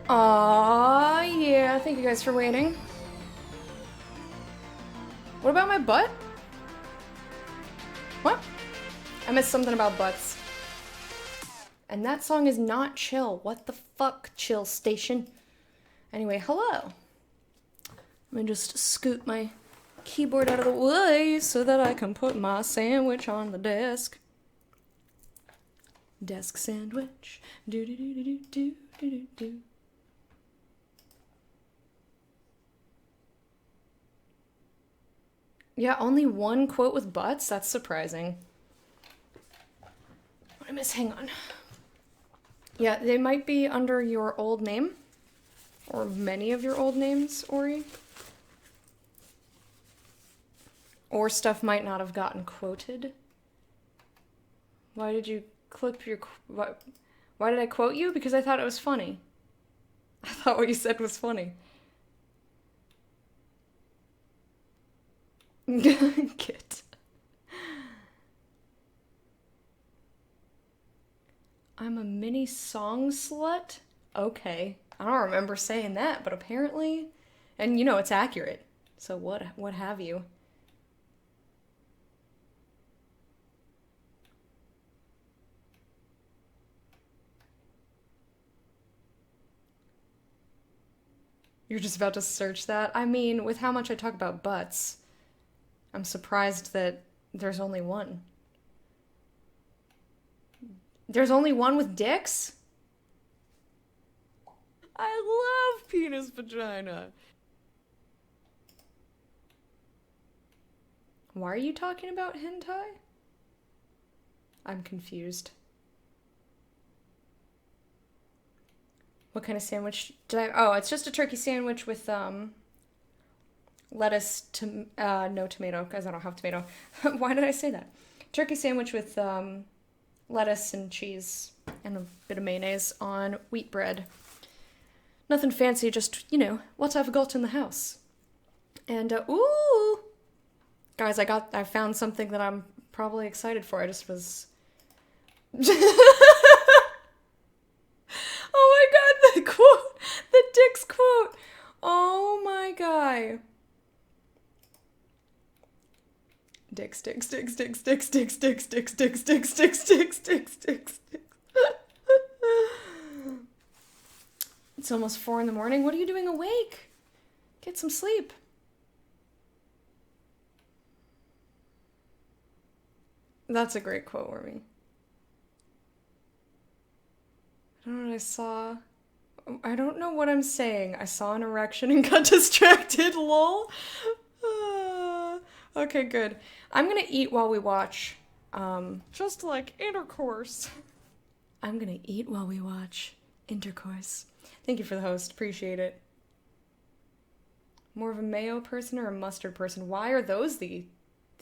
Aw, yeah, thank you guys for waiting. What about my butt? What? I missed something about butts. And that song is not chill. What the fuck, chill station? Anyway, hello. Let me just scoot my keyboard out of the way so that I can put my sandwich on the desk. Desk sandwich. Do do do do do do do do. Yeah, only one quote with butts? That's surprising. What I miss? Hang on. Yeah, they might be under your old name. Or many of your old names, Ori. Or stuff might not have gotten quoted. Why did you clip your... Why did I quote you? Because I thought it was funny. I thought what you said was funny. Kit. I'm a mini song slut? Okay. I don't remember saying that, but apparently... And you know, it's accurate. So what have you? You're just about to search that? I mean, with how much I talk about butts, I'm surprised that there's only one. There's only one with dicks? I love penis vagina. Why are you talking about hentai? I'm confused. What kind of sandwich did I... Oh, it's just a turkey sandwich with, lettuce, no tomato, because I don't have tomato. Why did I say that? Turkey sandwich with, lettuce and cheese and a bit of mayonnaise on wheat bread. Nothing fancy, just, you know, what I've got in the house. And, ooh! Guys, I found something that I'm probably excited for. I just was... Oh my god, the quote! The Dick's quote! Oh my god. Dicks, dicks, dicks, dicks, dicks, dicks, dicks, dicks, dicks, dicks, dicks, dicks, dicks, dicks, dicks. It's almost 4 in the morning. What are you doing awake? Get some sleep. That's a great quote, Wormy. I don't know what I saw. I don't know what I'm saying. I saw an erection and got distracted, lol. Okay, good. I'm gonna eat while we watch. Just like intercourse. I'm gonna eat while we watch intercourse. Thank you for the host. Appreciate it. More of a mayo person or a mustard person? Why are those the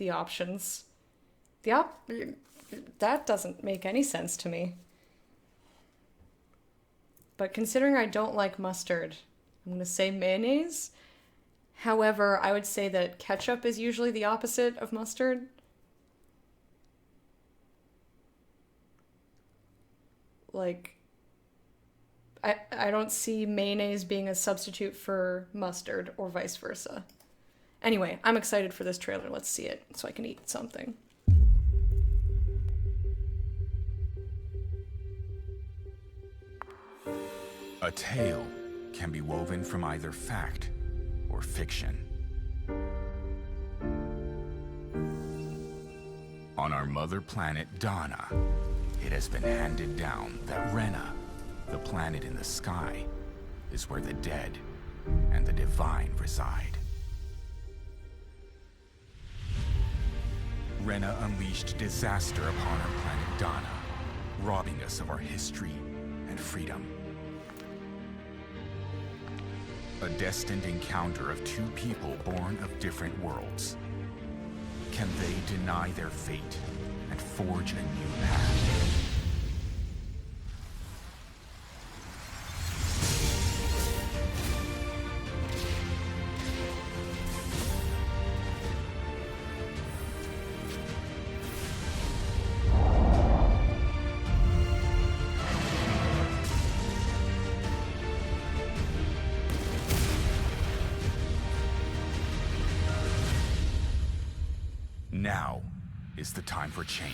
options? That doesn't make any sense to me. But considering I don't like mustard, I'm going to say mayonnaise. However, I would say that ketchup is usually the opposite of mustard. Like, I don't see mayonnaise being a substitute for mustard or vice versa. Anyway, I'm excited for this trailer. Let's see it so I can eat something. A tale can be woven from either fact or fiction. On our mother planet, Dana, it has been handed down that Rena, the planet in the sky, is where the dead and the divine reside. Rena unleashed disaster upon our planet Dana, robbing us of our history and freedom. A destined encounter of two people born of different worlds. Can they deny their fate and forge a new path? Now is the time for change.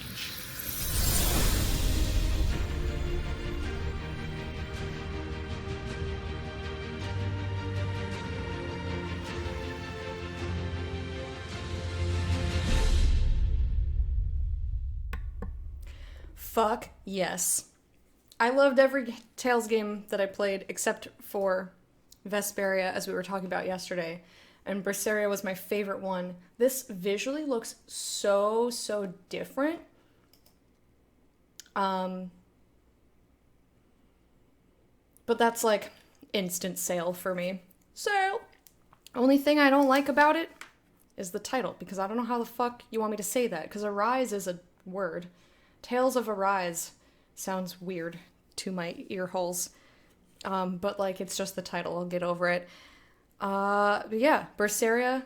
Fuck yes. I loved every Tales game that I played except for Vesperia, as we were talking about yesterday, and Berseria was my favorite one. This visually looks so different. But that's like instant sale for me. Sale! Only thing I don't like about it is the title, because I don't know how the fuck you want me to say that, because Arise is a word. Tales of Arise sounds weird to my ear holes. But like, it's just the title. I'll get over it. But yeah, Berseria,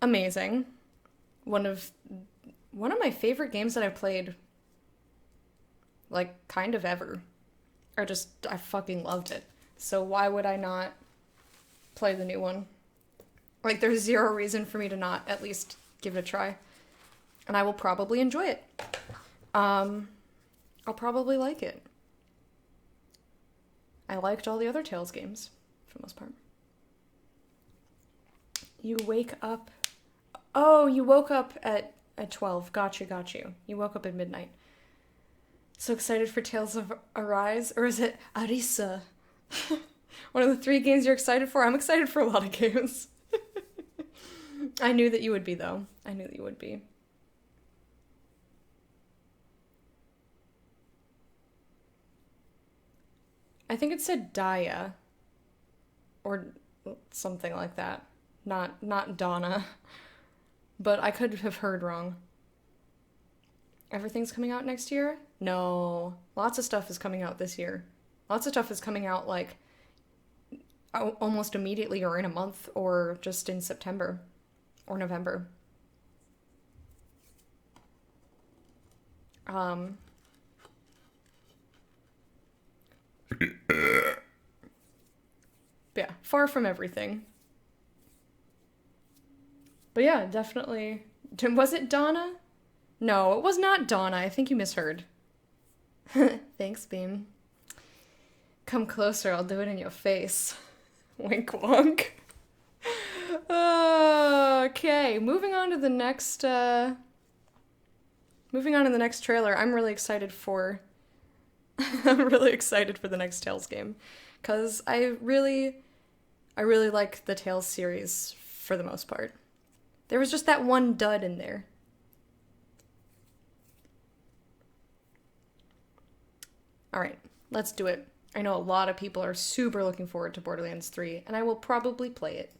amazing. One of my favorite games that I've played, like, kind of ever. I fucking loved it. So why would I not play the new one? Like, there's zero reason for me to not at least give it a try. And I will probably enjoy it. I'll probably like it. I liked all the other Tales games, for the most part. You wake up... Oh, you woke up at 12. Got you. You woke up at midnight. So excited for Tales of Arise? Or is it Arisa? One of the 3 games you're excited for? I'm excited for a lot of games. I knew that you would be, though. I knew that you would be. I think it said Daya. Or something like that. Not Donna. But I could have heard wrong. Everything's coming out next year? No. Lots of stuff is coming out this year. Lots of stuff is coming out, like, almost immediately, or in a month, or just in September. Or November. Yeah, far from everything. But yeah, definitely. Was it Donna? No, it was not Donna. I think you misheard. Thanks, Beam. Come closer, I'll do it in your face. Wink wonk. Okay, moving on to the next trailer. I'm really excited for the next Tales game, because I really like the Tales series for the most part. There was just that one dud in there. Alright, let's do it. I know a lot of people are super looking forward to Borderlands 3, and I will probably play it.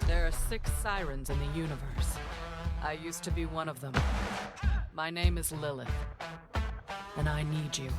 There are 6 sirens in the universe. I used to be one of them. My name is Lilith, and I need you.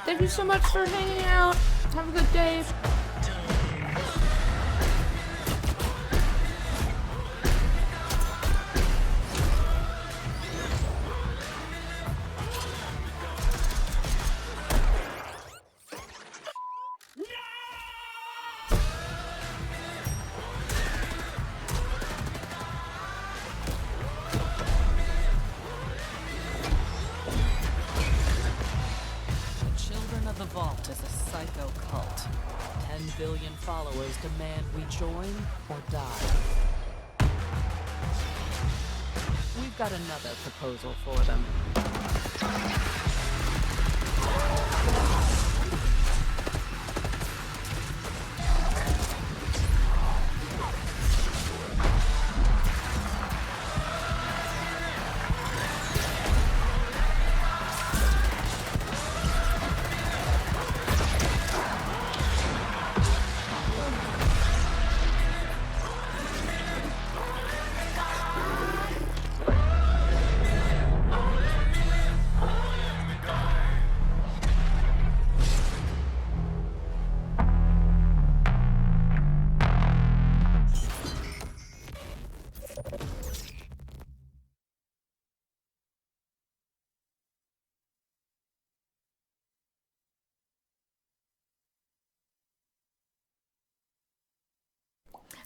Thank you so much for hanging out. Have a good day. The Vault is a psycho cult. 10 billion followers demand we join or die. We've got another proposal for them.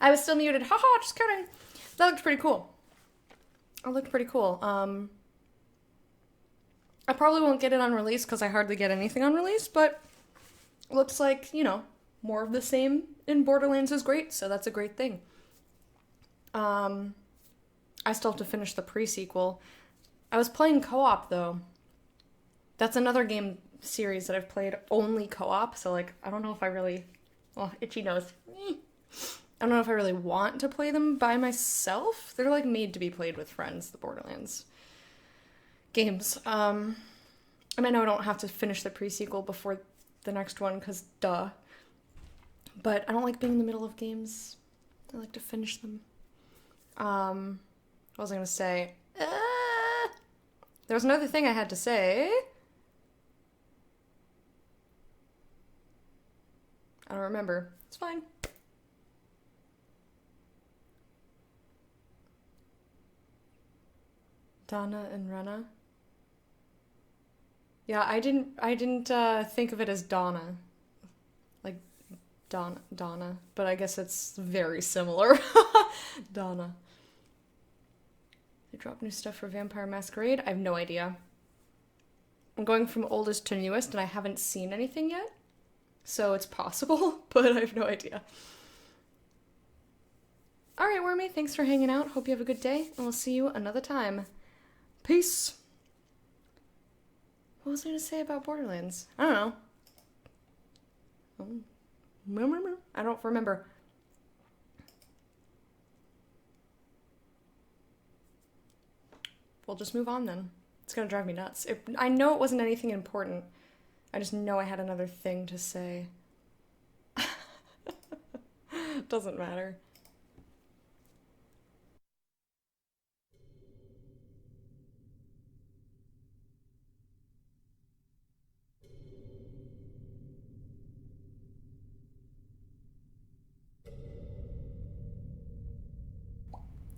I was still muted. Haha, just kidding. That looked pretty cool. I probably won't get it on release because I hardly get anything on release, but looks like, you know, more of the same in Borderlands is great, so that's a great thing. I still have to finish the pre-sequel. I was playing co-op, though. That's another game series that I've played only co-op, so, like, I don't know if I really... Well, itchy nose. I don't know if I really want to play them by myself. They're, like, made to be played with friends, the Borderlands games. And I know I don't have to finish the pre-sequel before the next one, because duh. But I don't like being in the middle of games. I like to finish them. What was I going to say? There was another thing I had to say. I don't remember. It's fine. Donna and Rena. Yeah, I didn't think of it as Donna. Like Donna, but I guess it's very similar. Donna. They dropped new stuff for Vampire Masquerade? I have no idea. I'm going from oldest to newest and I haven't seen anything yet. So it's possible, but I have no idea. Alright, Wormy, thanks for hanging out. Hope you have a good day, and we'll see you another time. Peace! What was I going to say about Borderlands? I don't know. I don't remember. We'll just move on then. It's going to drive me nuts. I know it wasn't anything important. I just know I had another thing to say. Doesn't matter.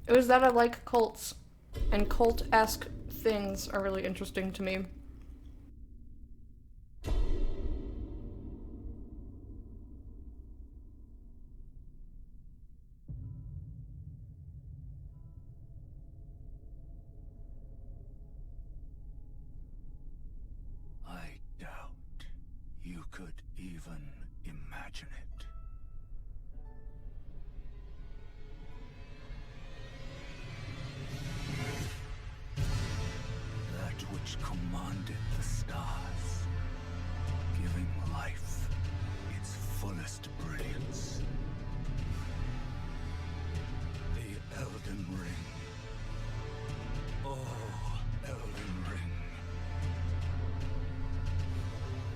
It was that I like cults, and cult-esque things are really interesting to me. I doubt you could even imagine it. That which commanded the stars, giving life its fullest brilliance. The Elden Ring. Oh, Elden Ring.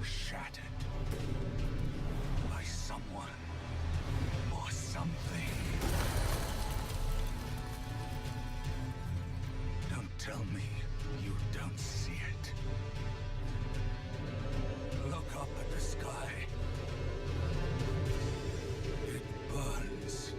Shattered by someone or something. Don't tell me you don't see it. Look up at the sky. It burns.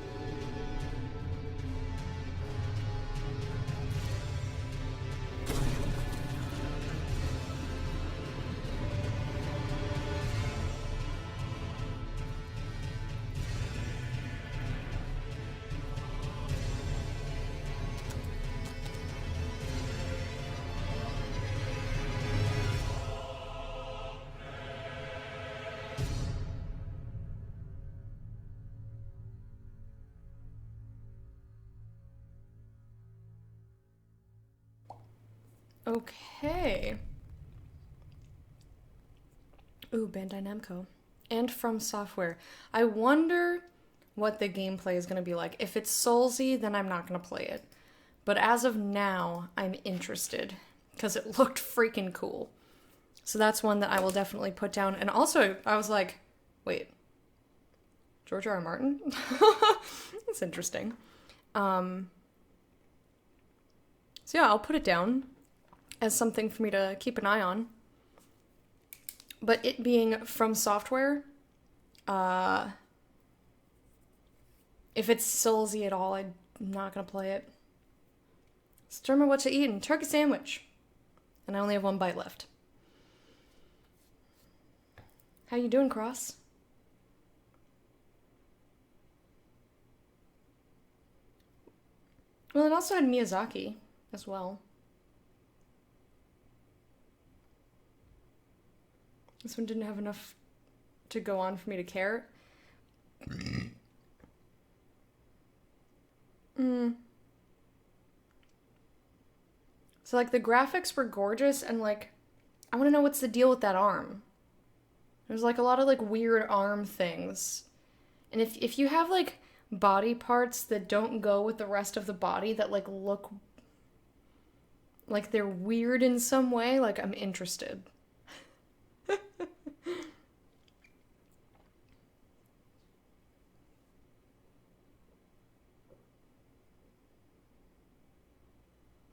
Okay. Ooh, Bandai Namco. And From Software. I wonder what the gameplay is going to be like. If it's Soulsy, then I'm not going to play it. But as of now, I'm interested. Because it looked freaking cool. So that's one that I will definitely put down. And also, I was like, wait. George R. R. Martin? That's interesting. So yeah, I'll put it down as something for me to keep an eye on. But it being From Software, if it's Soulsy at all, I'm not going to play it. Determine what to eat, and turkey sandwich. And I only have one bite left. How you doing, Cross? Well, it also had Miyazaki as well. This one didn't have enough to go on for me to care. So, like, the graphics were gorgeous, and, like, I want to know what's the deal with that arm. There's, like, a lot of, like, weird arm things. And if you have, like, body parts that don't go with the rest of the body that, like, look like they're weird in some way, like, I'm interested.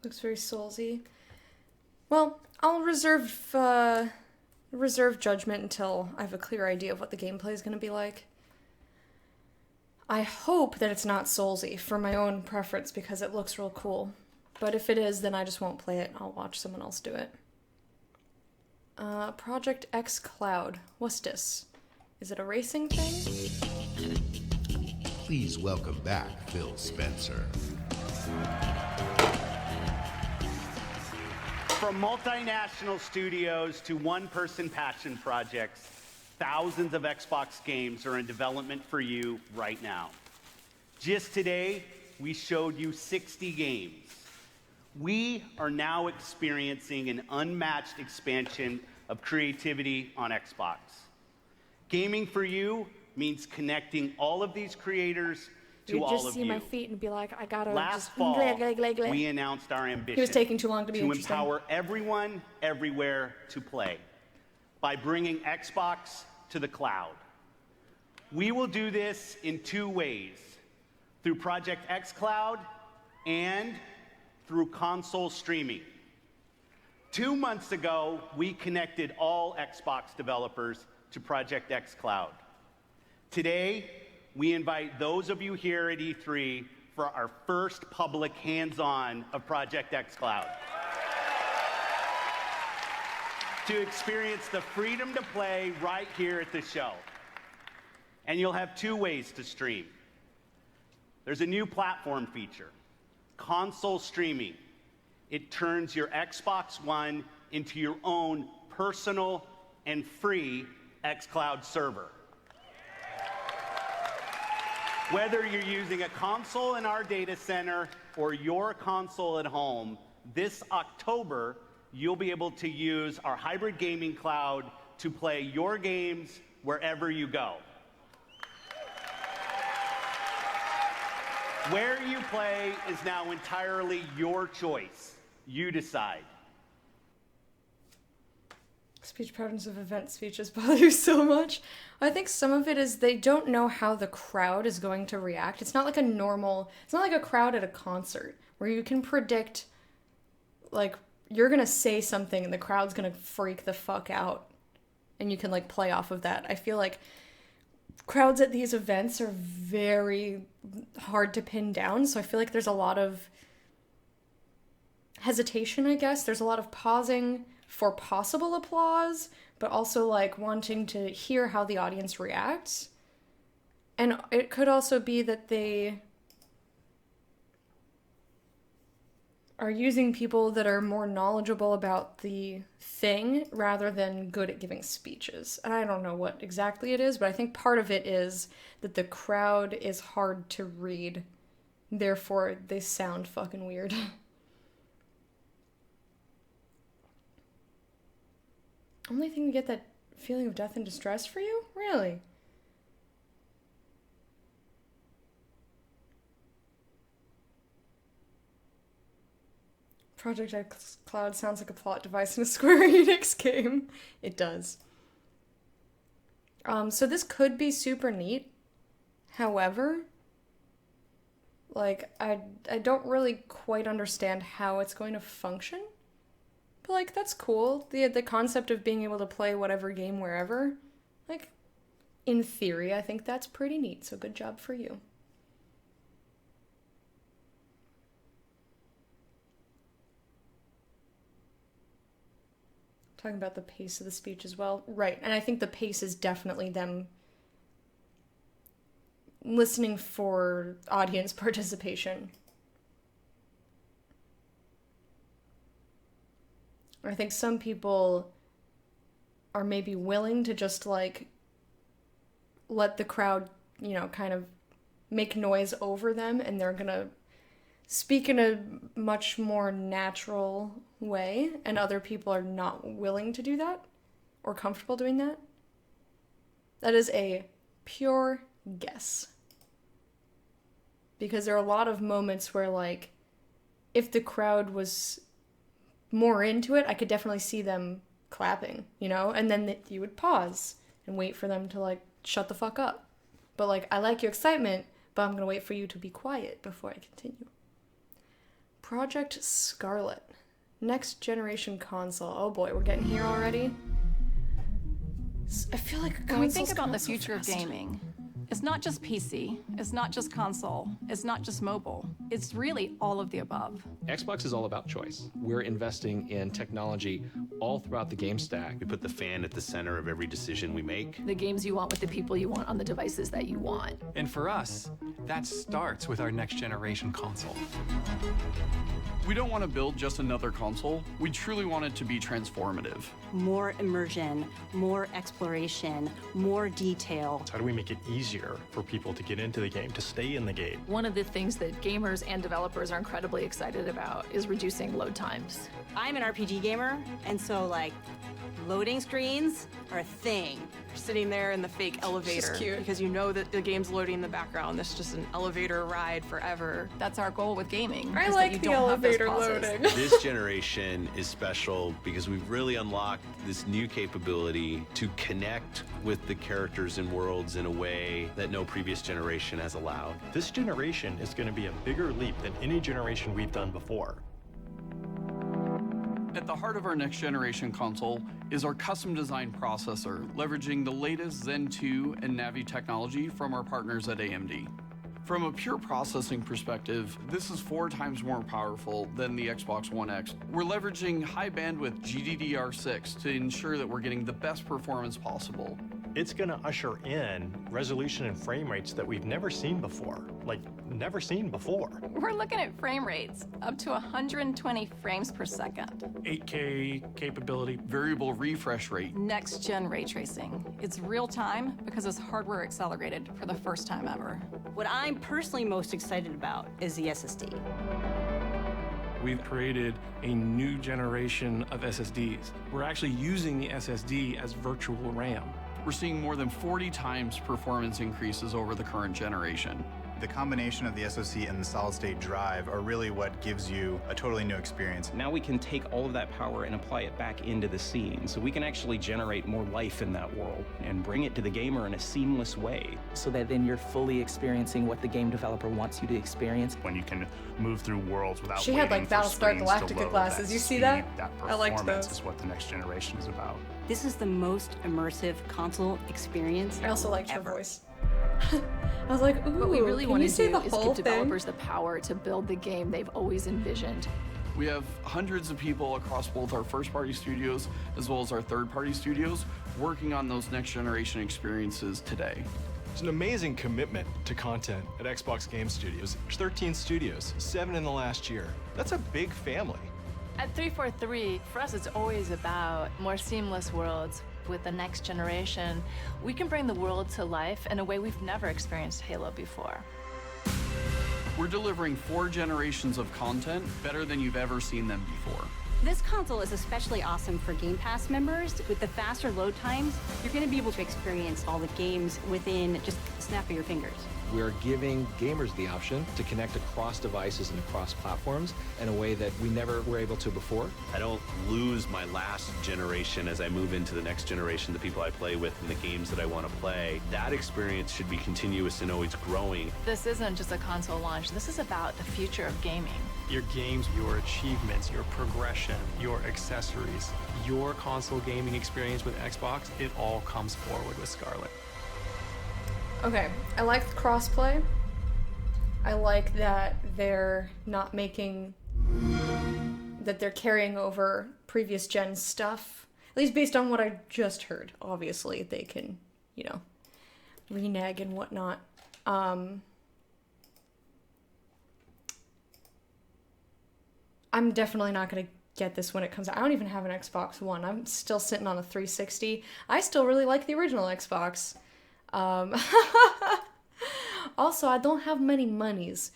Looks very Soulsy. Well, I'll reserve judgment until I have a clear idea of what the gameplay is going to be like. I hope that it's not Soulsy for my own preference because it looks real cool. But if it is, then I just won't play it. I'll watch someone else do it. Project X Cloud. What's this? Is it a racing thing? Please welcome back Phil Spencer. From multinational studios to one-person passion projects, thousands of Xbox games are in development for you right now. Just today, we showed you 60 games. We are now experiencing an unmatched expansion of creativity on Xbox. Gaming for you means connecting all of these creators to all of you. You'd just see my feet and be like, I gotta Last just... fall, we announced our ambition. It was taking too long to be interesting. Empower everyone, everywhere to play by bringing Xbox to the cloud. We will do this in two ways, through Project X Cloud and through console streaming. 2 months ago, we connected all Xbox developers to Project X Cloud. Today, we invite those of you here at E3 for our first public hands-on of Project X Cloud. To experience the freedom to play right here at the show. And you'll have two ways to stream. There's a new platform feature, console streaming. It turns your Xbox One into your own personal and free xCloud server. Whether you're using a console in our data center or your console at home, this October, you'll be able to use our hybrid gaming cloud to play your games wherever you go. Where you play is now entirely your choice. You decide. Speech patterns of event speeches bother you so much. I think some of it is they don't know how the crowd is going to react. It's not like it's not like a crowd at a concert where you can predict, like, you're gonna say something and the crowd's gonna freak the fuck out and you can, like, play off of that. I feel like crowds at these events are very hard to pin down, so I feel like there's a lot of hesitation, I guess. There's a lot of pausing for possible applause, but also, like, wanting to hear how the audience reacts. And it could also be that they are using people that are more knowledgeable about the thing rather than good at giving speeches. And I don't know what exactly it is, but I think part of it is that the crowd is hard to read. Therefore, they sound fucking weird. Only thing to get that feeling of death and distress for you? Really? Project X Cloud sounds like a plot device in a Square Enix game. It does. So this could be super neat. However, like, I don't really quite understand how it's going to function. But, like, that's cool. The concept of being able to play whatever game wherever, like, in theory, I think that's pretty neat. So good job for you. Talking about the pace of the speech as well. Right, and I think the pace is definitely them listening for audience participation. I think some people are maybe willing to just, like, let the crowd, you know, kind of make noise over them, and they're gonna speak in a much more natural way, and other people are not willing to do that or comfortable doing that. That is a pure guess. Because there are a lot of moments where, like, if the crowd was more into it, I could definitely see them clapping, you know? And then you would pause and wait for them to, like, shut the fuck up. But, like, I like your excitement, but I'm gonna wait for you to be quiet before I continue. Project Scarlet. Next generation console. Oh boy, we're getting here already. I feel like when we think about the future of gaming, it's not just PC, it's not just console, it's not just mobile. It's really all of the above. Xbox is all about choice. We're investing in technology all throughout the game stack. We put the fan at the center of every decision we make. The games you want with the people you want on the devices that you want. And for us, that starts with our next generation console. We don't want to build just another console. We truly want it to be transformative. More immersion, more exploration, more detail. How do we make it easier for people to get into the game, to stay in the game? One of the things that gamers and developers are incredibly excited about is reducing load times. I'm an RPG gamer, and so, like, loading screens are a thing. You're sitting there in the fake elevator because you know that the game's loading in the background. This is just an elevator ride forever. That's our goal with gaming. I like the elevator loading. This generation is special because we've really unlocked this new capability to connect with the characters and worlds in a way that no previous generation has allowed. This generation is going to be a bigger leap than any generation we've done before. At the heart of our next generation console is our custom design processor, leveraging the latest Zen 2 and Navi technology from our partners at AMD. From a pure processing perspective, this is 4 times more powerful than the Xbox One X. We're leveraging high bandwidth GDDR6 to ensure that we're getting the best performance possible. It's going to usher in resolution and frame rates that we've never seen before. Like, never seen before. We're looking at frame rates up to 120 frames per second. 8K capability. Variable refresh rate. Next gen ray tracing. It's real time because it's hardware accelerated for the first time ever. What I'm personally most excited about is the SSD. We've created a new generation of SSDs. We're actually using the SSD as virtual RAM. We're seeing more than 40 times performance increases over the current generation. The combination of the SoC and the solid-state drive are really what gives you a totally new experience. Now we can take all of that power and apply it back into the scene, so we can actually generate more life in that world and bring it to the gamer in a seamless way. So that then you're fully experiencing what the game developer wants you to experience. When you can move through worlds without She had, like, Battlestar Galactica glasses. You see that? I liked those. Is what the next generation is about. This is the most immersive console experience. I also liked her voice. I was like, ooh, what we really want to do is give thing? developers the power to build the game they've always envisioned. We have hundreds of people across both our first-party studios as well as our third-party studios working on those next-generation experiences today. There's an amazing commitment to content at Xbox Game Studios. There's 13 studios, 7 in the last year. That's a big family. At 343, for us, it's always about more seamless worlds. With the next generation, we can bring the world to life in a way we've never experienced Halo before. We're delivering 4 generations of content better than you've ever seen them before. This console is especially awesome for Game Pass members. With the faster load times, you're going to be able to experience all the games within just a snap of your fingers. We're giving gamers the option to connect across devices and across platforms in a way that we never were able to before. I don't lose my last generation as I move into the next generation, the people I play with and the games that I want to play. That experience should be continuous and always growing. This isn't just a console launch. This is about the future of gaming. Your games, your achievements, your progression, your accessories, your console gaming experience with Xbox, it all comes forward with Scarlet. Okay, I like the crossplay. I like that they're not making... that they're carrying over previous gen stuff. At least based on what I just heard. Obviously, they can, you know, renege and whatnot. I'm definitely not going to get this when it comes out. I don't even have an Xbox One. I'm still sitting on a 360. I still really like the original Xbox. Also, I don't have many monies.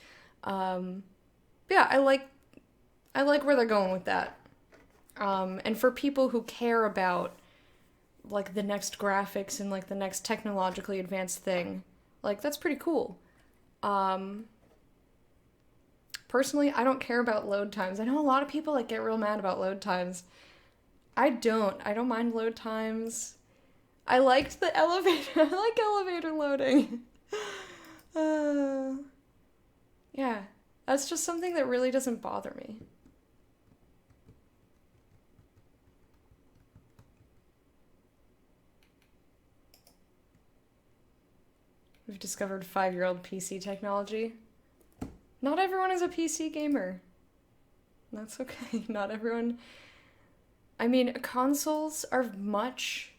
Yeah, I like where they're going with that. And for people who care about like the next graphics and like the next technologically advanced thing, like that's pretty cool. Personally, I don't care about load times. I know a lot of people like get real mad about load times. I don't mind load times. I liked the elevator. I like elevator loading. Yeah, that's just something that really doesn't bother me. We've discovered 5-year-old PC technology. Not everyone is a PC gamer. That's okay. Not everyone... I mean, consoles are much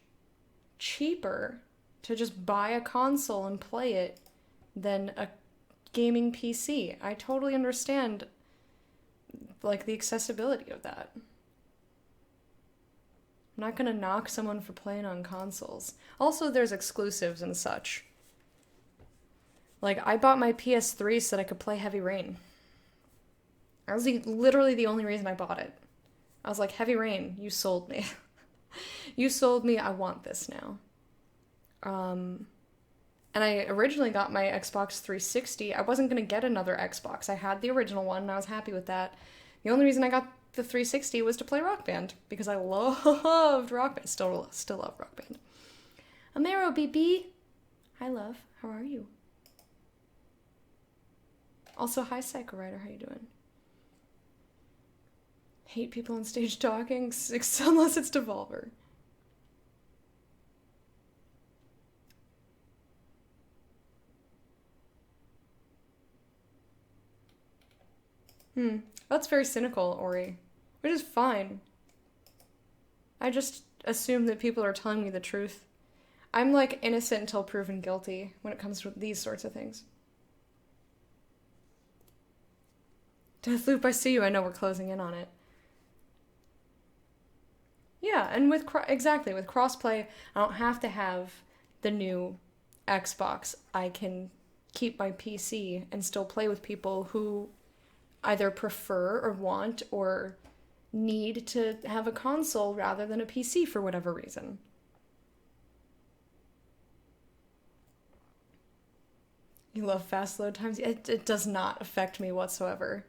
cheaper to just buy a console and play it than a gaming PC. I totally understand, like, the accessibility of that. I'm not gonna knock someone for playing on consoles. Also, there's exclusives and such. Like, I bought my PS3 so that I could play Heavy Rain. That was literally the only reason I bought it. I was like, Heavy Rain, you sold me. You sold me, I want this now. And I originally got my Xbox 360. I wasn't going to get another Xbox. I had the original one, and I was happy with that. The only reason I got the 360 was to play Rock Band, because I loved Rock Band. Still love Rock Band. Amaro, BB. Hi, love. How are you? Also, hi, Psycho Rider. How you doing? Hate people on stage talking, unless it's Devolver. That's very cynical, Ori. Which is fine. I just assume that people are telling me the truth. I'm, like, innocent until proven guilty when it comes to these sorts of things. Deathloop, I see you. I know we're closing in on it. Yeah, and with exactly, with crossplay, I don't have to have the new Xbox. I can keep my PC and still play with people who either prefer or want or need to have a console rather than a PC for whatever reason. You love fast load times? It does not affect me whatsoever.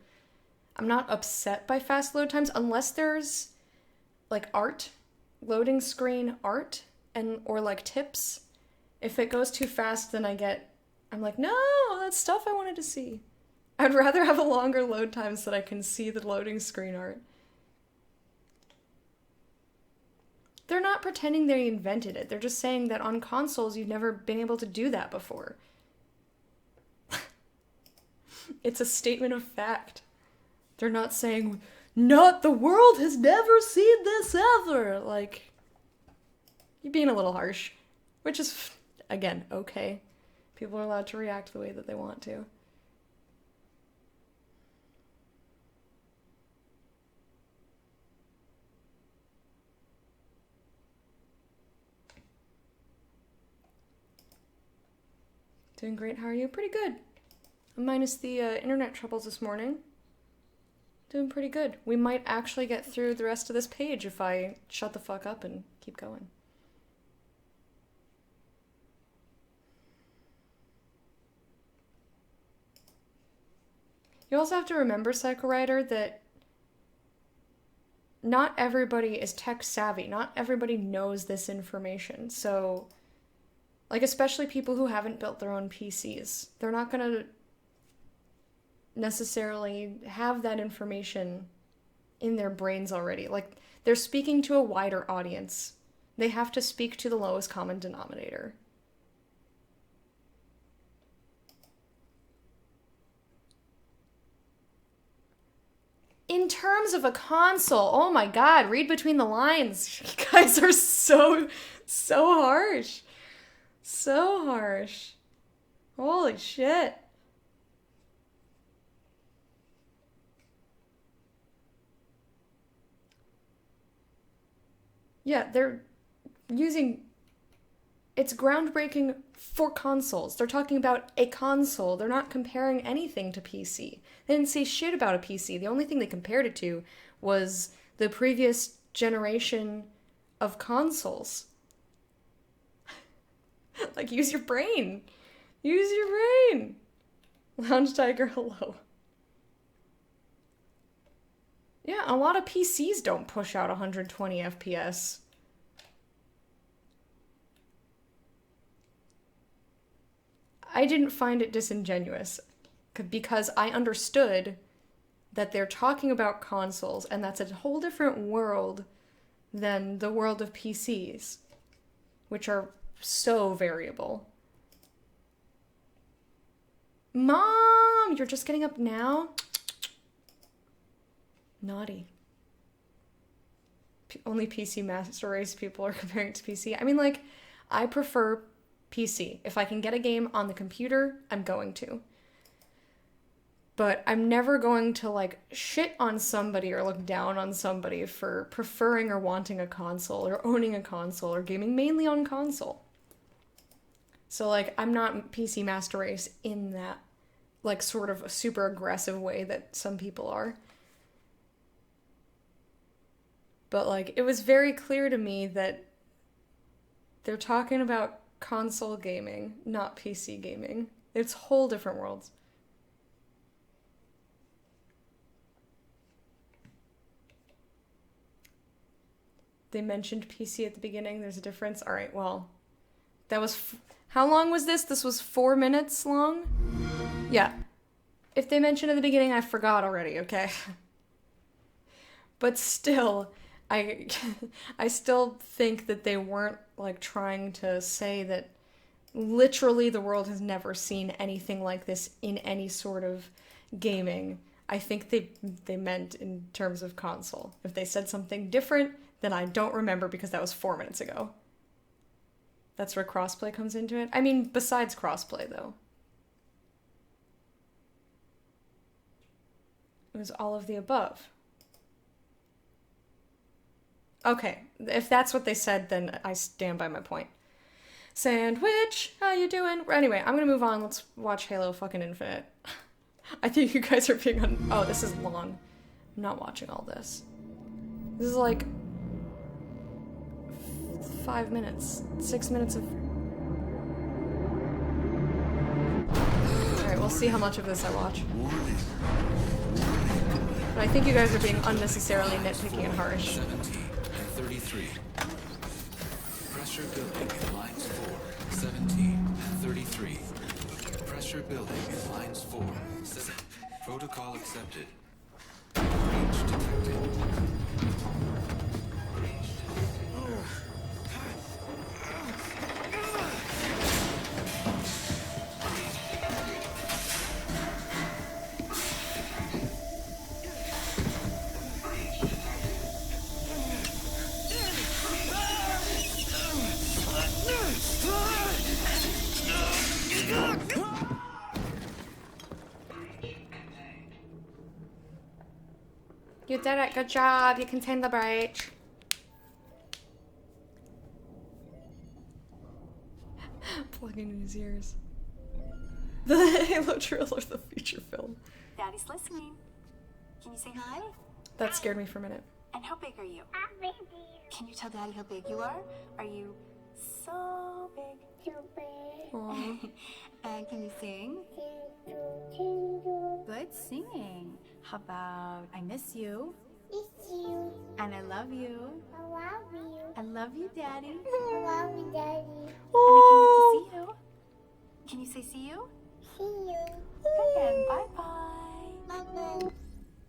I'm not upset by fast load times unless there's like art, loading screen art, or like tips. If it goes too fast, then I'm like, no, that's stuff I wanted to see. I'd rather have a longer load time so that I can see the loading screen art. They're not pretending they invented it. They're just saying that on consoles you've never been able to do that before. It's a statement of fact. They're not saying, the world has never seen this ever. Like, you're being a little harsh. Which is, again, okay. People are allowed to react the way that they want to. Doing great, how are you? Pretty good. Minus the internet troubles this morning. Doing pretty good. We might actually get through the rest of this page if I shut the fuck up and keep going. You also have to remember, Psycho Rider, that not everybody is tech savvy. Not everybody knows this information. So, like, especially people who haven't built their own PCs. They're not gonna necessarily have that information in their brains already. Like, they're speaking to a wider audience. They have to speak to the lowest common denominator. In terms of a console, oh my god, read between the lines. You guys are so harsh. So harsh. Holy shit. Yeah, they're using... It's groundbreaking for consoles. They're talking about a console. They're not comparing anything to PC. They didn't say shit about a PC. The only thing they compared it to was the previous generation of consoles. Like, use your brain. Use your brain. Lounge Tiger, hello. Yeah, a lot of PCs don't push out 120 FPS. I didn't find it disingenuous because I understood that they're talking about consoles, and that's a whole different world than the world of PCs, which are so variable. Mom, you're just getting up now? Naughty. Only PC Master Race people are comparing it to PC. I mean, like, I prefer PC. If I can get a game on the computer, I'm going to. But I'm never going to, like, shit on somebody or look down on somebody for preferring or wanting a console or owning a console or gaming mainly on console. So, like, I'm not PC Master Race in that, like, sort of a super aggressive way that some people are. But, like, it was very clear to me that they're talking about console gaming, not PC gaming. It's whole different worlds. They mentioned PC at the beginning. There's a difference. All right, well, that was... How long was this? This was 4 minutes long? Yeah. If they mentioned at the beginning, I forgot already, okay? But still, I still think that they weren't, like, trying to say that literally the world has never seen anything like this in any sort of gaming. I think they meant in terms of console. If they said something different, then I don't remember because that was 4 minutes ago. That's where crossplay comes into it. I mean, besides crossplay, though. It was all of the above. Okay, if that's what they said, then I stand by my point. Sandwich, how you doing? Anyway, I'm gonna move on. Let's watch Halo fucking Infinite. I think you guys are being on... Oh, this is long. I'm not watching all this. This is like... 5 minutes. 6 minutes of... Alright, we'll see how much of this I watch. But I think you guys are being unnecessarily nitpicky and harsh. 33. Pressure building in lines 4, 17, and 33. Pressure building in lines 4, 7. Protocol accepted. Breach detected. You did it. Good job. You contained the breach. Plugging in his ears. The Halo trailer, the feature film. Daddy's listening. Can you say hi? That scared me for a minute. And how big are you? Can you tell Daddy how big you are? Are you so big? So big. Aww. And can you sing? Good singing. How about I miss you? Miss you. And I love you. I love you. I love you, Daddy. I love you, Daddy. Oh. And I can't wait to see you. Can you say see you? See you. Good. Bye-bye. Bye-bye.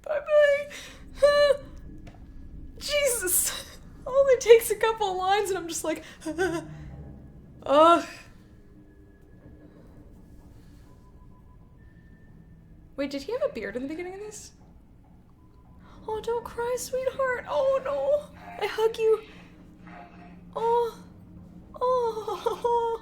Bye-bye. Jesus. Only takes a couple lines and I'm just like, ugh. Wait, did he have a beard in the beginning of this? Oh, don't cry, sweetheart. Oh, no. I hug you. Oh. Oh.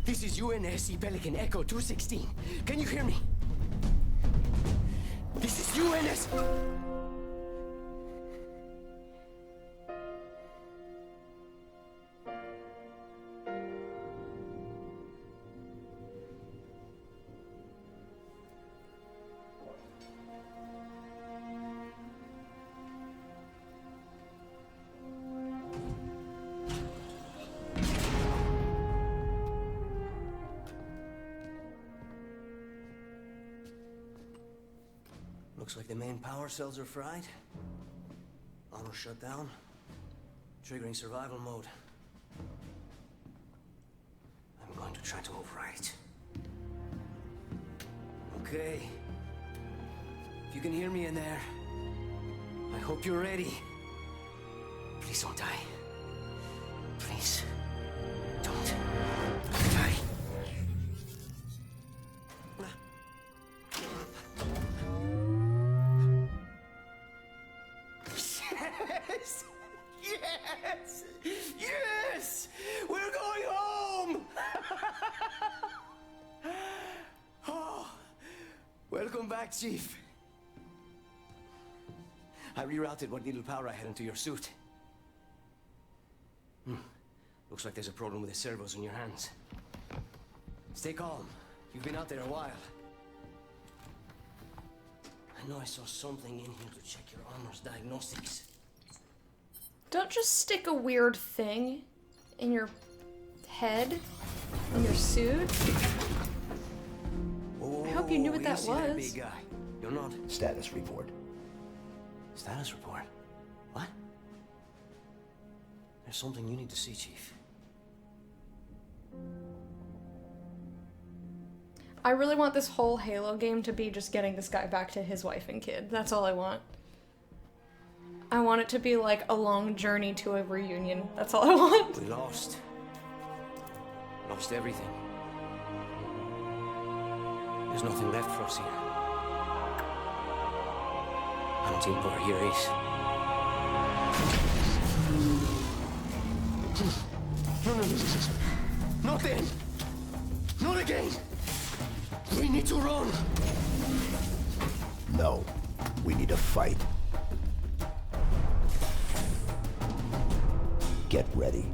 This is UNSC Pelican Echo 216. Can you hear me? This is UNS. Looks like the main power cells are fried. Auto shut down. Triggering survival mode. I'm going to try to override it. Okay. If you can hear me in there, I hope you're ready. Please don't die. Please. Don't die. Yes! Yes! Yes! We're going home! Oh, welcome back, Chief. I rerouted what little power I had into your suit. Looks like there's a problem with the servos in your hands. Stay calm. You've been out there a while. I know I saw something in here to check your armor's diagnostics. Don't just stick a weird thing in your head, in your suit. Whoa, I hope you knew what that easy there, was. big guy. You're not. Status report. Status report? What? There's something you need to see, Chief. I really want this whole Halo game to be just getting this guy back to his wife and kid. That's all I want. I want it to be like a long journey to a reunion. That's all I want. We lost. Lost everything. There's nothing left for us here. I don't think we're here is. No. Not then. Not again. We need to run. No, we need to fight. Get ready.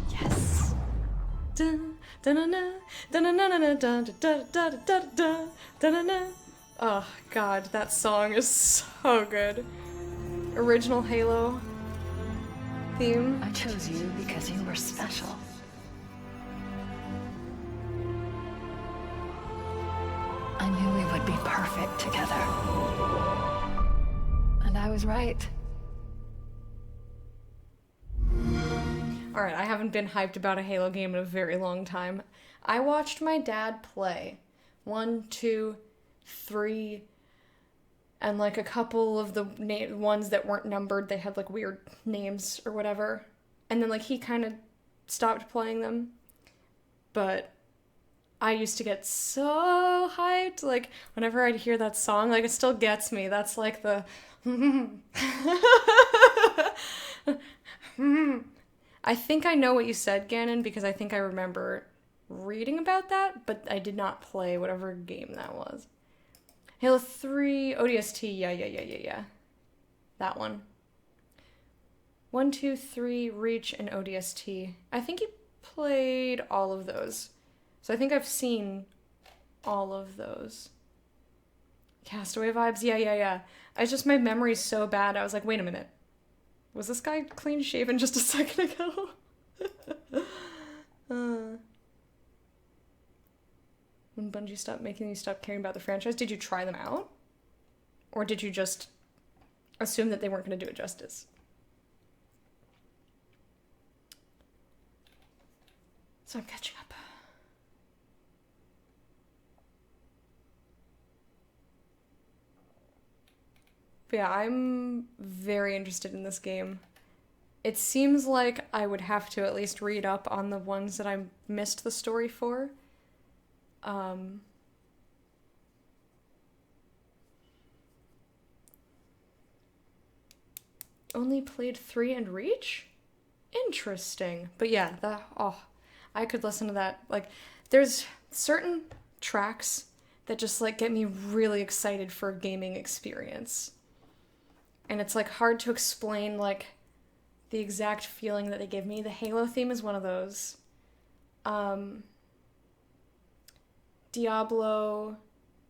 Yes. Oh god, that song is so good. Original Halo theme. I chose you because you were special. I knew we would be perfect together. And I was right. Alright, I haven't been hyped about a Halo game in a very long time. I watched my dad play 1, 2, 3, and like a couple of the ones that weren't numbered, they had like weird names or whatever. And then like he kind of stopped playing them. But I used to get so hyped. Like whenever I'd hear that song, like it still gets me. That's like the I think I know what you said, Ganon, because I think I remember reading about that, but I did not play whatever game that was. Halo 3, ODST, yeah. That one. 1, 2, 3, Reach, and ODST. I think you played all of those. So I think I've seen all of those. Castaway vibes, yeah. It's just my memory's so bad, I was like, wait a minute. Was this guy clean shaven just a second ago? When Bungie stopped making you stop caring about the franchise, did you try them out? Or did you just assume that they weren't going to do it justice? So I'm catching up. But yeah, I'm very interested in this game. It seems like I would have to at least read up on the ones that I missed the story for. Only played 3 and Reach? Interesting. But yeah, I could listen to that. Like, there's certain tracks that just, like, get me really excited for a gaming experience. And it's, like, hard to explain, like, the exact feeling that they give me. The Halo theme is one of those. Diablo,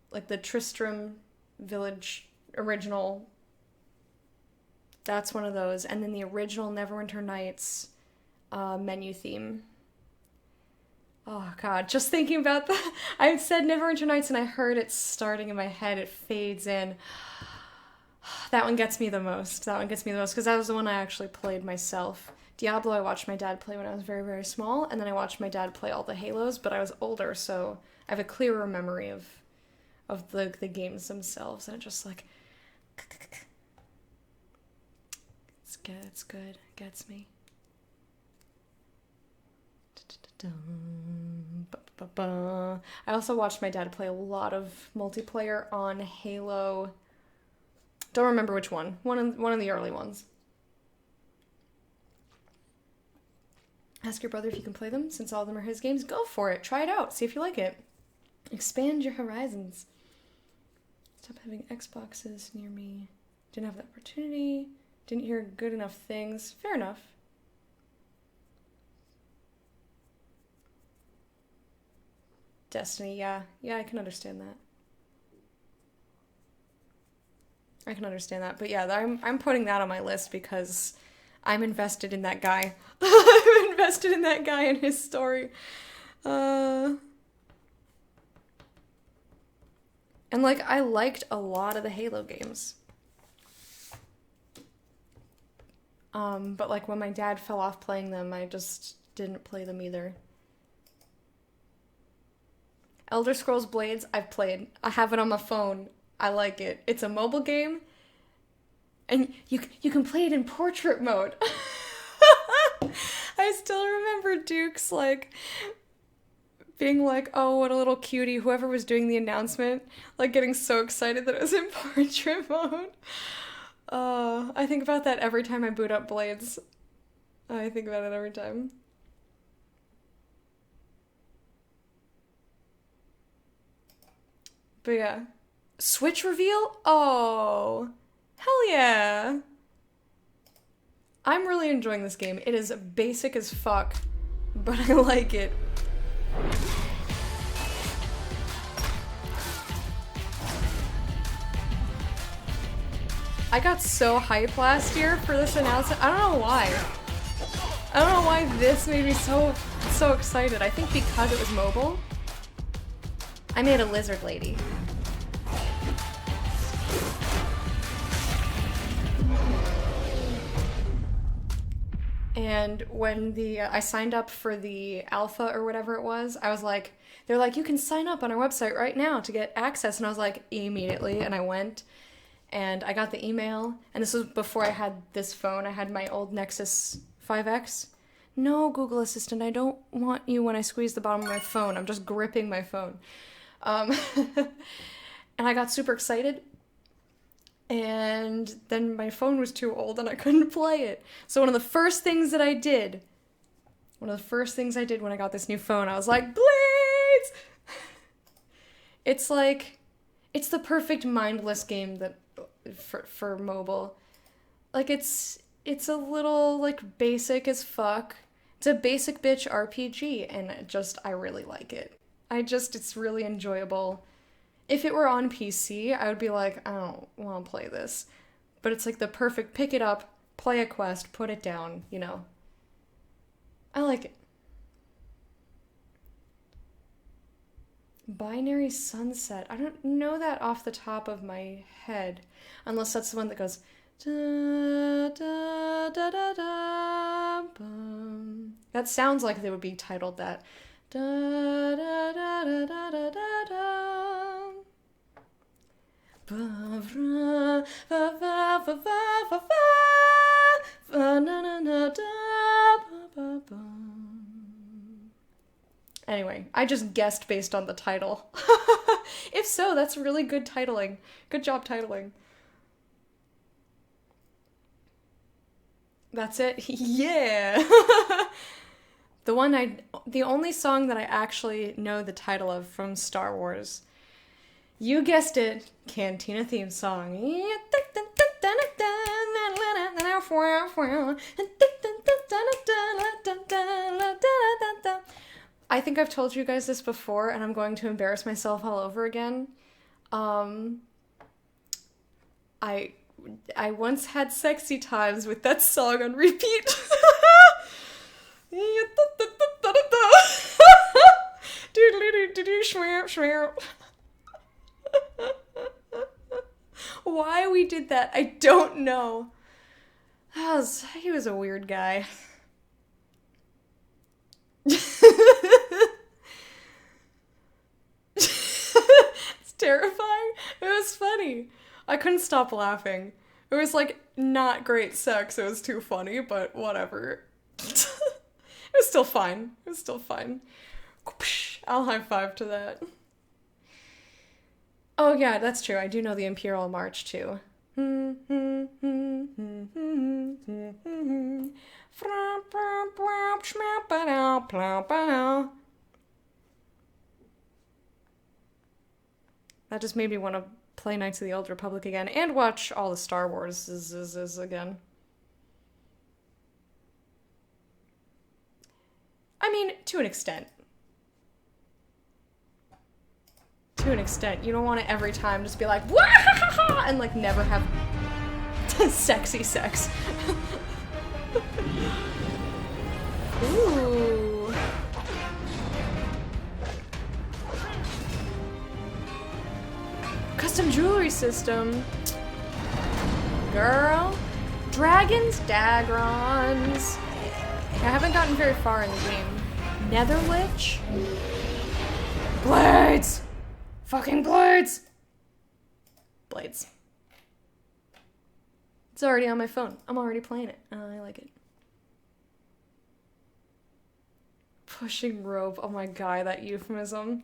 like, the Tristram Village original, that's one of those. And then the original Neverwinter Nights menu theme. Oh god, just thinking about that. I said Neverwinter Nights and I heard it starting in my head. It fades in. That one gets me the most. Because that was the one I actually played myself. Diablo I watched my dad play when I was very, very small, and then I watched my dad play all the Halos, but I was older, so I have a clearer memory of the games themselves, and it just like... It's good. It gets me. I also watched my dad play a lot of multiplayer on Halo. Don't remember which one. One of the early ones. Ask your brother if you can play them, since all of them are his games. Go for it. Try it out. See if you like it. Expand your horizons. Stop having Xboxes near me. Didn't have the opportunity. Didn't hear good enough things. Fair enough. Destiny, yeah. Yeah, I can understand that. But yeah, I'm putting that on my list because I'm invested in that guy. I'm invested in that guy and his story. And like, I liked a lot of the Halo games. But like when my dad fell off playing them, I just didn't play them either. Elder Scrolls Blades, I've played. I have it on my phone. I like it. It's a mobile game, and you can play it in portrait mode. I still remember Duke's like being like, "Oh, what a little cutie!" Whoever was doing the announcement, like getting so excited that it was in portrait mode. I think about that every time I boot up Blades. I think about it every time. But yeah. Switch reveal? Oh. Hell yeah. I'm really enjoying this game. It is basic as fuck, but I like it. I got so hyped last year for this announcement. I don't know why. I don't know why this made me so excited. I think because it was mobile. I made a lizard lady. And when I signed up for the alpha or whatever it was, I was like, they're like, you can sign up on our website right now to get access. And I was like, immediately. And I went and I got the email. And this was before I had this phone. I had my old Nexus 5X. No, Google Assistant, I don't want you when I squeeze the bottom of my phone. I'm just gripping my phone. And I got super excited. And then my phone was too old and I couldn't play it. So one of the first things I did when I got this new phone, I was like, Blades! It's like, it's the perfect mindless game that for mobile. Like, it's a little, like, basic as fuck. It's a basic bitch RPG, and I really like it. It's really enjoyable. If it were on PC, I would be like, I don't want to play this. But it's like the perfect pick it up, play a quest, put it down, you know. I like it. Binary Sunset. I don't know that off the top of my head. Unless that's the one that goes... Da, da, da, da, da, bum. That sounds like they would be titled that. Da, da, da, da, da, da, da, da. Anyway, I just guessed based on the title. If so, that's really good titling. Good job titling. That's it? Yeah! The only song that I actually know the title of from Star Wars. You guessed it, Cantina theme song. I think I've told you guys this before, and I'm going to embarrass myself all over again. I once had sexy times with that song on repeat. Why we did that, I don't know. He was a weird guy. It's terrifying. It was funny. I couldn't stop laughing. It was like not great sex. It was too funny, but whatever. It was still fine. It was still fine. I'll high five to that. Oh yeah, that's true. I do know the Imperial March too. That just made me want to play Knights of the Old Republic again and watch all the Star Wars again. I mean, to an extent. To an extent. You don't want to every time just be like, "Wah!" and like never have sexy sex. Ooh. Custom jewelry system. Girl. Dragons, Dagrons. I haven't gotten very far in the game. Netherlich? Blades! Fucking blades! Blades. It's already on my phone. I'm already playing it. I like it. Pushing rope. Oh my god, that euphemism.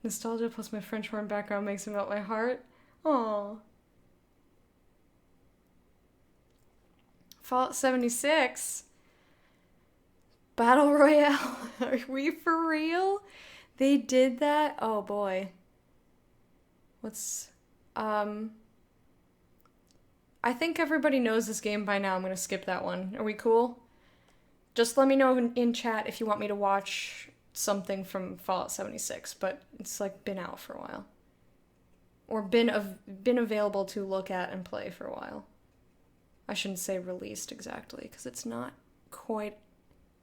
Nostalgia plus my French horn background makes it melt my heart. Aww. Fallout 76. Battle Royale. Are we for real? They did that? Oh boy. What's... I think everybody knows this game by now. I'm gonna skip that one. Are we cool? Just let me know in chat if you want me to watch something from Fallout 76, but it's like been out for a while. Or been available to look at and play for a while. I shouldn't say released exactly, because it's not quite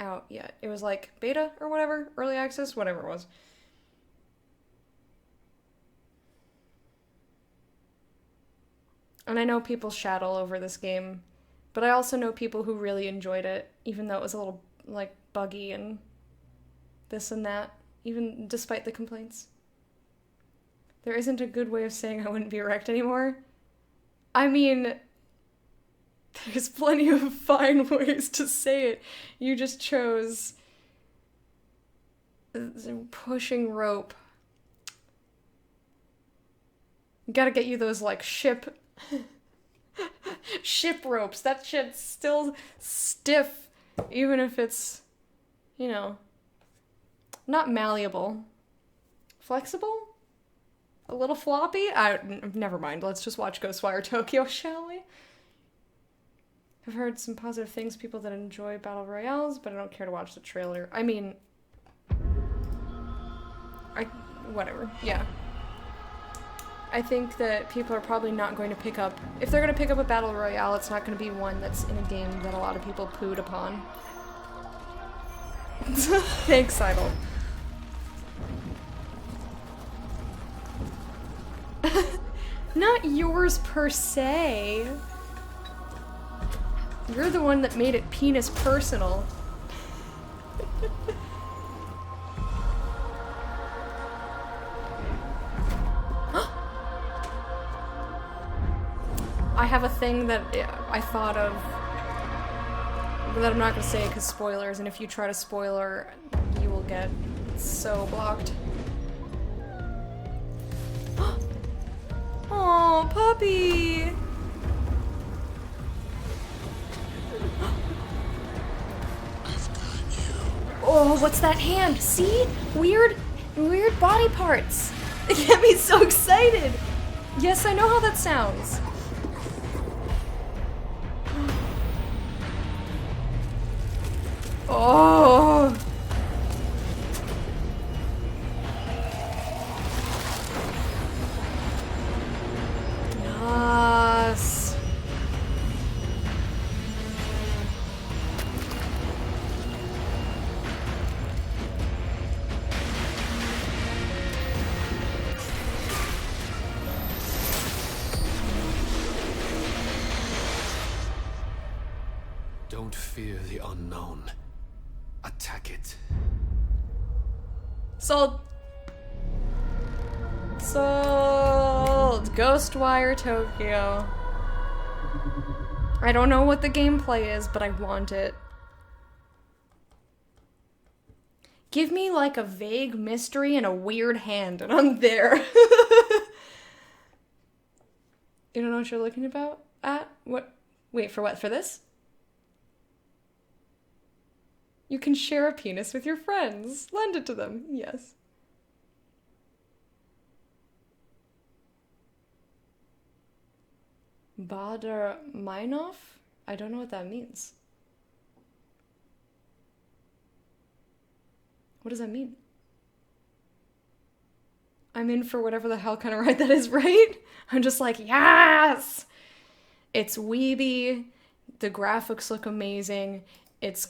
out yet. It was like beta or whatever, early access, whatever it was. And I know people shadow over this game, but I also know people who really enjoyed it, even though it was a little, like, buggy and this and that, even despite the complaints. There isn't a good way of saying I wouldn't be wrecked anymore. I mean, there's plenty of fine ways to say it. You just chose pushing rope. Gotta get you those, like, ship ropes. That shit's still stiff, even if it's, you know, not malleable. Flexible? A little floppy? Never mind. Let's just watch Ghostwire Tokyo, shall we? I've heard some positive things, people that enjoy Battle Royales, but I don't care to watch the trailer. I mean... whatever. Yeah. I think that people are probably not going to pick up... If they're going to pick up a Battle Royale, it's not going to be one that's in a game that a lot of people pooed upon. Thanks, Idol. Not yours per se. You're the one that made it penis personal. I have a thing that I thought of that I'm not gonna say because spoilers, and if you try to spoiler, you will get so blocked. Oh, puppy! Oh, what's that hand? See? Weird body parts. They get me so excited. Yes, I know how that sounds. Oh. Yes. Don't fear the unknown. Attack it. Sold. Sold. Ghostwire Tokyo. I don't know what the gameplay is, but I want it. Give me like a vague mystery and a weird hand, and I'm there. You don't know what you're looking at? What? Wait, for what? For this? You can share a penis with your friends. Lend it to them. Yes. Bader-Meinhof? I don't know what that means. What does that mean? I'm in for whatever the hell kind of ride that is, right? I'm just like, yes! It's weeby. The graphics look amazing. It's...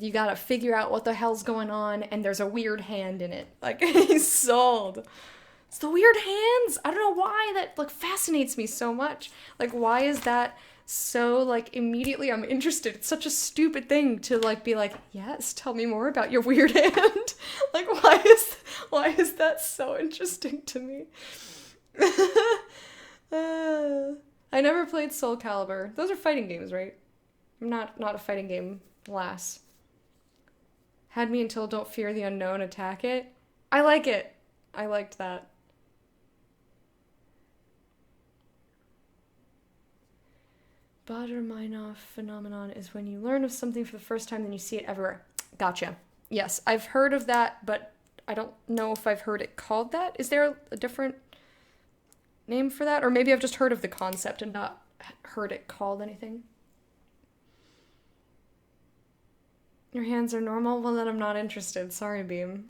You gotta figure out what the hell's going on, and there's a weird hand in it. Like, he's sold. It's the weird hands! I don't know why that, like, fascinates me so much. Like, why is that so, like, immediately I'm interested? It's such a stupid thing to, like, be like, yes, tell me more about your weird hand. Like, why is that so interesting to me? I never played Soulcalibur. Those are fighting games, right? I'm not a fighting game lass. Had me until don't fear the unknown, attack it. I like it. I liked that. Bader-Meinhof phenomenon is when you learn of something for the first time, then you see it everywhere. Gotcha. Yes, I've heard of that, but I don't know if I've heard it called that. Is there a different name for that? Or maybe I've just heard of the concept and not heard it called anything. Your hands are normal? Well, then I'm not interested. Sorry, Beam.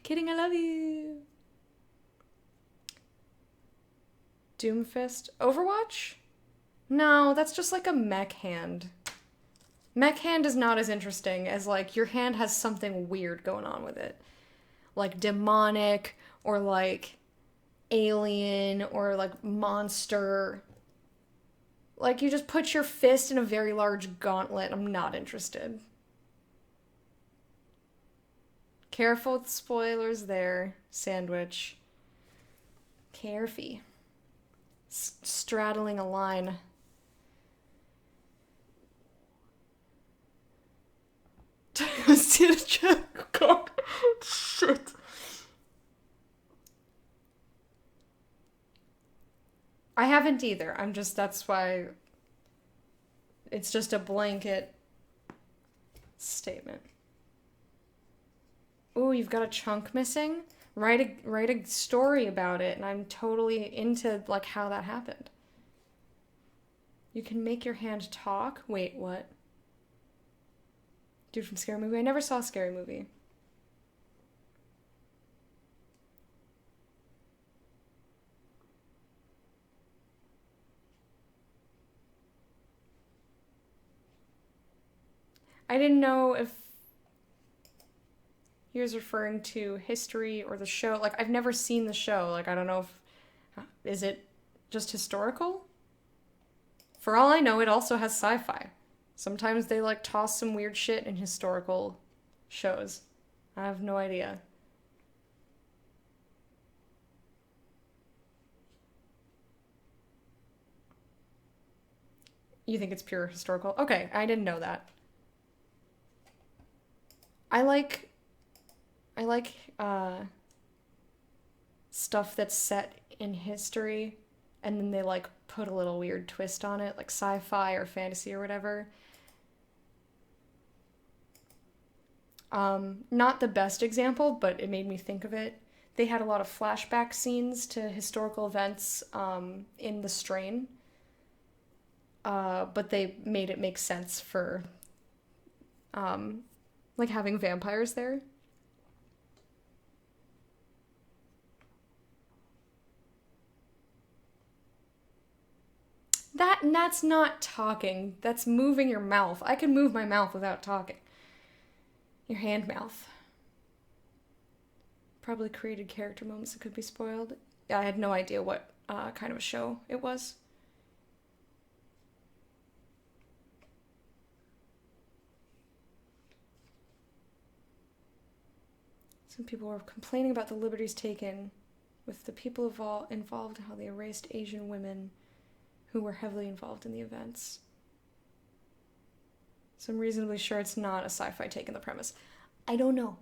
Kidding, I love you. Doomfist. Overwatch? No, that's just like a mech hand. Mech hand is not as interesting as, like, your hand has something weird going on with it. Like demonic, or like alien, or like monster. Like, you just put your fist in a very large gauntlet. I'm not interested. Careful with spoilers there, Sandwich. Careful. Straddling a line. See the chat. God. Shit. I haven't either. That's why it's just a blanket statement. Ooh, you've got a chunk missing? Write a story about it, and I'm totally into, like, how that happened. You can make your hand talk? Wait, what? Dude from Scary Movie? I never saw Scary Movie. I didn't know if he was referring to history or the show. Like, I've never seen the show. Like, I don't know if... Is it just historical? For all I know, it also has sci-fi. Sometimes they, like, toss some weird shit in historical shows. I have no idea. You think it's pure historical? Okay, I didn't know that. I like stuff that's set in history and then they like put a little weird twist on it, like sci-fi or fantasy or whatever. Not the best example, but it made me think of it. They had a lot of flashback scenes to historical events in The Strain. But they made it make sense for like having vampires there. That's not talking. That's moving your mouth. I can move my mouth without talking. Your hand mouth. Probably created character moments that could be spoiled. I had no idea what kind of a show it was. Some people were complaining about the liberties taken with the people involved, how they erased Asian women who were heavily involved in the events. So I'm reasonably sure it's not a sci-fi take in the premise. I don't know.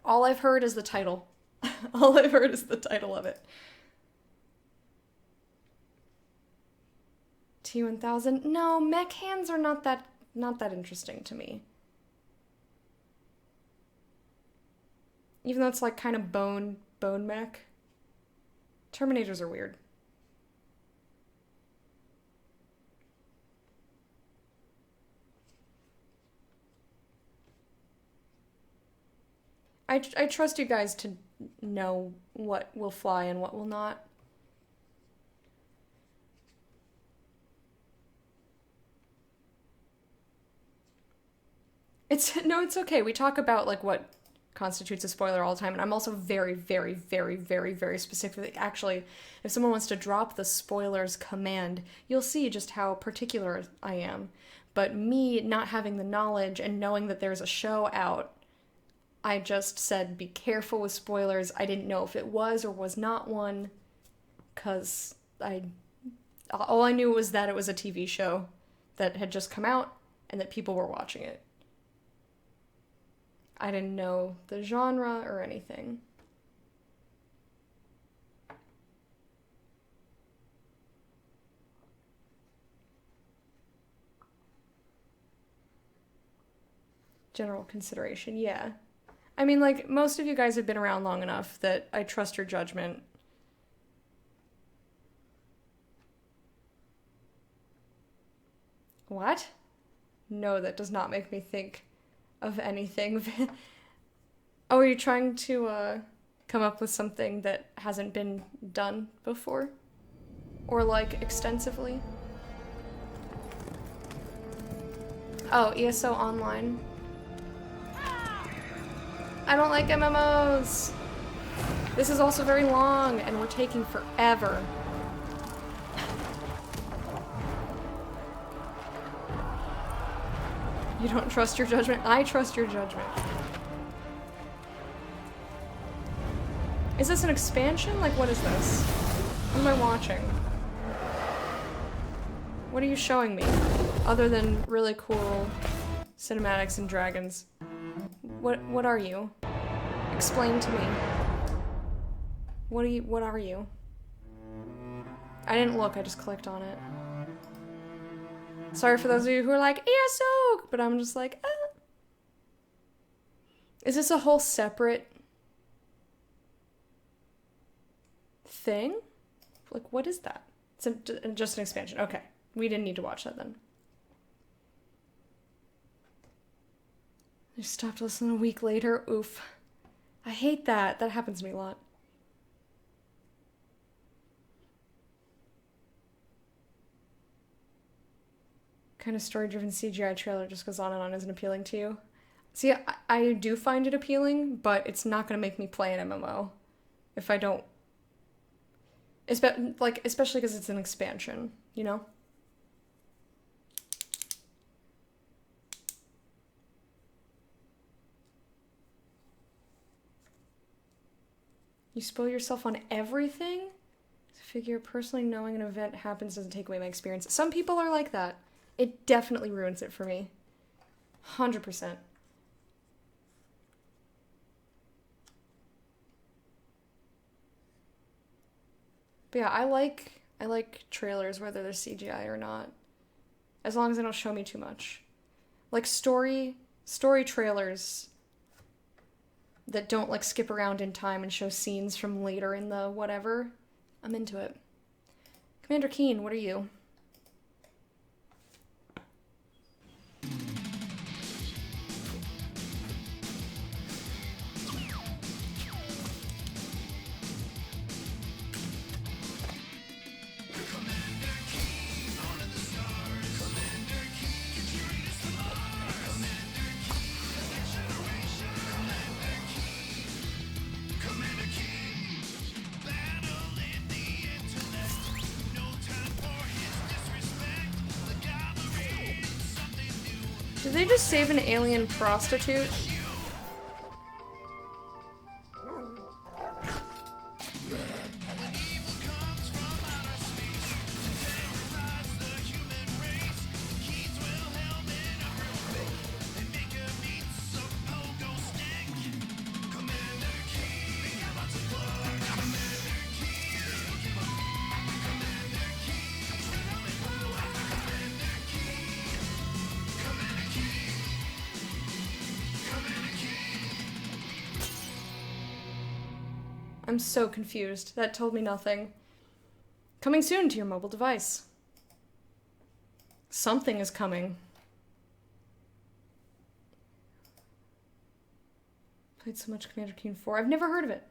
All I've heard is the title. All I've heard is the title of it. T-1000? No, mech hands are not that interesting to me. Even though it's like kind of bone mech. Terminators are weird. I trust you guys to know what will fly and what will not. It's okay. We talk about like what constitutes a spoiler all the time, and I'm also very, very, very, very, very specific. Actually, if someone wants to drop the spoilers command, you'll see just how particular I am. But me not having the knowledge and knowing that there's a show out, I just said be careful with spoilers. I didn't know if it was or was not one, because all I knew was that it was a TV show that had just come out and that people were watching it. I didn't know the genre or anything. General consideration, yeah. I mean, like, most of you guys have been around long enough that I trust your judgment. What? No, that does not make me think of anything. Oh, are you trying to come up with something that hasn't been done before? Or like extensively? Oh, ESO Online. I don't like MMOs! This is also very long and we're taking forever. You don't trust your judgment? I trust your judgment. Is this an expansion? Like, what is this? What am I watching? What are you showing me? Other than really cool cinematics and dragons. What are you? Explain to me. What are you? I didn't look, I just clicked on it. Sorry for those of you who are like, ESO! But I'm just like, ah. Is this a whole separate thing? Like, what is that? It's just an expansion. Okay. We didn't need to watch that then. I stopped listening a week later. Oof. I hate that. That happens to me a lot. Kind of story-driven CGI trailer just goes on and on isn't appealing to you? See, I do find it appealing, but it's not going to make me play an MMO if I don't... especially because it's an expansion, you know? You spoil yourself on everything? I figure personally knowing an event happens doesn't take away my experience. Some people are like that. It definitely ruins it for me. 100%. But yeah, I like trailers, whether they're CGI or not. As long as they don't show me too much. Like story trailers that don't like skip around in time and show scenes from later in the whatever. I'm into it. Commander Keen, what are you? Did they just save an alien prostitute? I'm so confused. That told me nothing. Coming soon to your mobile device. Something is coming. Played so much Commander Keen 4. I've never heard of it.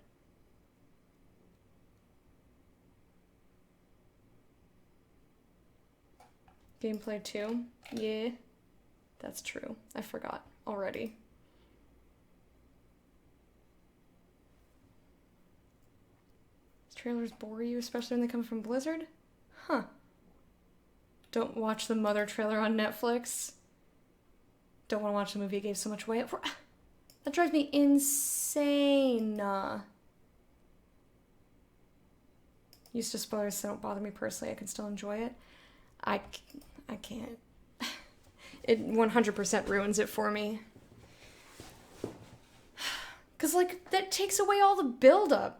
Gameplay 2. Yeah. That's true. I forgot already. Trailers bore you, especially when they come from Blizzard? Huh. Don't watch the Mother trailer on Netflix. Don't want to watch the movie it gave so much away. That drives me insane. Used to spoilers, so don't bother me personally. I can still enjoy it. I can't. It 100% ruins it for me. Because, like, that takes away all the build-up.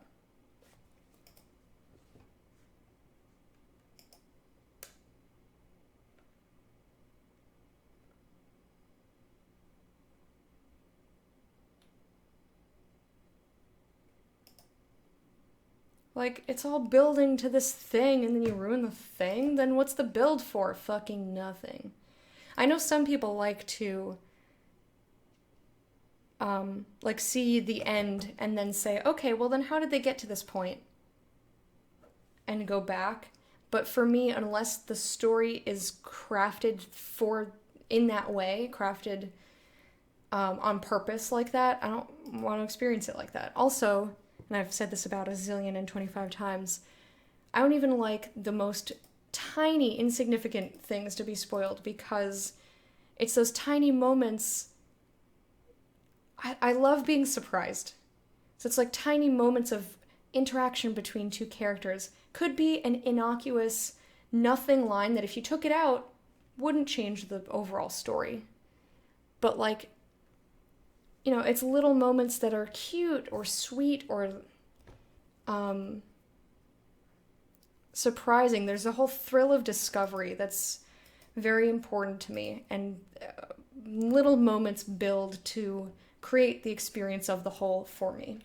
Like, it's all building to this thing, and then you ruin the thing? Then what's the build for? Fucking nothing. I know some people like to, like, see the end and then say, okay, well then how did they get to this point? And go back. But for me, unless the story is crafted in that way, crafted on purpose like that, I don't want to experience it like that. Also, and I've said this about a zillion and 25 times, I don't even like the most tiny, insignificant things to be spoiled, because it's those tiny moments. I love being surprised. So it's like tiny moments of interaction between two characters. Could be an innocuous, nothing line that if you took it out, wouldn't change the overall story. But like, you know, it's little moments that are cute or sweet or surprising. There's a whole thrill of discovery that's very important to me, and little moments build to create the experience of the whole for me.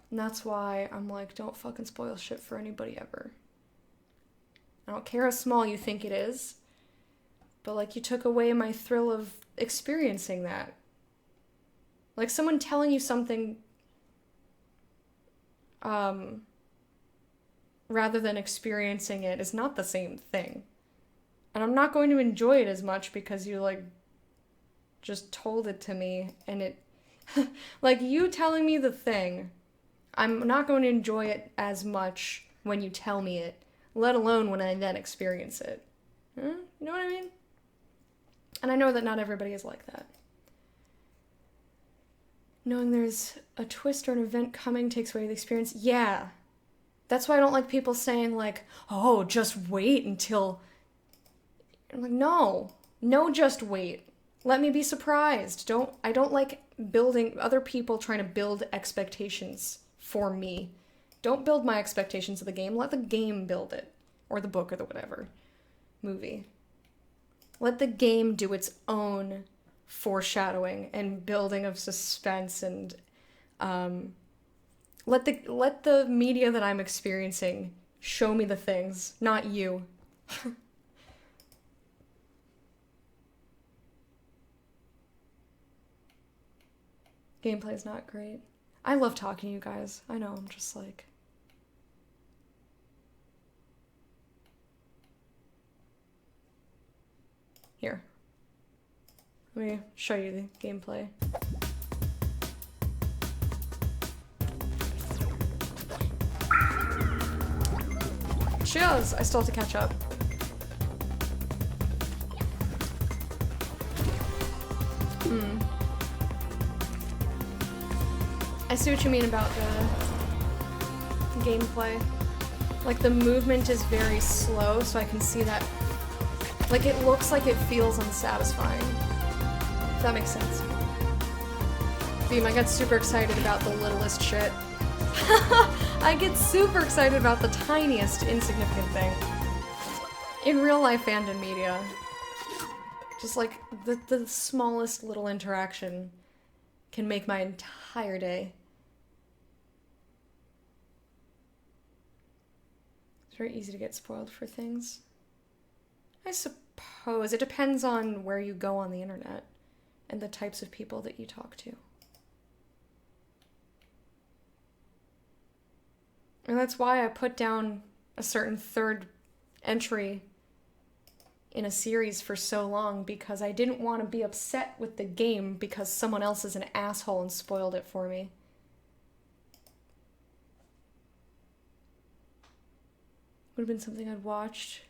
And that's why I'm like, don't fucking spoil shit for anybody ever. I don't care how small you think it is, but like, you took away my thrill of experiencing that. Like, someone telling you something rather than experiencing it is not the same thing. And I'm not going to enjoy it as much because you, like, just told it to me, and it... like, you telling me the thing, I'm not going to enjoy it as much when you tell me it, let alone when I then experience it. You know what I mean? And I know that not everybody is like that. Knowing there's a twist or an event coming takes away the experience. Yeah. That's why I don't like people saying, like, oh, just wait until... I'm like, no, just wait. Let me be surprised. I don't like building other people trying to build expectations for me. Don't build my expectations of the game. Let the game build it. Or the book or the whatever. Movie. Let the game do its own foreshadowing and building of suspense and let the media that I'm experiencing show me the things, not you. Gameplay's not great. I love talking to you guys. I know, I'm just like... Here. Let me show you the gameplay. Cheers! I still have to catch up. I see what you mean about the gameplay. Like, the movement is very slow, so I can see that. Like, it looks like it feels unsatisfying. If that makes sense. Beam, I got super excited about the littlest shit. I get super excited about the tiniest, insignificant thing. In real life and in media. Just like, the smallest little interaction can make my entire day. It's very easy to get spoiled for things. I suppose. It depends on where you go on the internet and the types of people that you talk to. And that's why I put down a certain third entry in a series for so long, because I didn't want to be upset with the game because someone else is an asshole and spoiled it for me. Would have been something I'd watched.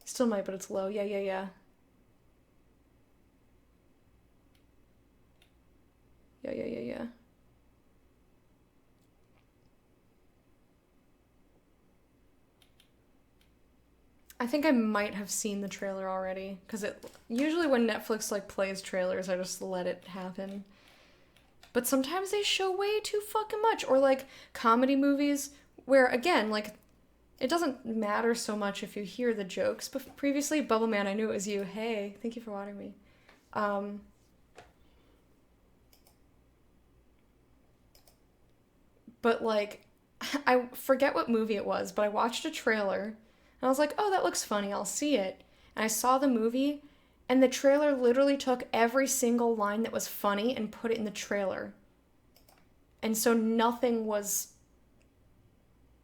Still might, but it's low. Yeah. Yeah. I think I might have seen the trailer already, because usually when Netflix like plays trailers, I just let it happen. But sometimes they show way too fucking much, or like comedy movies where, again, like, it doesn't matter so much if you hear the jokes. But previously, Bubble Man, I knew it was you. Hey, thank you for watering me. But like, I forget what movie it was, but I watched a trailer. And I was like, oh, that looks funny, I'll see it. And I saw the movie, and the trailer literally took every single line that was funny and put it in the trailer. And so nothing was...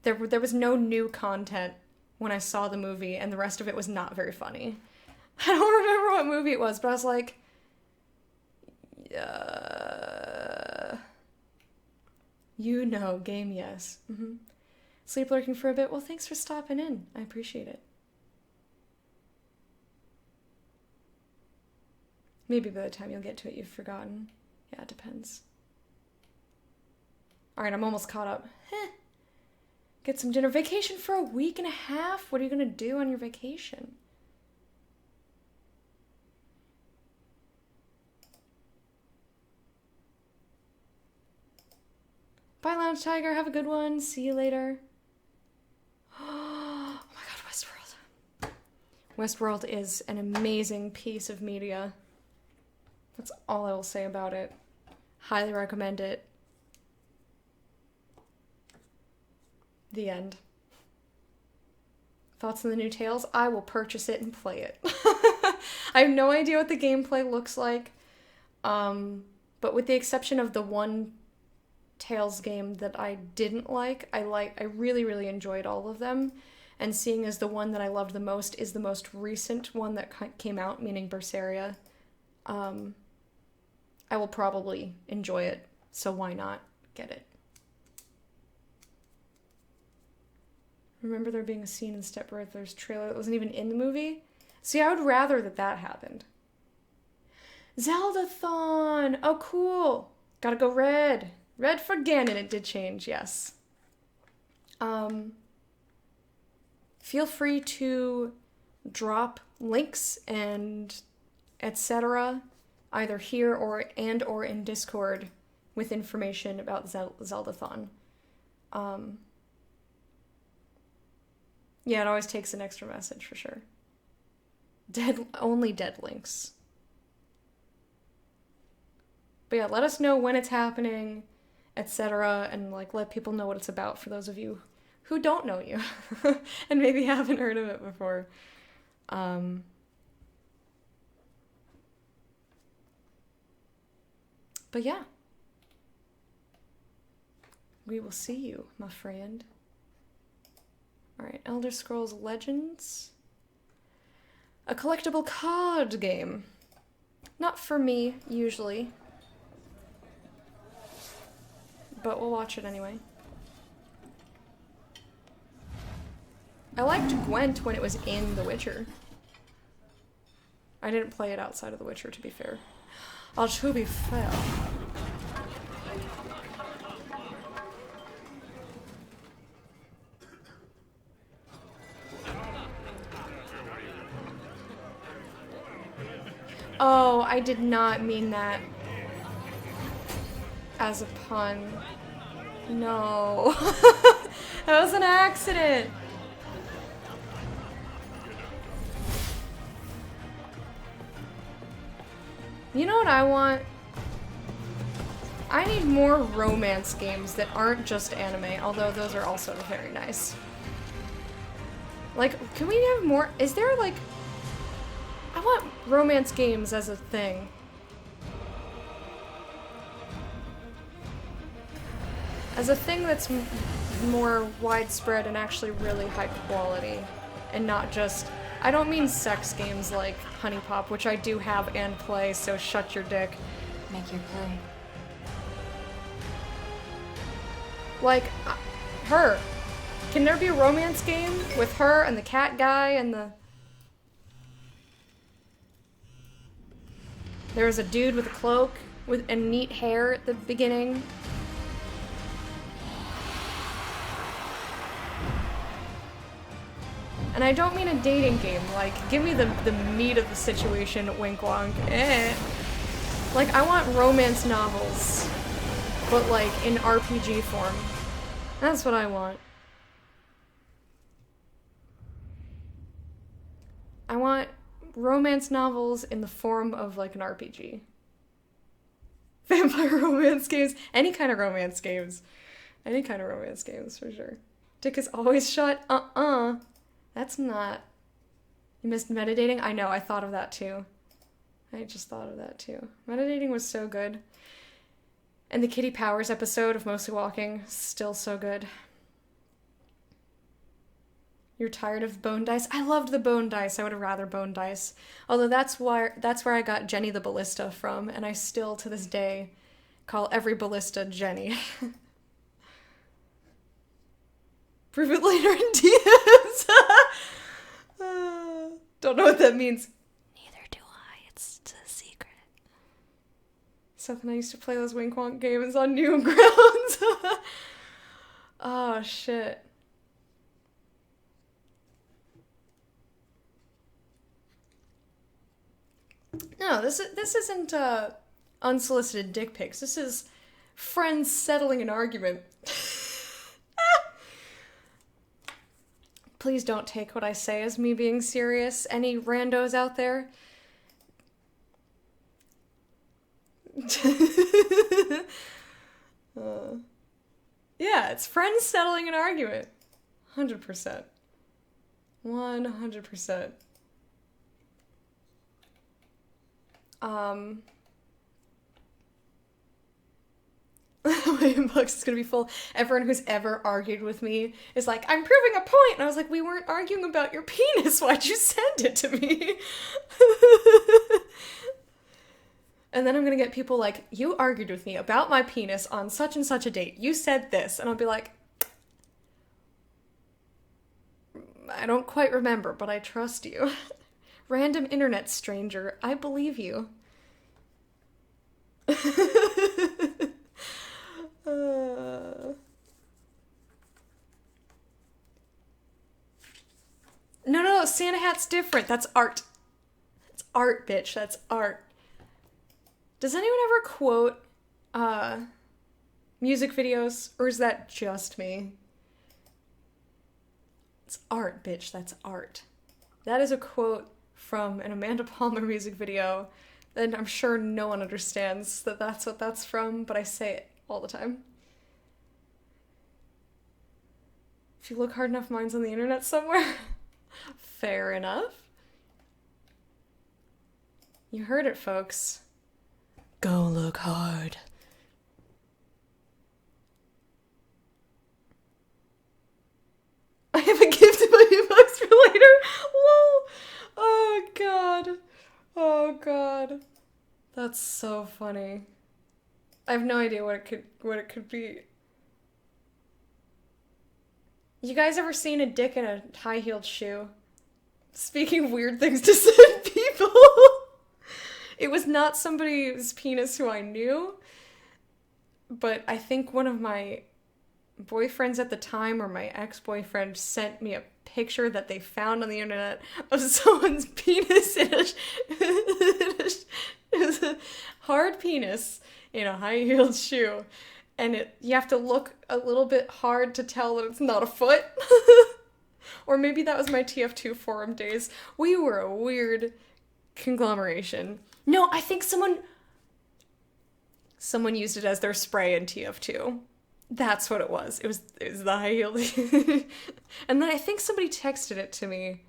There was no new content when I saw the movie, and the rest of it was not very funny. I don't remember what movie it was, but I was like... You know, game yes. Sleep lurking for a bit. Well, thanks for stopping in. I appreciate it. Maybe by the time you'll get to it, you've forgotten. Yeah, it depends. Alright, I'm almost caught up. Get some dinner. Vacation for a week and a half? What are you gonna do on your vacation? Bye, Lounge Tiger. Have a good one. See you later. Oh my god, Westworld. Westworld is an amazing piece of media. That's all I will say about it. Highly recommend it. The end. Thoughts on the new Tales? I will purchase it and play it. I have no idea what the gameplay looks like. But with the exception of the one Tales game that I didn't like, I really, really enjoyed all of them. And seeing as the one that I loved the most is the most recent one that came out, meaning Berseria, I will probably enjoy it. So why not get it? Remember there being a scene in Step Brothers trailer that wasn't even in the movie? See, I would rather that happened. Zelda-thon! Oh, cool! Gotta go red. Red for Ganon. It did change, yes. Feel free to drop links and etc. either here or in Discord with information about Zeldathon. Yeah, it always takes an extra message for sure. Only dead links. But yeah, let us know when it's happening, etc. and like let people know what it's about for those of you who don't know you and maybe haven't heard of it before. But yeah. We will see you, my friend. Alright, Elder Scrolls Legends. A collectible card game. Not for me, usually. But we'll watch it anyway. I liked Gwent when it was in The Witcher. I didn't play it outside of The Witcher, to be fair. To be fair. Oh, I did not mean that as a pun. No. That was an accident. You know what I want? I need more romance games that aren't just anime, although those are also very nice. Like, can we have more? Is there like... I want romance games as a thing. As a thing that's more widespread and actually really high quality. And not just... I don't mean sex games like Honey Pop, which I do have and play, so shut your dick. Make your play. Like, her. Can there be a romance game with her and the cat guy and the... There was a dude with a cloak and neat hair at the beginning. And I don't mean a dating game, like, give me the meat of the situation, wink wonk, Like, I want romance novels, but like, in RPG form. That's what I want. I want romance novels in the form of like an RPG. Vampire romance games, any kind of romance games. Any kind of romance games, for sure. Dick is always shut, That's not... You missed meditating? I know, I thought of that too. I just thought of that too. Meditating was so good. And the Kitty Powers episode of Mostly Walking, still so good. You're tired of bone dice? I loved the bone dice. I would have rather bone dice. Although that's where I got Jenny the Ballista from, and I still, to this day, call every ballista Jenny. Prove it later in DMs. Don't know what that means. Neither do I. It's a secret. Something I used to play those Wink Wonk games on Newgrounds. Oh, shit. No, this isn't unsolicited dick pics. This is friends settling an argument. Please don't take what I say as me being serious. Any randos out there? Yeah, it's friends settling an argument. 100%. 100%. My inbox is gonna be full. Everyone who's ever argued with me is like, I'm proving a point! And I was like, we weren't arguing about your penis, why'd you send it to me? And then I'm gonna get people like, you argued with me about my penis on such and such a date. You said this. And I'll be like, I don't quite remember, but I trust you. Random internet stranger, I believe you. No, Santa Hat's different. That's art. art, bitch. That's art. Does anyone ever quote music videos, or is that just me? It's art, bitch. That's art. That is a quote from an Amanda Palmer music video, and I'm sure no one understands that that's what that's from, but I say it all the time. If you look hard enough, mine's on the internet somewhere. Fair enough. You heard it, folks. Go look hard. I have a gift in my inbox for later. Lol. Oh god. Oh god. That's so funny. I have no idea what it could be. You guys ever seen a dick in a high-heeled shoe? Speaking of weird things to send people. It was not somebody's penis who I knew, but I think one of my boyfriends at the time, or my ex-boyfriend, sent me a picture that they found on the internet of someone's penis in it was a hard penis in a high-heeled shoe, and you have to look a little bit hard to tell that it's not a foot. Or maybe that was my TF2 forum days. We were a weird conglomeration. No, I think someone used it as their spray in TF2. That's what it was. It was the high heel. And then I think somebody texted it to me.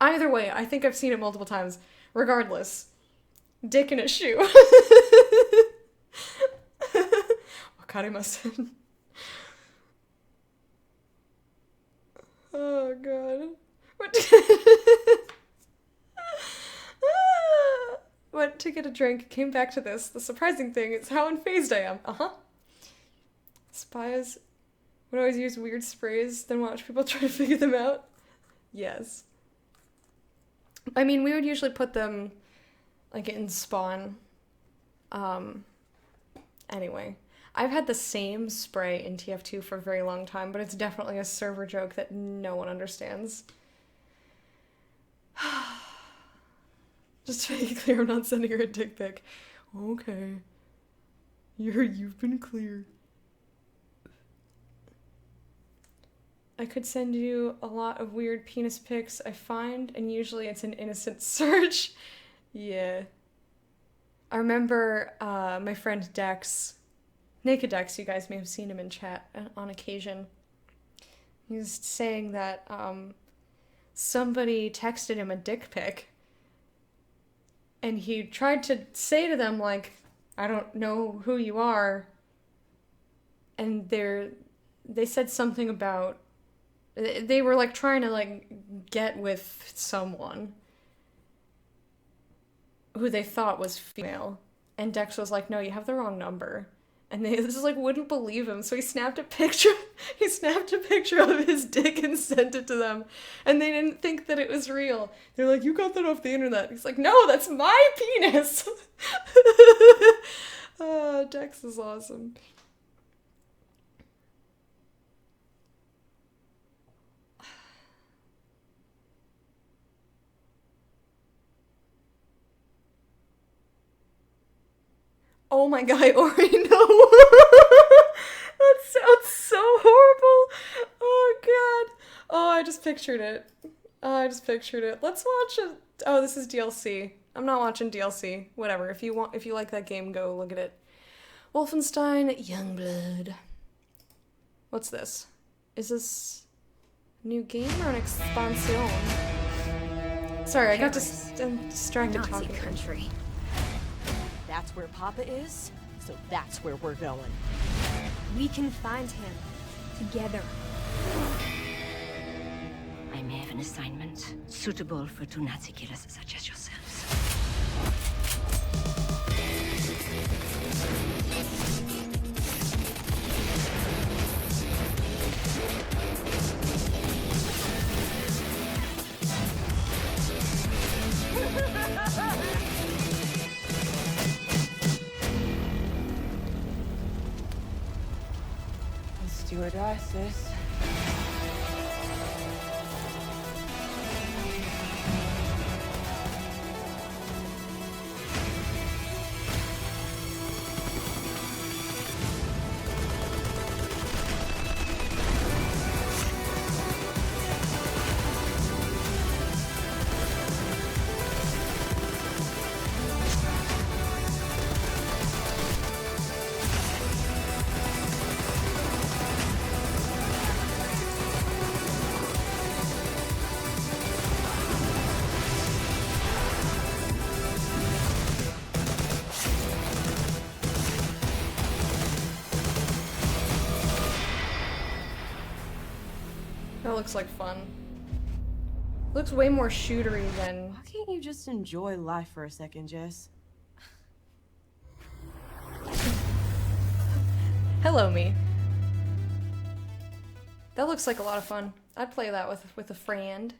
Either way, I think I've seen it multiple times. Regardless, dick in a shoe. Wakari must. Oh god. Went to get a drink, came back to this. The surprising thing is how unfazed I am. Spies would always use weird sprays, then watch people try to figure them out. Yes. I mean, we would usually put them, like, in Spawn. Anyway. I've had the same spray in TF2 for a very long time, but it's definitely a server joke that no one understands. Just to make it clear, I'm not sending her a dick pic. Okay. You've been cleared. I could send you a lot of weird penis pics I find, and usually it's an innocent search. Yeah. I remember my friend Dex, Naked Dex, you guys may have seen him in chat on occasion. He was saying that somebody texted him a dick pic, and he tried to say to them, like, I don't know who you are, and they said something about, they were, like, trying to, like, get with someone who they thought was female, and Dex was like, no, you have the wrong number. And they just, like, wouldn't believe him, so he snapped a picture of his dick and sent it to them, and they didn't think that it was real. They're like, you got that off the internet. He's like, no, that's my penis! Dex is awesome. Oh my god, Ori, no! That sounds so horrible! Oh god. Oh, I just pictured it. Let's watch it. Oh, this is DLC. I'm not watching DLC. Whatever. If you like that game, go look at it. Wolfenstein Youngblood. What's this? Is this a new game or an expansion? Sorry, I got distracted Nazi talking. Country. That's where Papa is, so that's where we're going. We can find him. Together. I may have an assignment suitable for two Nazi killers such as yourselves. Stewardesses. looks like fun. Looks way more shootery than... Why can't you just enjoy life for a second, Jess? Hello, me. That looks like a lot of fun. I'd play that with a friend.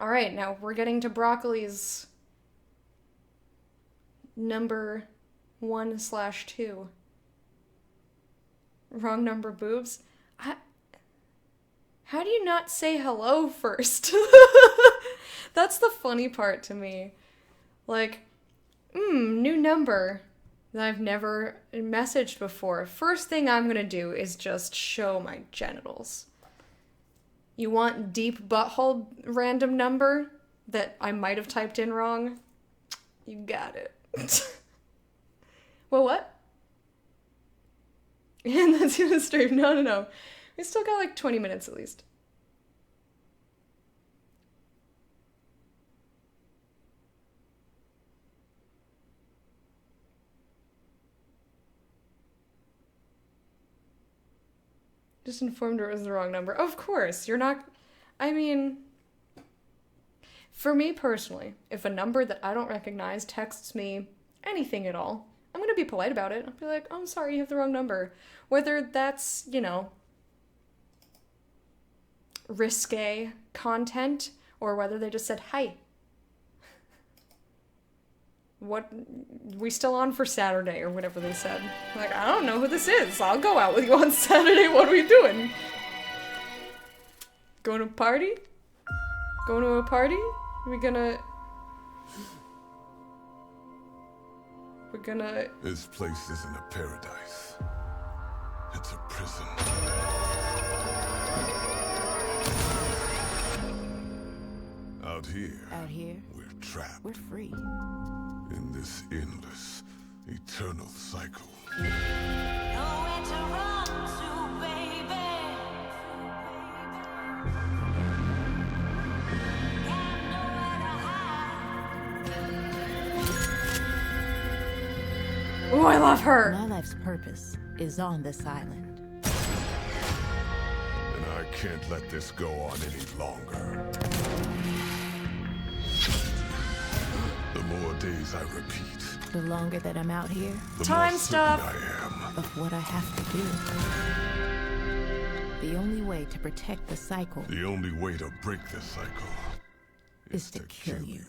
Alright, now we're getting to Broccoli's number 1/2. Wrong number boobs? How do you not say hello first? That's the funny part to me. Like, new number that I've never messaged before. First thing I'm gonna do is just show my genitals. You want deep butthole random number that I might have typed in wrong? You got it. Well, what? And that's gonna stream. No. We still got like 20 minutes at least. Just informed her it was the wrong number. Of course, you're not... I mean... For me personally, if a number that I don't recognize texts me anything at all, I'm gonna be polite about it. I'll be like, oh, I'm sorry, you have the wrong number. Whether that's, you know, risque content, or whether they just said, hi. What, we still on for Saturday, or whatever they said. I'm like, I don't know who this is. I'll go out with you on Saturday. What are we doing? Going to a party? Going to a party? We're gonna... This place isn't a paradise. It's a prison. Out here, we're trapped. We're free. In this endless, eternal cycle. Nowhere to run to, baby. Got nowhere to hide. Ooh, I love her. My life's purpose is on this island. And I can't let this go on any longer. The more days I repeat, The longer that I'm out here, the Time more stuff. certain I am. of what I have to do. The only way to protect the cycle The only way to break this cycle is to kill you.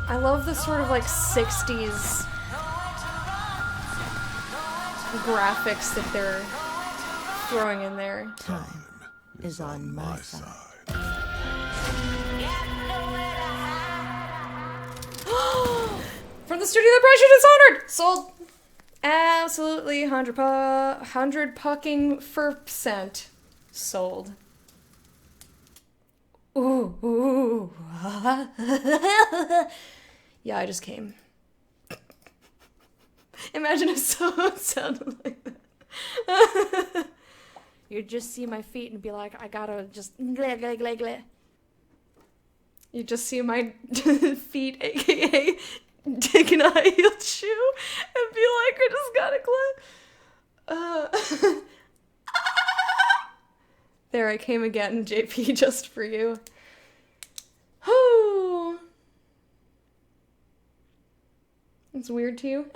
I love the sort of like 60s graphics that they're throwing in there. Time is on my side. From the studio that brought you Dishonored! Sold. Absolutely 100 pucking %. Sold. Ooh. Yeah, I just came. Imagine if someone sounded like that. You'd just see my feet and be like, I gotta just... You'd just see my feet, aka taking a high-heeled shoe, and be like, I just gotta clip. There I came again, JP, just for you. Whoo! It's weird to you?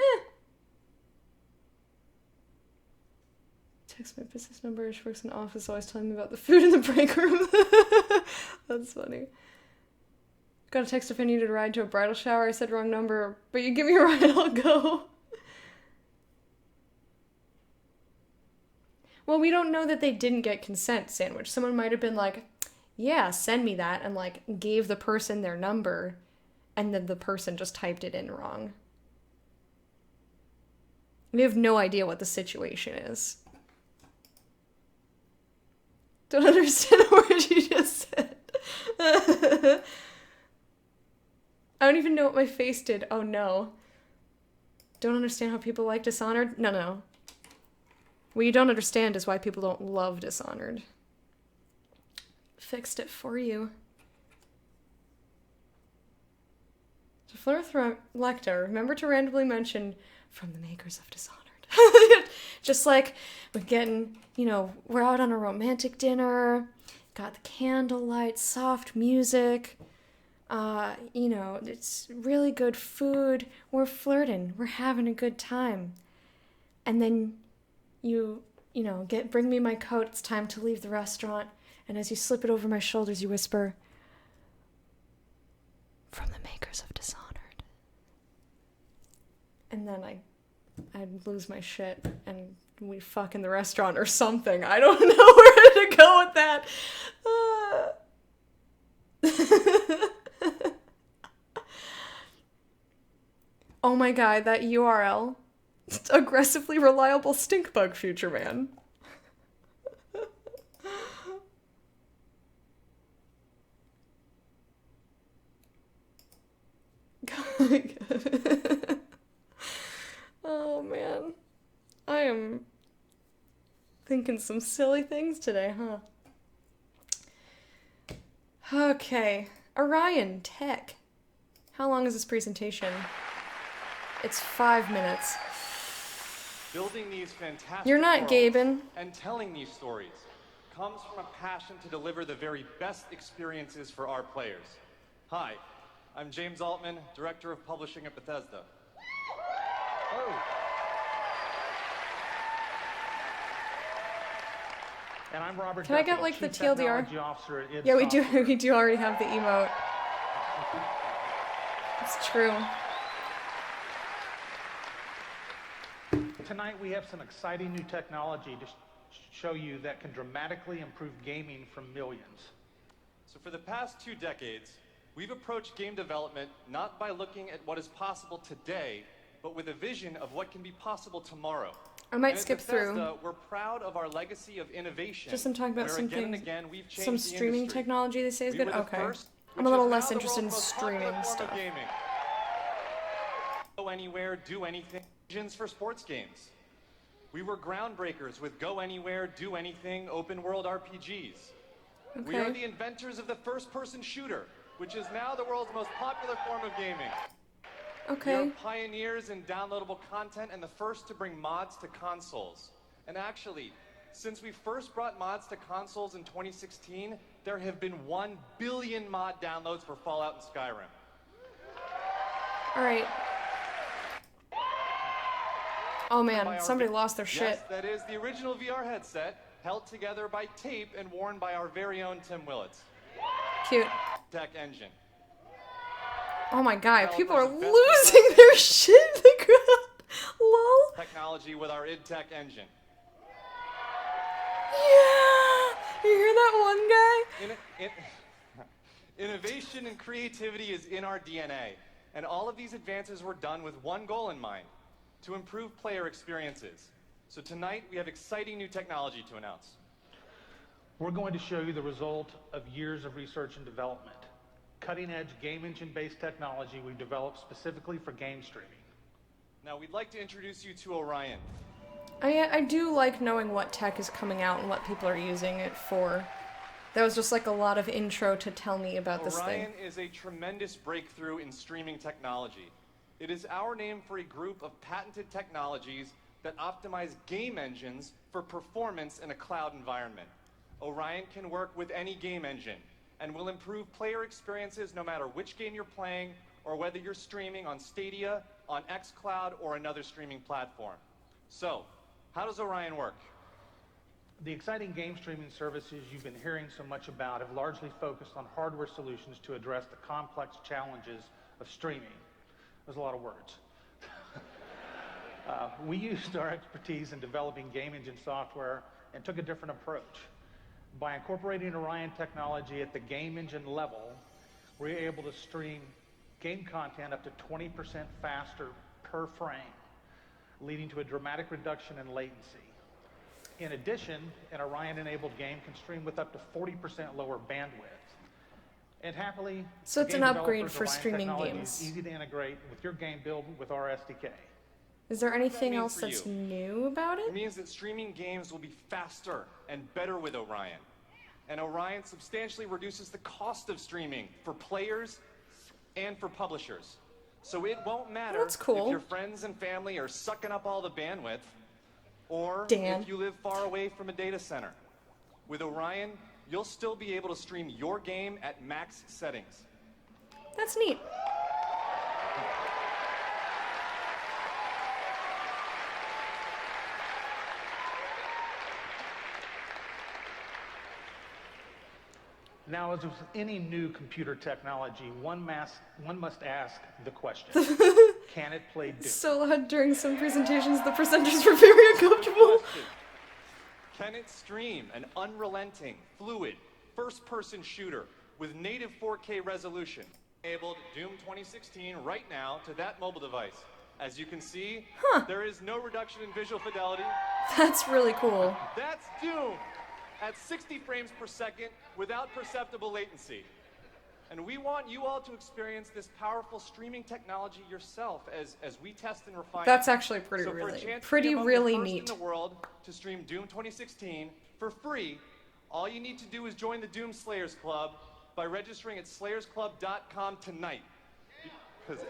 Text my business number. She works in the office, always telling me about the food in the break room. That's funny. Got a text if I needed a ride to a bridal shower. I said wrong number, but you give me a ride, I'll go. Well, we don't know that they didn't get consent, Sandwich. Someone might have been like, yeah, send me that, and like gave the person their number, and then the person just typed it in wrong. We have no idea what the situation is. Don't understand a word you just said. I don't even know what my face did. Oh no. Don't understand how people like Dishonored? No. What you don't understand is why people don't love Dishonored. Fixed it for you. To flirt with Lecter, remember to randomly mention from the makers of Dishonored. Just like we're getting, we're out on a romantic dinner, got the candlelight, soft music, it's really good food, we're flirting, we're having a good time. And then bring me my coat, it's time to leave the restaurant, and as you slip it over my shoulders, you whisper, from the makers of Dishonored. And then I'd lose my shit and we fuck in the restaurant or something. I don't know where to go with that. Oh my god, that URL. Aggressively reliable stink bug future man. Oh man. I am thinking some silly things today, huh? Okay. Orion Tech. How long is this presentation? It's 5 minutes. Building these fantastic You're not worlds Gaben. and telling these stories comes from a passion to deliver the very best experiences for our players. Hi, I'm James Altman, Director of Publishing at Bethesda. Oh. And I'm Robert. Can I get like the TLDR? Yeah, we do. We do already have the emote. It's true. Tonight we have some exciting new technology to show you that can dramatically improve gaming for millions. So for the past 2 decades, we've approached game development not by looking at what is possible today, but with a vision of what can be possible tomorrow. I might skip through. We're proud of our legacy of innovation. Just I'm talking about some again and things, again, we've changed some the streaming industry. technology they say is We good. were the Okay. first, I'm a which little is less now the interested in world's most popular streaming form of stuff. gaming. Go anywhere, do anything. Engines for sports games. We were groundbreakers with go anywhere, do anything, open world RPGs. We are Okay. the inventors of the first-person shooter, which is now the world's most popular form of gaming. Okay. We are pioneers in downloadable content and the first to bring mods to consoles. And actually, since we first brought mods to consoles in 2016, there have been 1 billion mod downloads for Fallout and Skyrim. All right. Oh By man, our somebody vi- lost their shit. Yes, that is the original VR headset, held together by tape and worn by our very own Tim Willits. Cute. Tech engine. Oh my god, people are Developers losing their shit in the crowd. Lol. Technology with our id Tech engine. Yeah! You hear that one guy? Innovation and creativity is in our DNA, and all of these advances were done with one goal in mind: to improve player experiences. So tonight we have exciting new technology to announce. We're going to show you the result of years of research and development. Cutting-edge game engine-based technology we've developed specifically for game streaming. Now we'd like to introduce you to Orion. I do like knowing what tech is coming out and what people are using it for. That was just like a lot of intro to tell me about this thing. Orion is a tremendous breakthrough in streaming technology. It is our name for a group of patented technologies that optimize game engines for performance in a cloud environment. Orion can work with any game engine and will improve player experiences no matter which game you're playing or whether you're streaming on Stadia, on xCloud, or another streaming platform. So, how does Orion work? The exciting game streaming services you've been hearing so much about have largely focused on hardware solutions to address the complex challenges of streaming. There's a lot of words. We used our expertise in developing game engine software and took a different approach. By incorporating Orion technology at the game engine level, we're able to stream game content up to 20% faster per frame, leading to a dramatic reduction in latency. In addition, an Orion-enabled game can stream with up to 40% lower bandwidth. And happily, So it's game an upgrade developers' for Orion streaming technology games. is easy to integrate with your game build with our SDK. Is there anything mean else for that's you? new about It it? means that streaming games will be faster and better with Orion. And Orion substantially reduces the cost of streaming for players and for publishers. So it won't matter That's cool. if your friends and family are sucking up all the bandwidth or Dan. if you live far away from a data center. With Orion, you'll still be able to stream your game at max settings. That's neat. Now, as with any new computer technology, one must ask the question, can it play Doom? So loud during some presentations, the presenters were very uncomfortable. Can it stream an unrelenting, fluid, first-person shooter with native 4K resolution? Enabled Doom 2016 right now to that mobile device. As you can see, there is no reduction in visual fidelity. That's really cool. That's Doom at 60 frames per second without perceptible latency. And we want you all to experience this powerful streaming technology yourself as we test and refine That's it. actually pretty so for a really- chance to pretty be among really the first neat. in the world to stream Doom 2016 for free, all you need to do is join the Doom Slayers Club by registering at slayersclub.com tonight. Because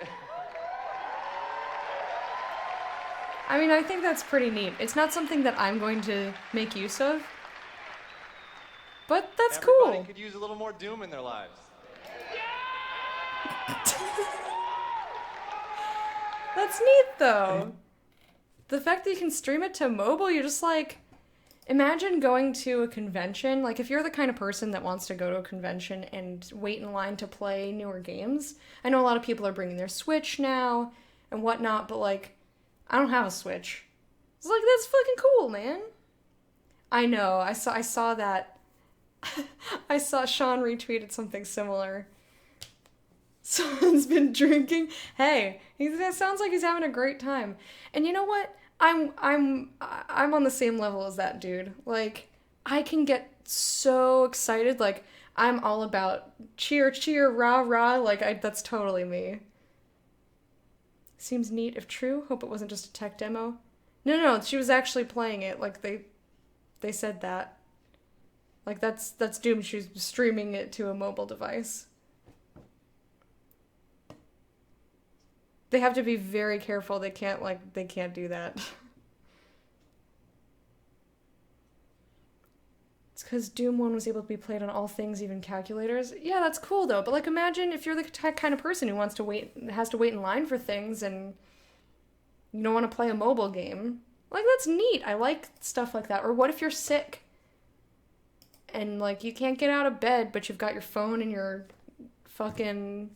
I mean, I think that's pretty neat. It's not something that I'm going to make use of, but that's everybody cool. could use a little more Doom in their lives. That's neat, though. The fact that you can stream it to mobile, you're just like, imagine going to a convention. Like, if you're the kind of person that wants to go to a convention and wait in line to play newer games. I know a lot of people are bringing their Switch now and whatnot, but, like, I don't have a Switch. It's like, that's fucking cool, man. I know, I saw that. I saw Sean retweeted something similar. Someone's been drinking. Hey, that sounds like he's having a great time. And you know what? I'm on the same level as that dude. Like, I can get so excited. Like, I'm all about cheer, cheer, rah, rah. Like, that's totally me. Seems neat if true. Hope it wasn't just a tech demo. No, she was actually playing it. Like, they said that. Like, that's Doom. She's streaming it to a mobile device. They have to be very careful. They can't do that. It's because Doom 1 was able to be played on all things, even calculators. Yeah, that's cool, though. But, like, imagine if you're the kind of person who has to wait in line for things and you don't want to play a mobile game. Like, that's neat. I like stuff like that. Or what if you're sick and, like, you can't get out of bed, but you've got your phone and your fucking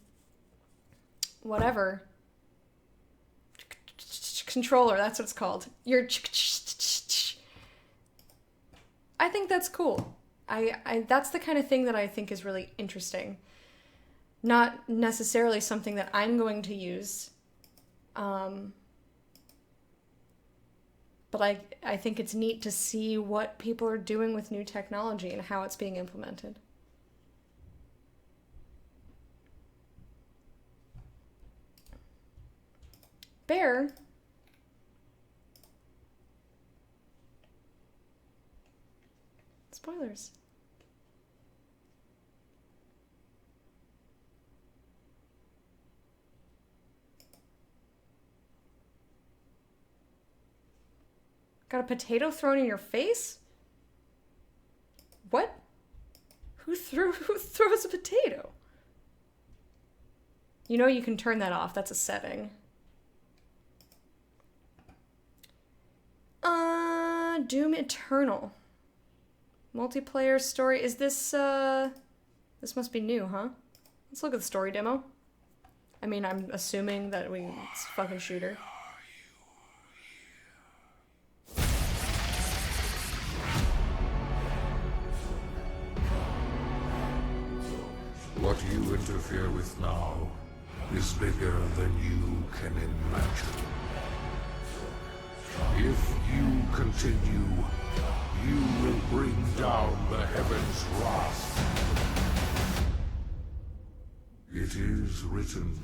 whatever controller, that's what it's called. I think that's cool. I that's the kind of thing that I think is really interesting. Not necessarily something that I'm going to use. But I think it's neat to see what people are doing with new technology and how it's being implemented. Bear. Spoilers. Got a potato thrown in your face? What? Who throws a potato? You know you can turn that off. That's a setting. Doom Eternal. Multiplayer story. Is this, this must be new, huh? Let's look at the story demo. I mean, I'm assuming that it's a fucking shooter. What you interfere with now is bigger than you can imagine. If you continue, you will bring down the heavens' wrath. It is written.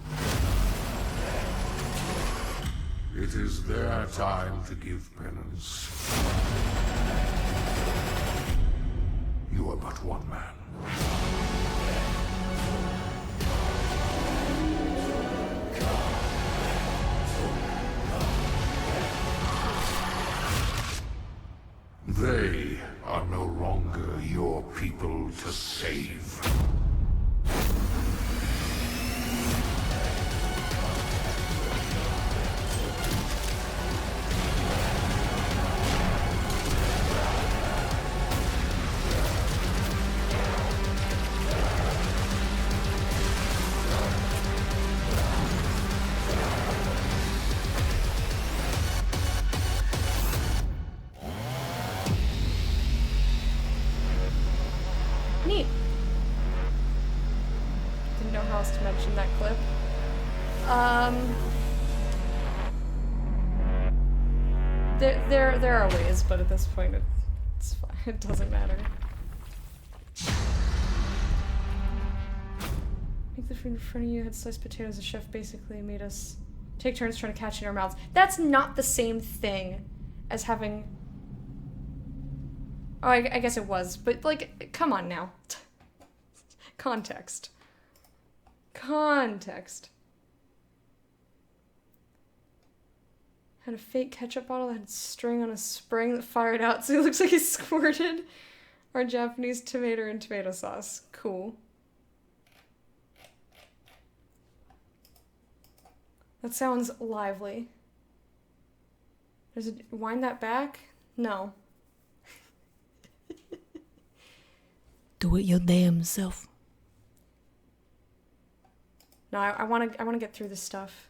It is their time to give penance. You are but one man. They are no longer your people to save. Neat. Didn't know how else to mention that clip. There are ways, but at this point it's fine. It doesn't matter. Make the food in front of you, had sliced potatoes. The chef basically made us take turns trying to catch it in our mouths. That's not the same thing as having... Oh, I guess it was, but like, come on now. Context. Context. Had a fake ketchup bottle that had string on a spring that fired out, so it looks like he squirted our Japanese tomato and tomato sauce. Cool. That sounds lively. Does it wind that back? No. Do it your damn self. No, I wanna get through this stuff.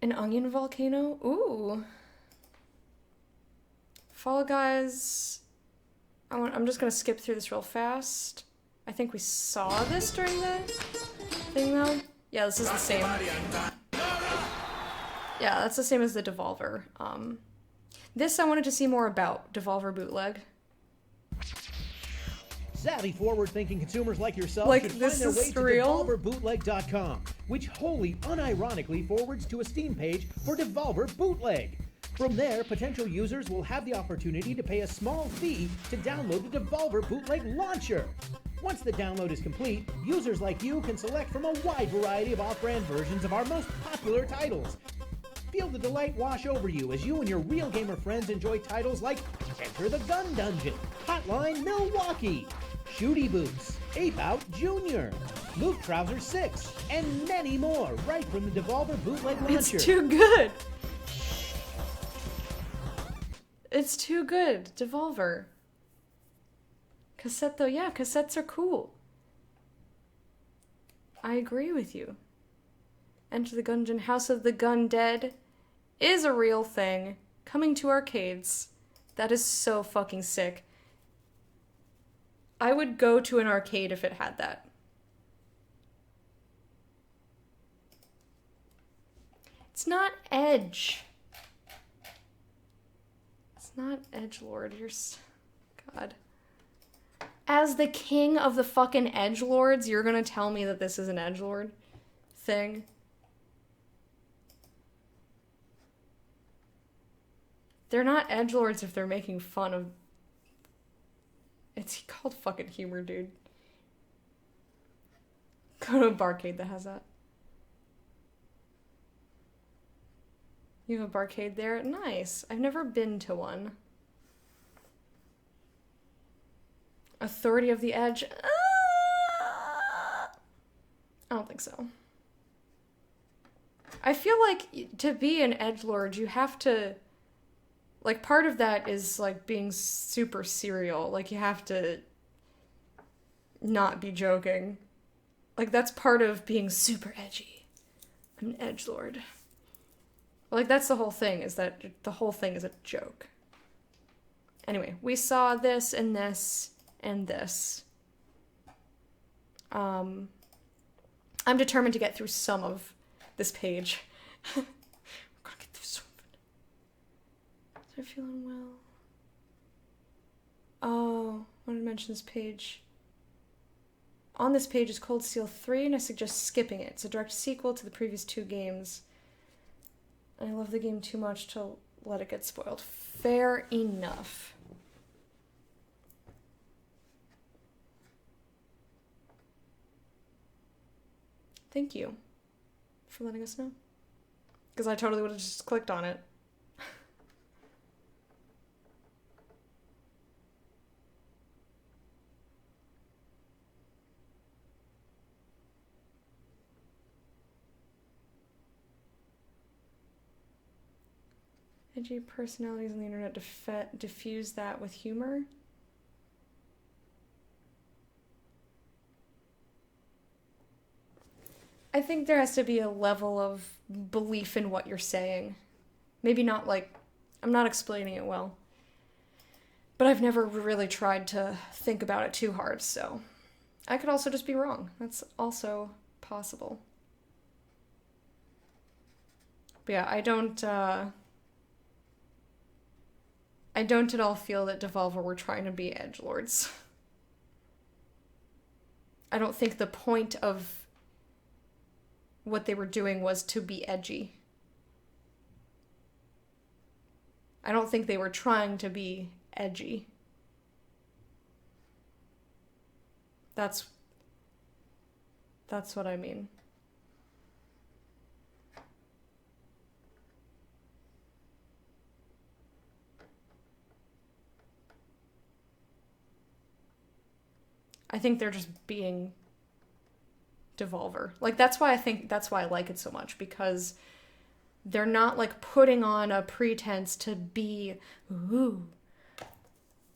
An onion volcano? Ooh. Fall Guys. I'm just gonna skip through this real fast. I think we saw this during the thing though. Yeah, this is the same. Yeah, that's the same as the Devolver. This I wanted to see more about. Devolver bootleg. Savvy, forward-thinking consumers like yourself Like, should this find their is way real? to DevolverBootleg.com, which wholly unironically forwards to a Steam page for Devolver Bootleg. From there, potential users will have the opportunity to pay a small fee to download the Devolver Bootleg launcher. Once the download is complete, users like you can select from a wide variety of off-brand versions of our most popular titles. Feel the delight wash over you as you and your real gamer friends enjoy titles like Enter the Gun Dungeon, Hotline Milwaukee, Shooty Boots, Ape Out Jr., Luke Trousers 6, and many more right from the Devolver Bootleg launcher. It's too good. It's too good. Devolver. Cassette though, yeah, cassettes are cool. I agree with you. Enter the Gungeon, House of the Gun Dead is a real thing. Coming to arcades. That is so fucking sick. I would go to an arcade if it had that. It's not Edge. It's not Edgelord. You're... God. As the king of the fucking edgelords, you're gonna tell me that this is an edgelord thing? They're not edgelords if they're making fun of... It's called fucking humor, dude. Go to a barcade that has that. You have a barcade there? Nice. I've never been to one. Authority of the Edge? I don't think so. I feel like to be an edgelord, you have to... Like, part of that is, like, being super serial. Like, you have to not be joking. Like, that's part of being super edgy. I'm an edgelord. Like, that's the whole thing, is that the whole thing is a joke. Anyway, we saw this and this and this. I'm determined to get through some of this page. We're gonna get through some of it. Is I feeling well? Oh, I wanted to mention this page. On this page is Cold Steel 3, and I suggest skipping it. It's a direct sequel to the previous two games. I love the game too much to let it get spoiled. Fair enough. Thank you for letting us know. Because I totally would have just clicked on it. Edgy personalities on the internet diffuse that with humor. I think there has to be a level of belief in what you're saying. Maybe not like, I'm not explaining it well. But I've never really tried to think about it too hard, so I could also just be wrong. That's also possible. But yeah, I don't at all feel that Devolver were trying to be edgelords. I don't think the point of what they were doing was to be edgy. I don't think they were trying to be edgy. That's what I mean. I think they're just being Devolver. Like, that's why I like it so much, because they're not like putting on a pretense to be ooh.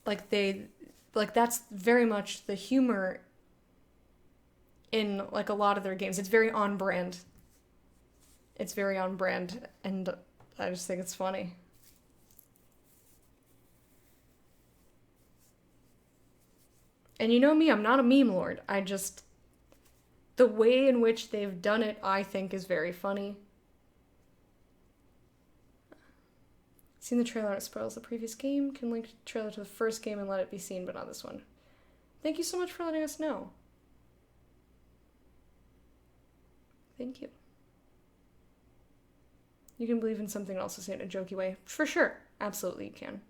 Like that's very much the humor in like a lot of their games. It's very on brand. And I just think it's funny. And you know me, I'm not a meme lord. The way in which they've done it, I think, is very funny. Seen the trailer, it spoils the previous game. Can link the trailer to the first game and let it be seen, but not this one. Thank you so much for letting us know. Thank you. You can believe in something and also say it in a jokey way. For sure. Absolutely you can.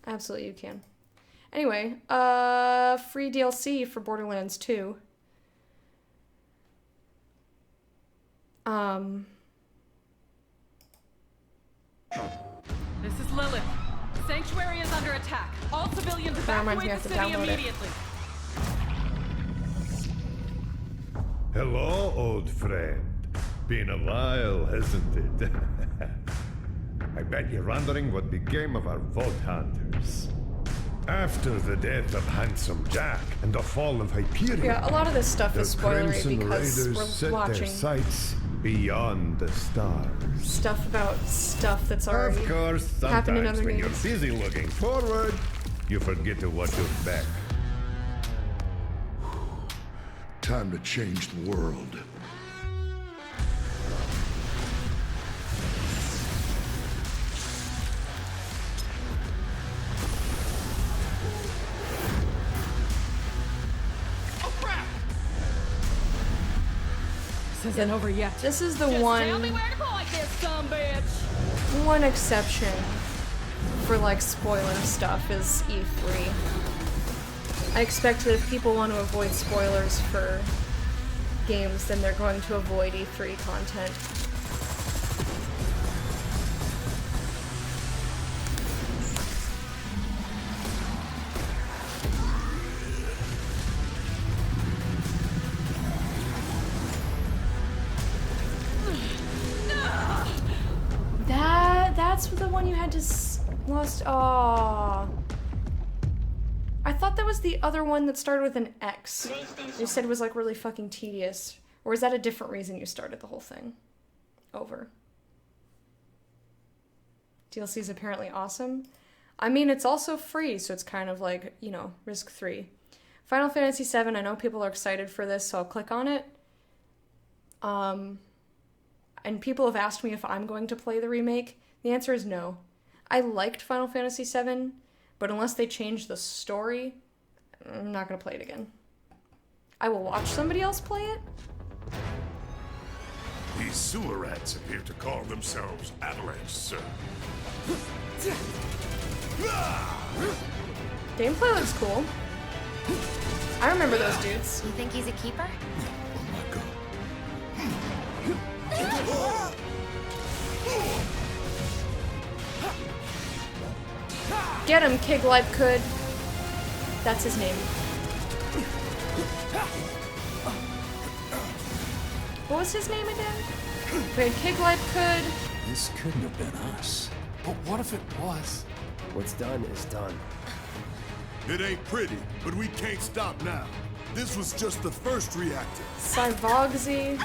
Absolutely you can. Anyway, free DLC for Borderlands 2. This is Lilith. Sanctuary is under attack. All civilians evacuate the city immediately. Hello, old friend. Been a while, hasn't it? I bet you're wondering what became of our Vault Hunters. After the death of Handsome Jack and the fall of Hyperion, yeah, a lot of this stuff is spoilery Crimson because Raiders we're set watching their sights beyond the stars. Stuff about stuff that's already Of course, happened in sometimes other when you're games. busy looking forward, you forget to watch your back. Time to change the world. This isn't over yet. This is the Just one tell me where to point this sumbitch. one exception for like spoiler stuff is E3. I expect that if people want to avoid spoilers for games, then they're going to avoid E3 content. That's the one you had to lost. Oh, I thought that was the other one that started with an X. You said it was like really fucking tedious, or is that a different reason you started the whole thing over? DLC is apparently awesome. I mean, it's also free, so it's kind of like, you know, risk 3. Final Fantasy VII. I know people are excited for this, so I'll click on it. And people have asked me if I'm going to play the remake. The answer is no. I liked Final Fantasy VII, but unless they change the story, I'm not going to play it again. I will watch somebody else play it. These sewer rats appear to call themselves Avalanche, sir. Gameplay looks cool. I remember those dudes. You think he's a keeper? Get him, Kiglipkud. That's his name. What was his name again? We had Kiglipkud. This couldn't have been us. But what if it was? What's done is done. It ain't pretty, but we can't stop now. This was just the first reactor. Cyvogsy.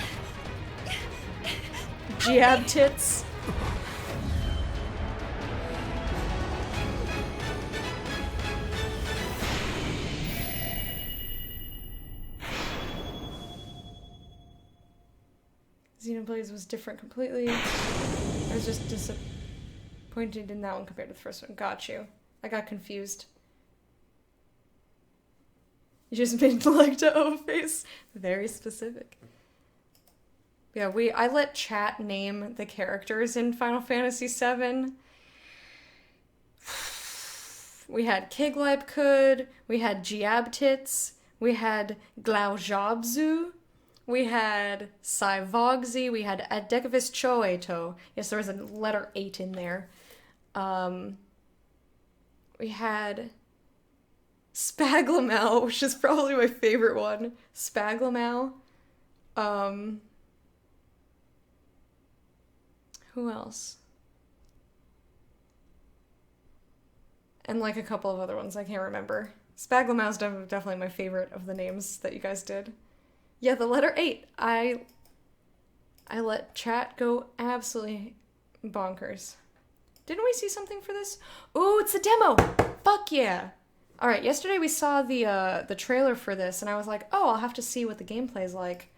Jab tits. Xenoblade was different completely. I was just disappointed in that one compared to the first one. Got you. I got confused. You just made Lecta O face. Very specific. Yeah, I let chat name the characters in Final Fantasy VII. We had Kiglipkud, we had Jiabtits, we had Glaujabzu, we had Cyvogsy, we had Adekovis Choeto. Yes, there was a letter 8 in there. We had Spaglamel, which is probably my favorite one. Spaglamel. Who else? And like a couple of other ones I can't remember. Spaglamel is definitely my favorite of the names that you guys did. Yeah, the letter 8. I let chat go absolutely bonkers. Didn't we see something for this? Ooh, it's a demo! Fuck yeah! Alright, yesterday we saw the trailer for this, and I was like, oh, I'll have to see what the gameplay is like.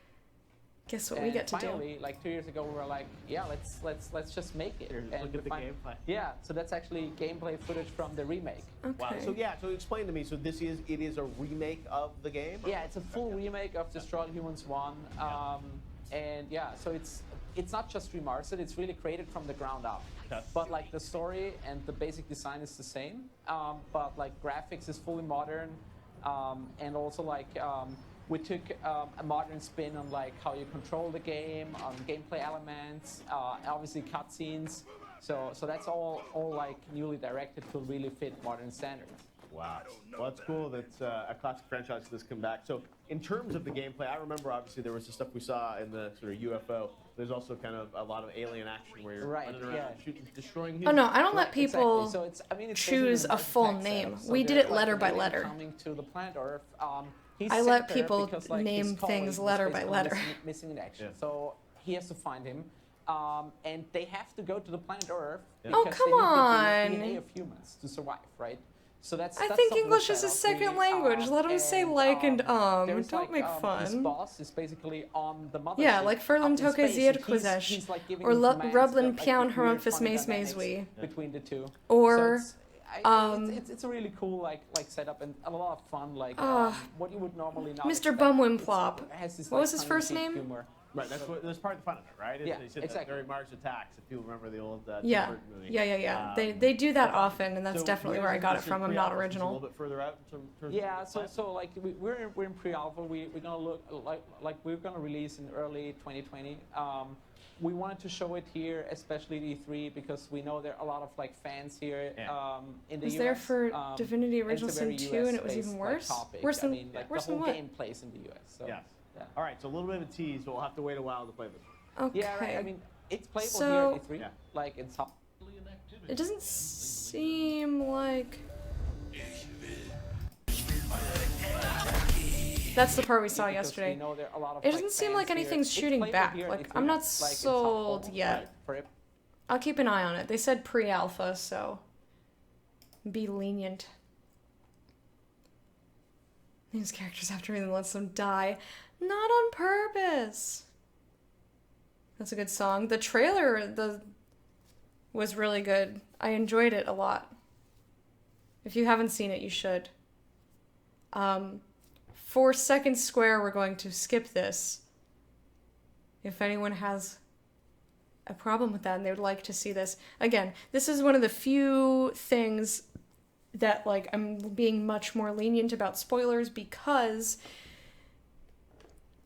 Guess what we get to finally, do. like 2 years ago, we were like, yeah, let's just make it. And look at the gameplay. Yeah, so that's actually gameplay footage from the remake. Okay. Wow. So yeah, so explain to me. So it is a remake of the game? Yeah, it's a full remake of Destroy All Humans 1. And yeah, so it's not just remastered, it's really created from the ground up. Okay. But like the story and the basic design is the same, but like graphics is fully modern, and also like we took a modern spin on like how you control the game, on gameplay elements, obviously cutscenes. So that's all like newly directed to really fit modern standards. Wow. Well, that's cool. That's a classic franchise that's come back. So in terms of the gameplay, I remember obviously there was the stuff we saw in the sort of UFO. There's also kind of a lot of alien action where you're running around shooting, destroying humans. Oh no, I don't let people exactly. So it's choose a full name. So we did it letter by letter. Coming to the planet Earth, I let people name things letter by letter. Missing in action. Yeah. So he has to find him. And they have to go to the planet Earth because they need the DNA of humans to survive, right? So that's I think English is a second language. Let them say like and Don't like, make fun. His boss is basically on the mothership. Yeah, like Furlan Toke Zierquizesh. Or Rublin Pian Harumphus Maze Mazewee. Between the two. Or it's a really cool like setup and a lot of fun what you would normally not Mr. Bumwimplop. What was his first tongue-in-cheek name? humor. Right, that's part of the fun of it, right? Yeah, exactly. During Mars Attacks, if people remember the old Yeah, Tim Burton movie. yeah. They do that often, and that's definitely where I got it from. I'm not A original. little bit further out in terms Yeah, of so like we're in pre-alpha. We're gonna look like we're gonna release in early 2020. We wanted to show it here, especially at E3, because we know there are a lot of like fans here in the US. Was there for Divinity and it's Original a very Sin 2, and it was US-based, even worse? Like, topic. Worse than, I mean, like worse the than whole what? game plays in the US. So. Yeah. Yeah. All right, so a little bit of a tease, but we'll have to wait a while to play this. Okay. Yeah, right. I mean, it's playable So- here at E3. Yeah. Like it's top. It doesn't seem like... That's the part we saw Because yesterday. we know there are a lot of, It doesn't seem fans like anything's here. shooting It's playable back. here at Like, E3. I'm not Like, it's sold helpful, yet. right, for it. I'll keep an eye on it. They said pre-alpha, so be lenient. These characters have to really let them die. Not on purpose. That's a good song. The trailer was really good. I enjoyed it a lot. If you haven't seen it, you should. For Second Square, we're going to skip this. If anyone has a problem with that and they would like to see this. Again, this is one of the few things that, like, I'm being much more lenient about spoilers because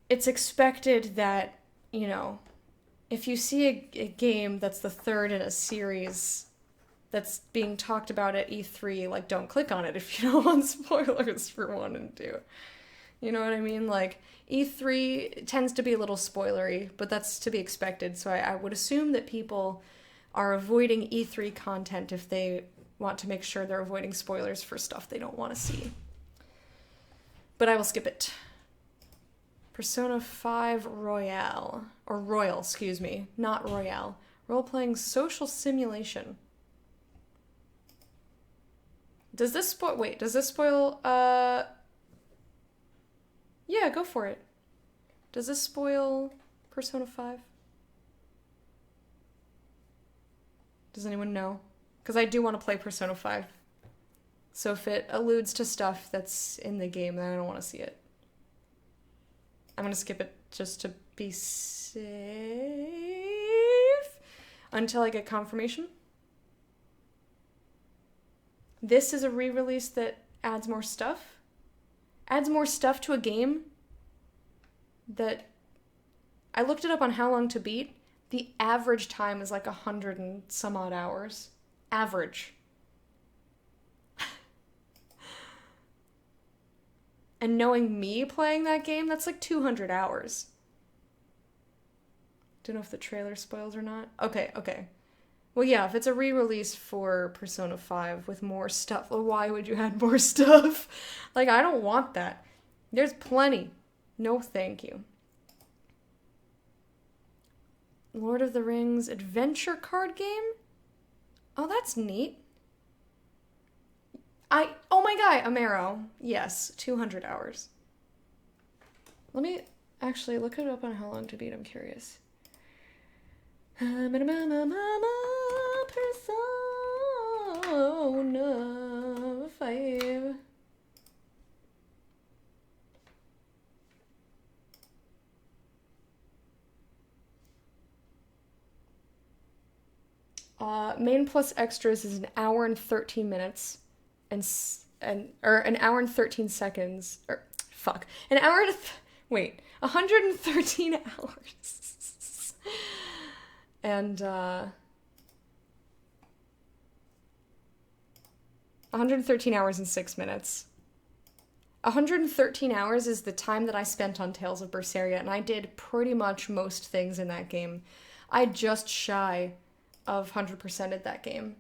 it's expected that, you know, if you see a game that's the third in a series that's being talked about at E3, like, don't click on it if you don't want spoilers for 1 and 2. You know what I mean? Like, E3 tends to be a little spoilery, but that's to be expected. So I would assume that people are avoiding E3 content if they want to make sure they're avoiding spoilers for stuff they don't want to see. But I will skip it. Persona 5 Royale. Or Royal, excuse me. Not Royale. Role-playing social simulation. Does this spoil... Wait, does this spoil... Yeah, go for it. Does this spoil Persona 5? Does anyone know? Because I do want to play Persona 5. So if it alludes to stuff that's in the game, then I don't want to see it. I'm going to skip it just to be safe until I get confirmation. This is a re-release that adds more stuff. Adds more stuff to a game that... I looked it up on How Long to Beat. The average time is like 100 and some odd hours. Average. And knowing me playing that game, that's like 200 hours. Don't know if the trailer spoils or not. Okay. Well, yeah, if it's a re-release for Persona 5 with more stuff, well, why would you add more stuff? Like, I don't want that. There's plenty. No, thank you. Lord of the Rings adventure card game? Oh, that's neat. Oh my god, Amaro. Yes, 200 hours. Let me actually look it up on How Long to Beat, I'm curious. Persona 5. Main plus extras is 1 hour and 13 minutes. Or 1 hour and 13 seconds. Or, fuck. 113 hours. And, 113 hours and 6 minutes. 113 hours is the time that I spent on Tales of Berseria, and I did pretty much most things in that game. I just shy of 100%ed that game.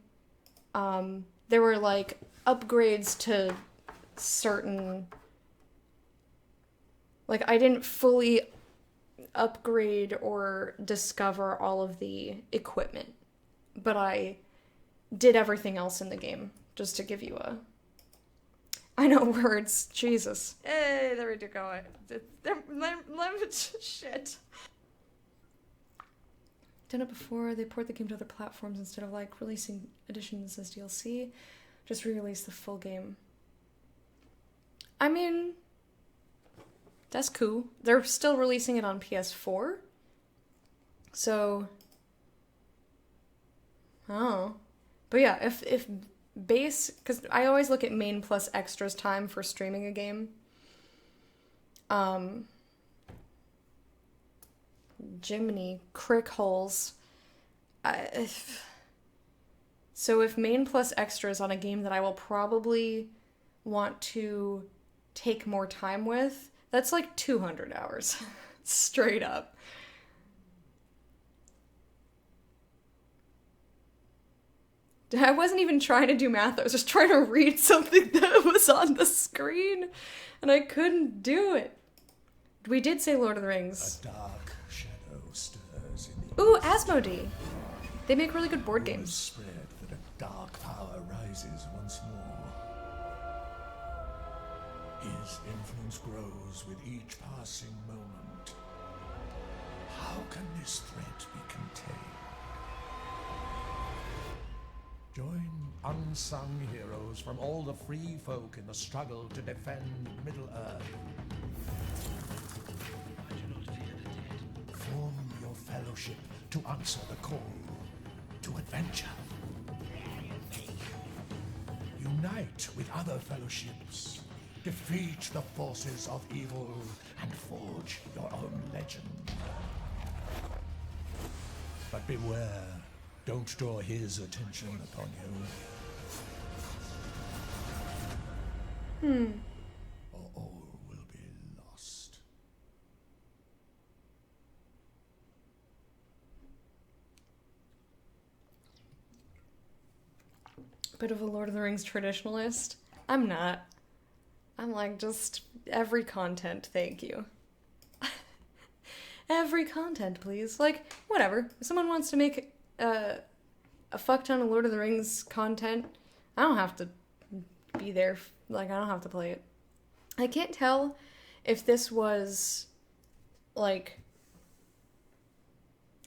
There were, like, upgrades to certain... Like, I didn't fully upgrade or discover all of the equipment, but I did everything else in the game, just to give you a... I know words. Jesus. Hey, there we go. Shit. Done it before. They port the game to other platforms instead of, like, releasing editions as DLC. Just re-release the full game. I mean, that's cool. They're still releasing it on PS4. So, oh. But yeah, if base, because I always look at main plus extras time for streaming a game. Jiminy crick holes. So if main plus extras on a game that I will probably want to take more time with, that's like 200 hours. Straight up. I wasn't even trying to do math. I was just trying to read something that was on the screen, and I couldn't do it. We did say Lord of the Rings. A dark shadow stirs in the Ooh, Asmodee. They make really good board games. spread that a dark power rises once more. His influence grows with each passing moment. How can this threat be contained? Join unsung heroes from all the free folk in the struggle to defend Middle-earth. Fellowship to answer the call to adventure. Unite with other fellowships. Defeat the forces of evil and forge your own legend. But beware, don't draw his attention upon you. Or all will be lost. Bit of a Lord of the Rings traditionalist. I'm not. I'm like, just every content, thank you. Every content, please. Like, whatever. If someone wants to make a fuck ton of Lord of the Rings content, I don't have to be there. Like, I don't have to play it. I can't tell if this was, like...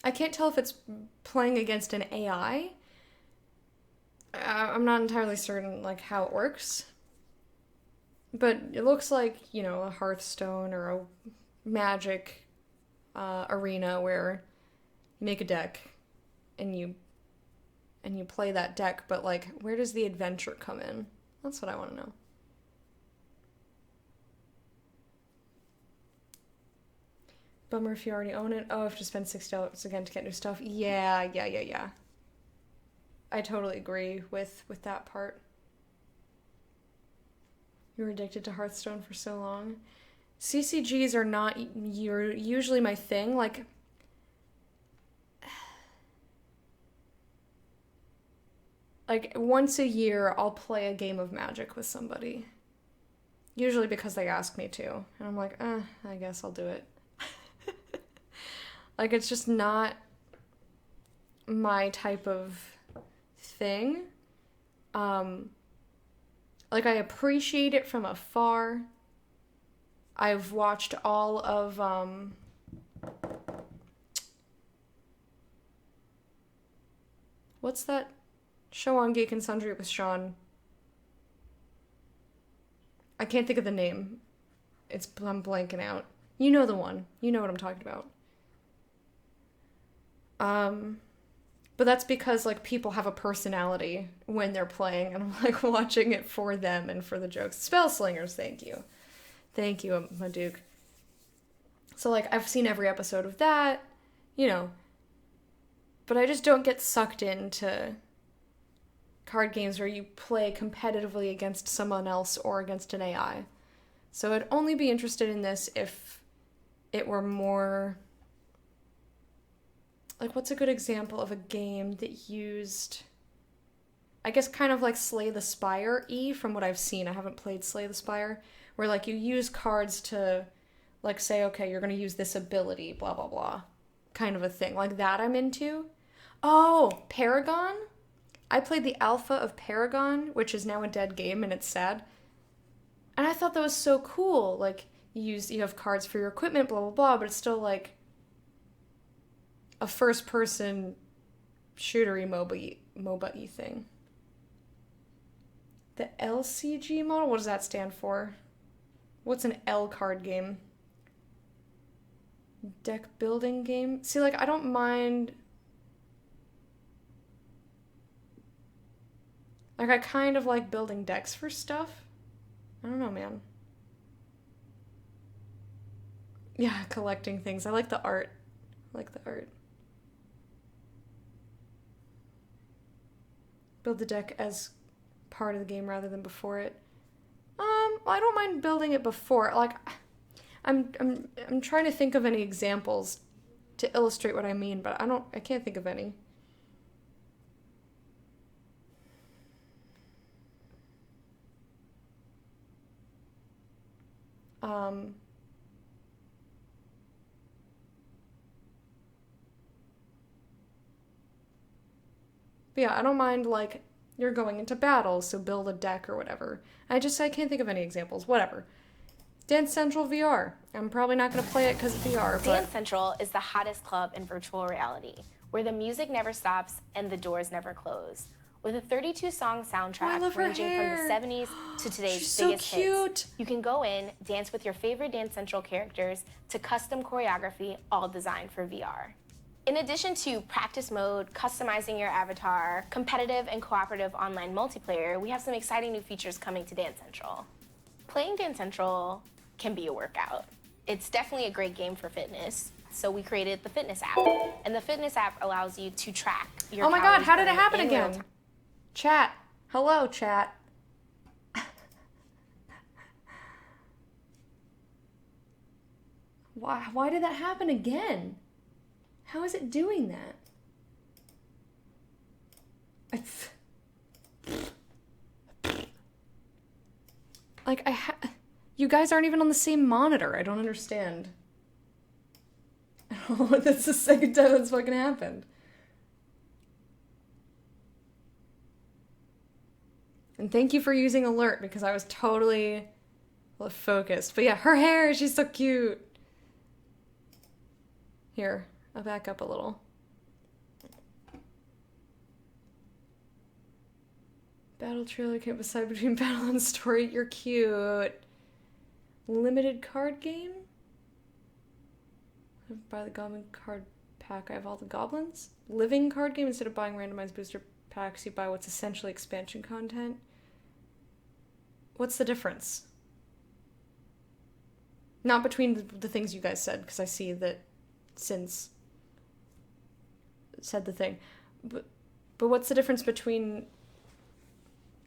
I can't tell if it's playing against an AI. I'm not entirely certain, like, how it works. But it looks like, you know, a Hearthstone or a Magic arena where you make a deck and you play that deck, but, like, where does the adventure come in? That's what I want to know. Bummer if you already own it. Oh, I have to spend $6 again to get new stuff. Yeah. I totally agree with that part. You were addicted to Hearthstone for so long. CCGs are not usually my thing. Like, once a year, I'll play a game of Magic with somebody. Usually because they ask me to. And I'm like, I guess I'll do it. Like, it's just not my type of thing. Like, I appreciate it from afar. I've watched all of, what's that show on Geek and Sundry with Sean? I can't think of the name. I'm blanking out. You know the one. You know what I'm talking about. But that's because, like, people have a personality when they're playing, and I'm, like, watching it for them and for the jokes. Spellslingers, thank you. Thank you, Maduke. So, like, I've seen every episode of that, you know. But I just don't get sucked into card games where you play competitively against someone else or against an AI. So I'd only be interested in this if it were more... Like, what's a good example of a game that used... I guess kind of like Slay the Spire-y from what I've seen. I haven't played Slay the Spire. Where, like, you use cards to, like, say, okay, you're going to use this ability, blah, blah, blah. Kind of a thing. Like, that I'm into. Oh, Paragon? I played the alpha of Paragon, which is now a dead game, and it's sad. And I thought that was so cool. Like, you have cards for your equipment, blah, blah, blah, but it's still, like, a first-person shootery MOBA-y thing. The LCG model? What does that stand for? What's an L card game? Deck building game? See, like, I don't mind... Like, I kind of like building decks for stuff. I don't know, man. Yeah, collecting things. I like the art. Build the deck as part of the game rather than before it. I don't mind building it before. Like, I'm trying to think of any examples to illustrate what I mean, but I can't think of any. But yeah, I don't mind, like, you're going into battle, so build a deck or whatever. I can't think of any examples. Whatever. Dance Central VR. I'm probably not going to play it because of VR, but... Dance Central is the hottest club in virtual reality, where the music never stops and the doors never close. With a 32-song soundtrack ranging from the 70s to today's biggest hits, you can go in, dance with your favorite Dance Central characters to custom choreography, all designed for VR. In addition to practice mode, customizing your avatar, competitive and cooperative online multiplayer, we have some exciting new features coming to Dance Central. Playing Dance Central can be a workout. It's definitely a great game for fitness, so we created the fitness app. And the fitness app allows you to track your Oh my god, how did it calories happen in real again? Chat. Hello, chat. Why did that happen again? How is it doing that? Like, you guys aren't even on the same monitor. I don't understand. Oh, that's the second time that's fucking happened. And thank you for using alert, because I was totally focused. But yeah, her hair, she's so cute. Here, I'll back up a little. Battle trailer can't decide between battle and story. You're cute. Limited card game? Buy the goblin card pack. I have all the goblins. Living card game. Instead of buying randomized booster packs, you buy what's essentially expansion content. What's the difference? Not between the things you guys said, because I see that Sins said the thing. But what's the difference between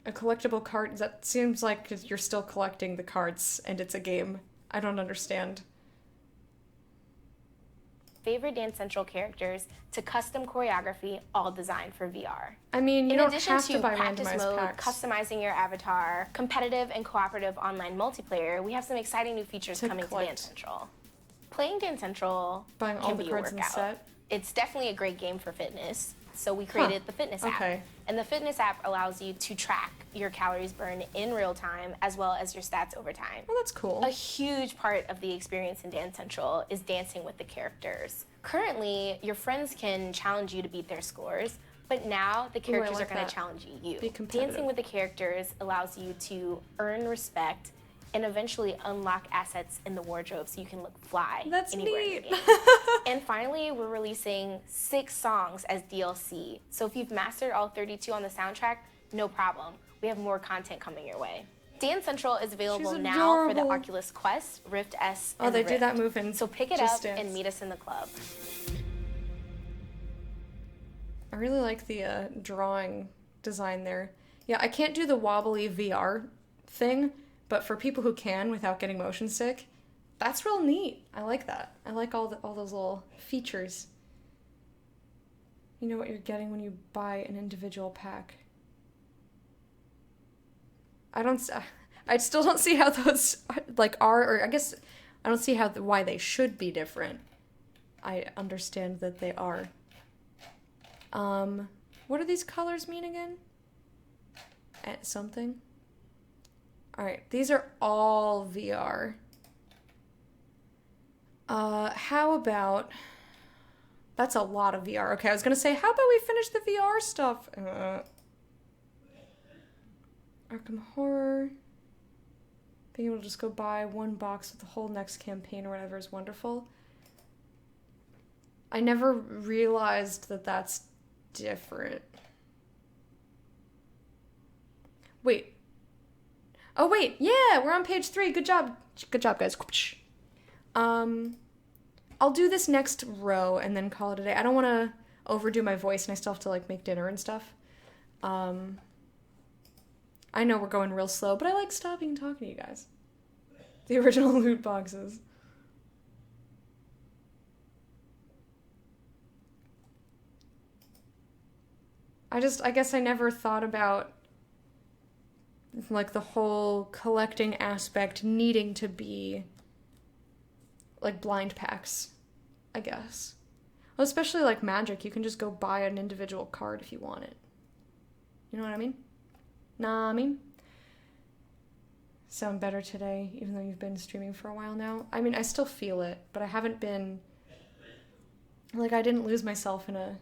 a collectible card? That seems like you're still collecting the cards and it's a game. I don't understand. Favorite Dance Central characters to custom choreography, all designed for VR. I mean, you don't have to buy In addition to practice randomized mode, packs. customizing your avatar, competitive and cooperative online multiplayer, we have some exciting new features coming to Dance Central. Playing Dance Central Buying all can the be a cards in the workout. set? It's definitely a great game for fitness, so we created the fitness app. Okay. And the fitness app allows you to track your calories burned in real time, as well as your stats over time. Well, that's cool. A huge part of the experience in Dance Central is dancing with the characters. Currently, your friends can challenge you to beat their scores, but now the characters like are going that. to challenge you. Be competitive. Dancing with the characters allows you to earn respect and eventually unlock assets in the wardrobe so you can look fly That's anywhere neat. in the game. And finally, we're releasing 6 songs as DLC. So if you've mastered all 32 on the soundtrack, no problem. We have more content coming your way. Dance Central is available She's now for the adorable. Oculus Quest, Rift S, Oh, and they do Rift. that move in So pick it Just up Dance. and meet us in the club. I really like the drawing design there. Yeah, I can't do the wobbly VR thing, but for people who can without getting motion sick, that's real neat. I like that. I like all those little features. You know what you're getting when you buy an individual pack. I still don't see how those are, or I guess I don't see why they should be different. I understand that they are. What do these colors mean again? Something? Alright, these are all VR. How about... That's a lot of VR. Okay, I was gonna say, how about we finish the VR stuff? Arkham Horror. Being able to just go buy one box with the whole next campaign or whatever is wonderful. I never realized that that's different. Wait. Oh, wait. Yeah, we're on page 3. Good job. Good job, guys. I'll do this next row and then call it a day. I don't want to overdo my voice and I still have to, make dinner and stuff. I know we're going real slow, but I like stopping and talking to you guys. The original loot boxes. I guess I never thought about the whole collecting aspect needing to be blind packs, I guess. Well, especially Magic, you can just go buy an individual card if you want it. You know what I mean? Nah, I mean. Sound better today, even though you've been streaming for a while now. I mean, I still feel it, but I haven't been... I didn't lose myself in a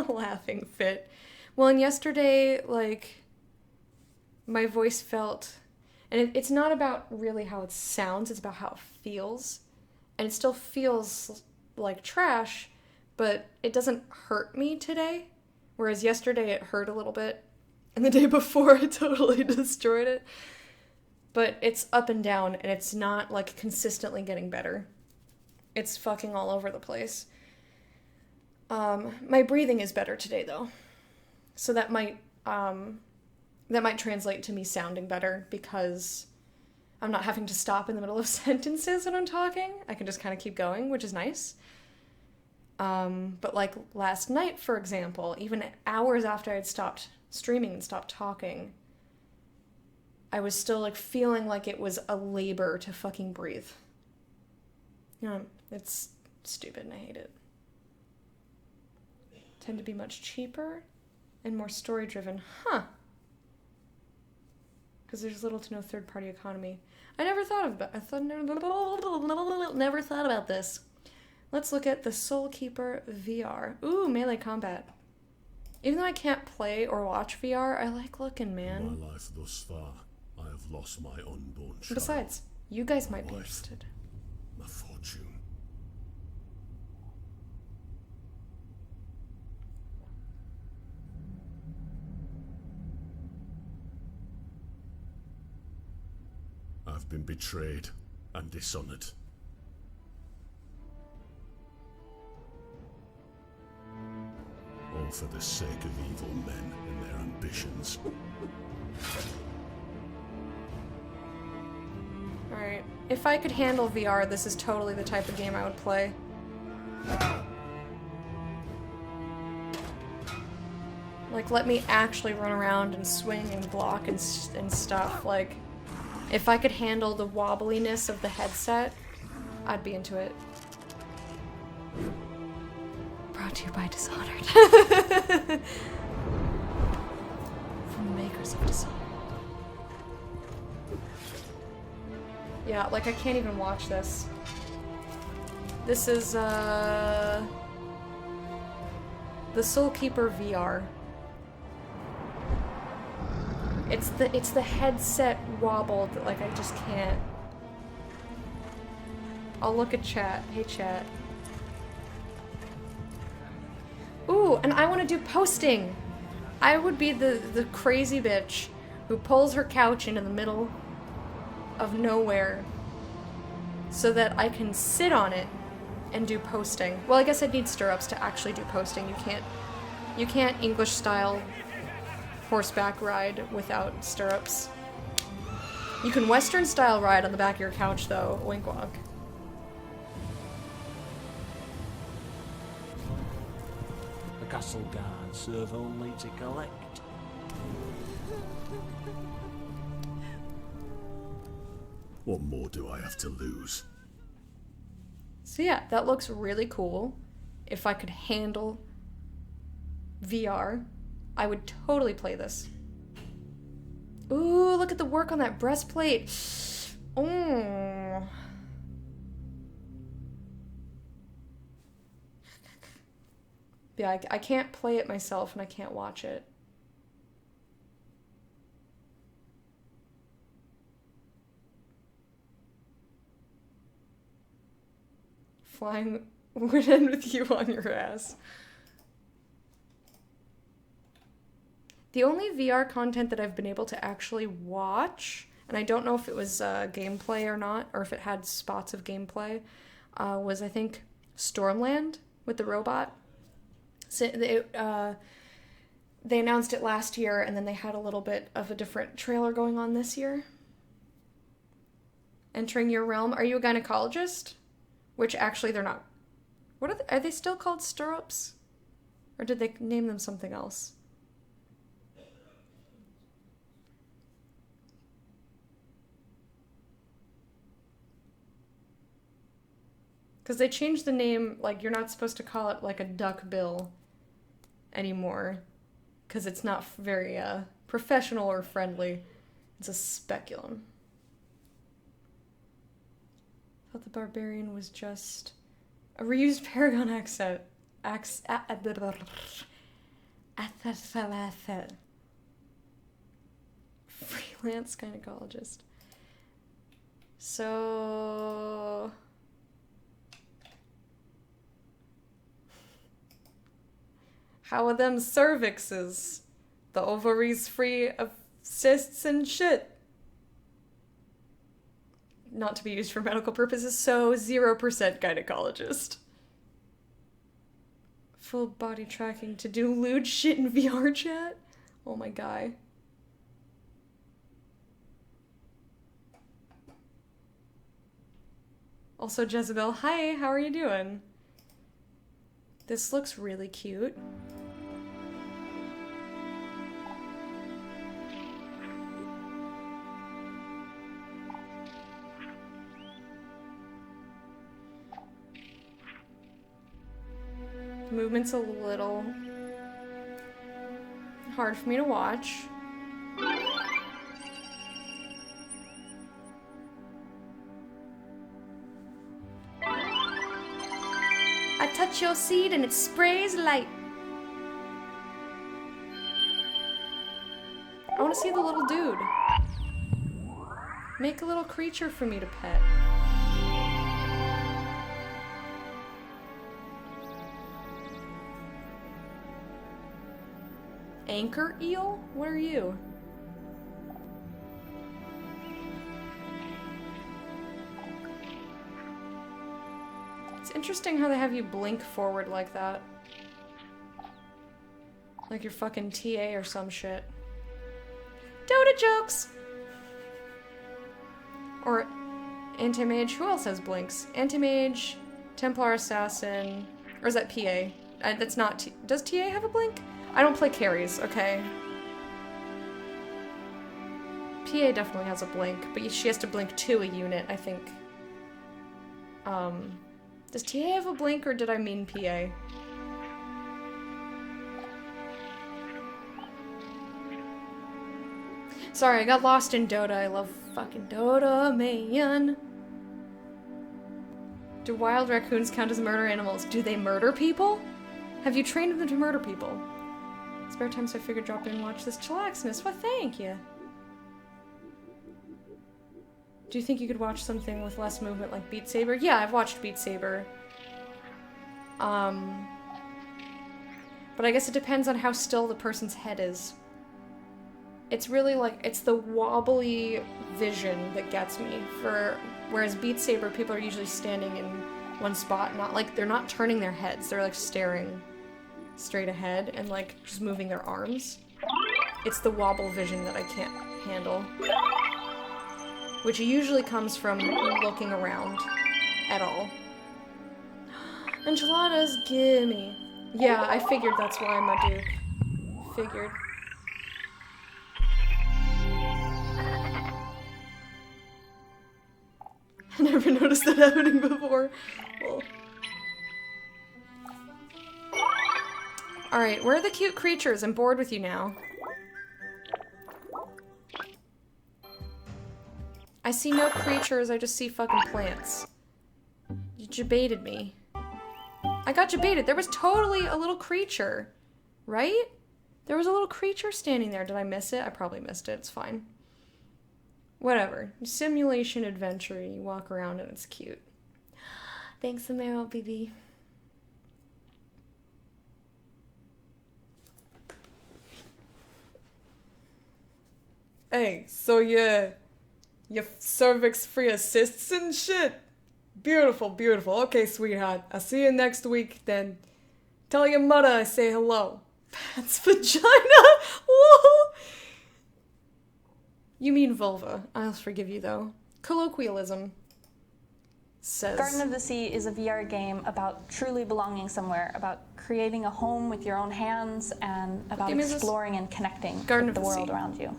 laughing fit. Well, and yesterday, my voice felt... And it's not about really how it sounds, it's about how it feels. And it still feels like trash, but it doesn't hurt me today. Whereas yesterday it hurt a little bit, and the day before it totally destroyed it. But it's up and down, and it's not, like, consistently getting better. It's fucking all over the place. My breathing is better today, though. So that might translate to me sounding better, because I'm not having to stop in the middle of sentences when I'm talking. I can just kind of keep going, which is nice. But like last night, for example, even hours after I'd stopped streaming and stopped talking, I was still like feeling like it was a labor to fucking breathe. You know, it's stupid and I hate it. Tend to be much cheaper and more story driven. Huh. Because there's little to no third-party economy. I never thought about this. Let's look at the Soulcalibur VR. Ooh, melee combat. Even though I can't play or watch VR, I like looking, man. In my life thus far, I have lost my unborn child. Besides, you guys might be interested. My fortune. I've been betrayed and dishonored. All for the sake of evil men and their ambitions. Alright, if I could handle VR, this is totally the type of game I would play. Like, let me actually run around and swing and block and stuff. Like, if I could handle the wobbliness of the headset, I'd be into it. Brought to you by Dishonored. From the makers of Dishonored. Yeah, like I can't even watch this. This is the Soulcalibur VR. It's the headset wobble that like I just can't. I'll look at chat. Hey chat. Ooh, and I want to do posting. I would be the crazy bitch who pulls her couch into the middle of nowhere so that I can sit on it and do posting. Well, I guess I'd need stirrups to actually do posting. You can't English style horseback ride without stirrups. You can Western style ride on the back of your couch though. Wink wonk. The castle guards serve only to collect. What more do I have to lose? So yeah, that looks really cool. If I could handle VR, I would totally play this. Ooh, look at the work on that breastplate. Oh. Yeah, I can't play it myself and I can't watch it. Flying would end with you on your ass. The only VR content that I've been able to actually watch, and I don't know if it was gameplay or not, or if it had spots of gameplay, was I think Stormland with the robot. So they announced it last year, and then they had a little bit of a different trailer going on this year. Entering Your Realm. Are you a gynecologist? Which actually they're not. What are they still called stirrups? Or did they name them something else? Because they changed the name, like, you're not supposed to call it, like, a duck bill anymore. Because it's not very, professional or friendly. It's a speculum. I thought the barbarian was just a reused Paragon accent. Freelance gynecologist. So... How are them cervixes? The ovaries free of cysts and shit. Not to be used for medical purposes, so 0% gynecologist. Full body tracking to do lewd shit in VR chat? Oh my guy. Also Jezebel, hi, how are you doing? This looks really cute. The movement's a little hard for me to watch. I touch your seed and it sprays light. I want to see the little dude. Make a little creature for me to pet. Anchor eel? What are you? It's interesting how they have you blink forward like that. Like you're fucking TA or some shit. Dota jokes! Or Anti-Mage, who else has blinks? Anti-Mage, Templar Assassin, or is that PA? That's not does TA have a blink? I don't play carries, okay? PA definitely has a blink, but she has to blink to a unit, I think. Does TA have a blink, or did I mean PA? Sorry, I got lost in Dota. I love fucking Dota, man. Do wild raccoons count as murder animals? Do they murder people? Have you trained them to murder people? Spare time, so I figured drop in and watch this chillaxness. Well, thank you. Do you think you could watch something with less movement like Beat Saber? Yeah, I've watched Beat Saber. But I guess it depends on how still the person's head is. It's really like, it's the wobbly vision that gets me. Whereas Beat Saber, people are usually standing in one spot, not like, they're not turning their heads, they're like staring straight ahead and like just moving their arms. It's the wobble vision that I can't handle. Which usually comes from looking around at all. Enchiladas, gimme. Yeah, I figured that's why, my dude. Figured. I never noticed that happening before. Well. Alright, where are the cute creatures? I'm bored with you now. I see no creatures, I just see fucking plants. You jebaited me. I got jebaited. There was totally a little creature. Right? There was a little creature standing there. Did I miss it? I probably missed it. It's fine. Whatever. Simulation adventure. You walk around and it's cute. Thanks, Amaro, BB. Hey, so your cervix free assists and shit? Beautiful, beautiful. Okay, sweetheart. I'll see you next week then. Tell your mother I say hello. That's vagina? Whoa! You mean vulva. I'll forgive you though. Colloquialism. Says. Garden of the Sea is a VR game about truly belonging somewhere, about creating a home with your own hands, and about exploring and connecting with the world around you.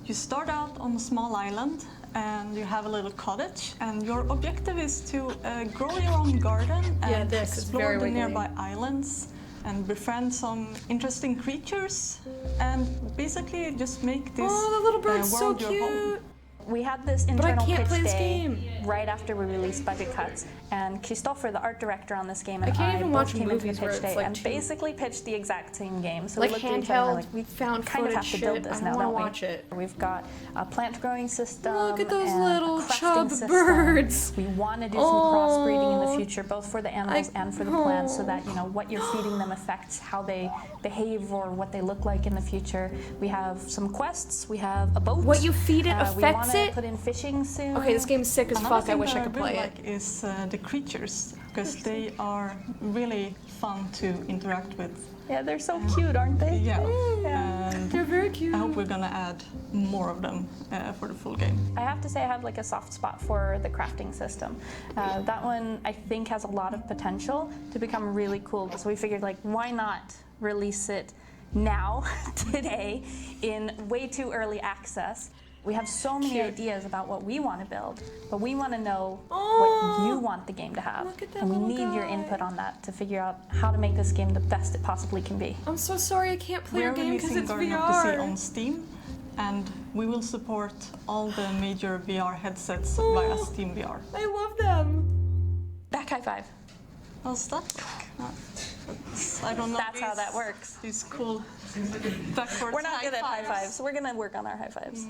You start out on a small island and you have a little cottage, and your objective is to grow your own garden and explore the nearby islands and befriend some interesting creatures and basically just make this the little bird's world so your home. cute. we had this internal pitch day right after we released budget cuts, and Christopher, the art director on this game, and I both came into the pitch day and basically pitched the exact same game. So we looked at each other like, we found kind of have to build this now, don't we? Watch it. We've got a plant growing system. Look at those and little a crafting chub system. birds. We want to do some crossbreeding in the future, both for the animals and for the plants, so that what you're feeding them affects how they behave or what they look like in the future. We have some quests. We have a boat. What you feed it affects we want it? to put in fishing soon. Okay, this game's sick as fuck. I wish I could play it. Like is the creatures, because they are really fun to interact with. Yeah, they're so cute, aren't they? Yeah. And they're very cute. I hope we're gonna add more of them for the full game. I have to say I have like a soft spot for the crafting system. That one I think has a lot of potential to become really cool. So we figured like, why not release it now, today, in way too early access. We have so many ideas about what we want to build, but we want to know what you want the game to have. And we need your input on that to figure out how to make this game the best it possibly can be. I'm so sorry I can't play your game because it's Garden VR. of the Sea on Steam, and we will support all the major VR headsets via Steam VR. I love them. Back high five. How's that? I don't know. That's how that works. These cool backwards. We're not good at high fives, so we're gonna work on our high fives.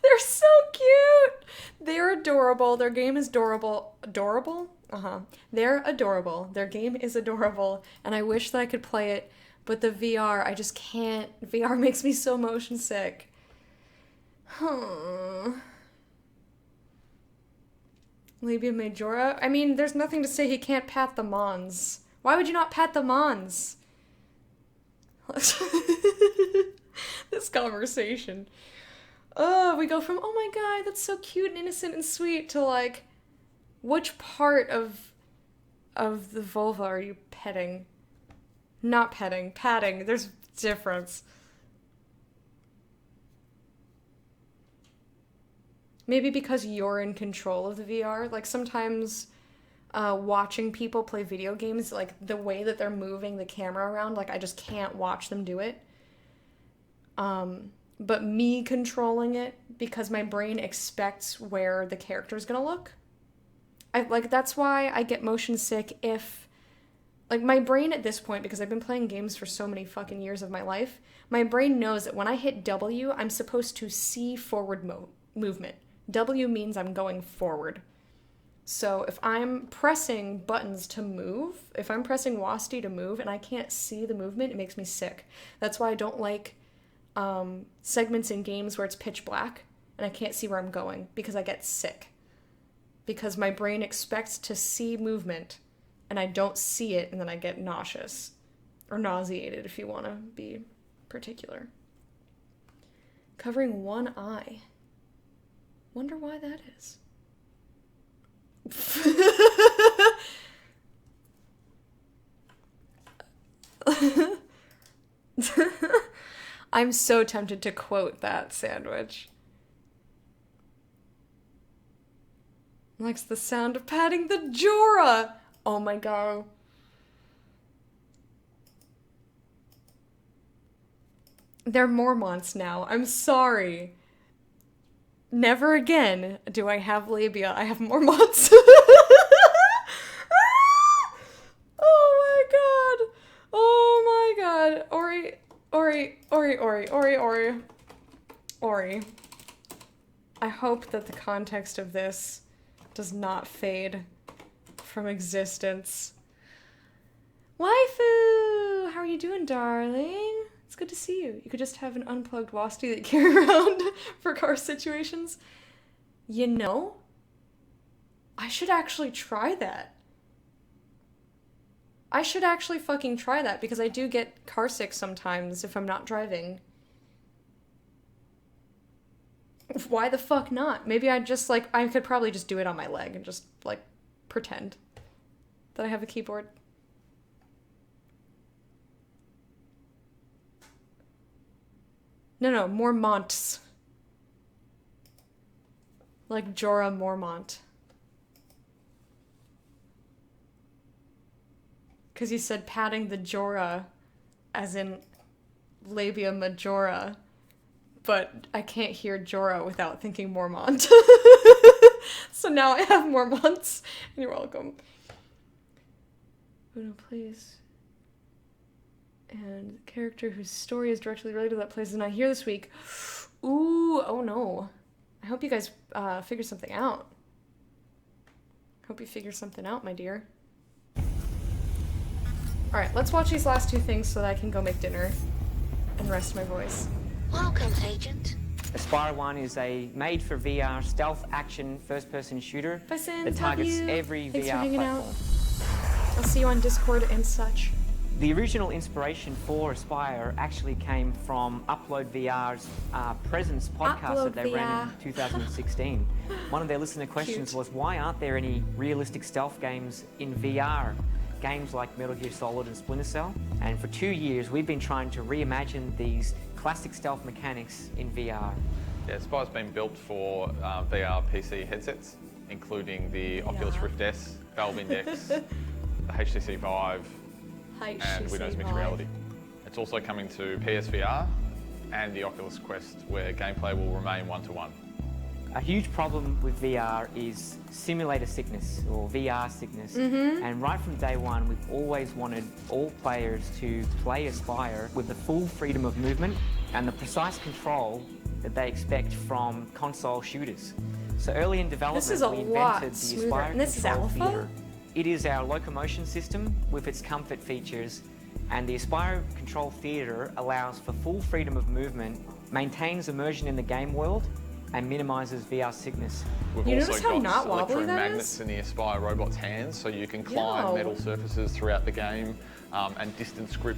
They're so cute. They're adorable. Their game is adorable. Adorable? They're adorable. Their game is adorable, and I wish that I could play it, but the VR, I just can't. VR makes me so motion sick. Labia Majora? I mean, there's nothing to say he can't pat the Mons. Why would you not pat the Mons? This conversation. Oh, we go from, oh my god, that's so cute and innocent and sweet, to like, which part of the vulva are you petting? Not petting, patting. There's difference. Maybe because you're in control of the VR. Like sometimes watching people play video games, like the way that they're moving the camera around, like I just can't watch them do it. But me controlling it, because my brain expects where the character's gonna look. That's why I get motion sick if, like, my brain at this point, because I've been playing games for so many fucking years of my life, my brain knows that when I hit W, I'm supposed to see forward movement. W means I'm going forward. So if I'm pressing buttons to move, if I'm pressing WASD to move and I can't see the movement, it makes me sick. That's why I don't like segments in games where it's pitch black and I can't see where I'm going, because I get sick. Because my brain expects to see movement and I don't see it, and then I get nauseous. Or nauseated, if you want to be particular. Covering one eye. Wonder why that is. I'm so tempted to quote that sandwich. Likes the sound of patting the Jorah. Oh my god. They're Mormonts now. I'm sorry. Never again do I have labia. I have Mormonts. Oh my god. Oh my god. Ori. I hope that the context of this does not fade from existence. Waifu! How are you doing, darling? It's good to see you. You could just have an unplugged WASD that you carry around for car situations. You know, I should actually try that. I should actually fucking try that, because I do get car sick sometimes if I'm not driving. Why the fuck not? Maybe I could probably just do it on my leg and just, like, pretend that I have a keyboard. No, Mormonts. Like Jorah Mormont. Because you said patting the Jorah, as in labia majora. but I can't hear Jorah without thinking Mormont. So now I have Mormonts, and you're welcome. Uno, please. And the character whose story is directly related to that place is not here this week. Ooh, oh no. I hope you guys figure something out. Hope you figure something out, my dear. Alright, let's watch these last two things so that I can go make dinner and rest my voice. Welcome, Agent. Aspire 1 is a made-for-VR stealth action first-person shooter that targets every Thanks for VR hanging platform. out. I'll see you on Discord and such. The original inspiration for Aspire actually came from Upload VR's Presence podcast that they ran in 2016. One of their listener questions was, why aren't there any realistic stealth games in VR? Games like Metal Gear Solid and Splinter Cell. And for 2 years, we've been trying to reimagine these classic stealth mechanics in VR. Yeah, Aspire's been built for VR PC headsets, including the Oculus Rift S, Valve Index, the HTC Vive, and Windows Mixed Reality. It's also coming to PSVR and the Oculus Quest, where gameplay will remain one-to-one. A huge problem with VR is simulator sickness, or VR sickness. And right from day one, we've always wanted all players to play Aspire with the full freedom of movement and the precise control that they expect from console shooters. So early in development, we invented the Aspire Control Theater. It is our locomotion system with its comfort features, and the Aspire Control Theater allows for full freedom of movement, maintains immersion in the game world, and minimises VR sickness. We've also got electromagnets in the Aspire robot's hands, so you can climb metal surfaces throughout the game and distance grip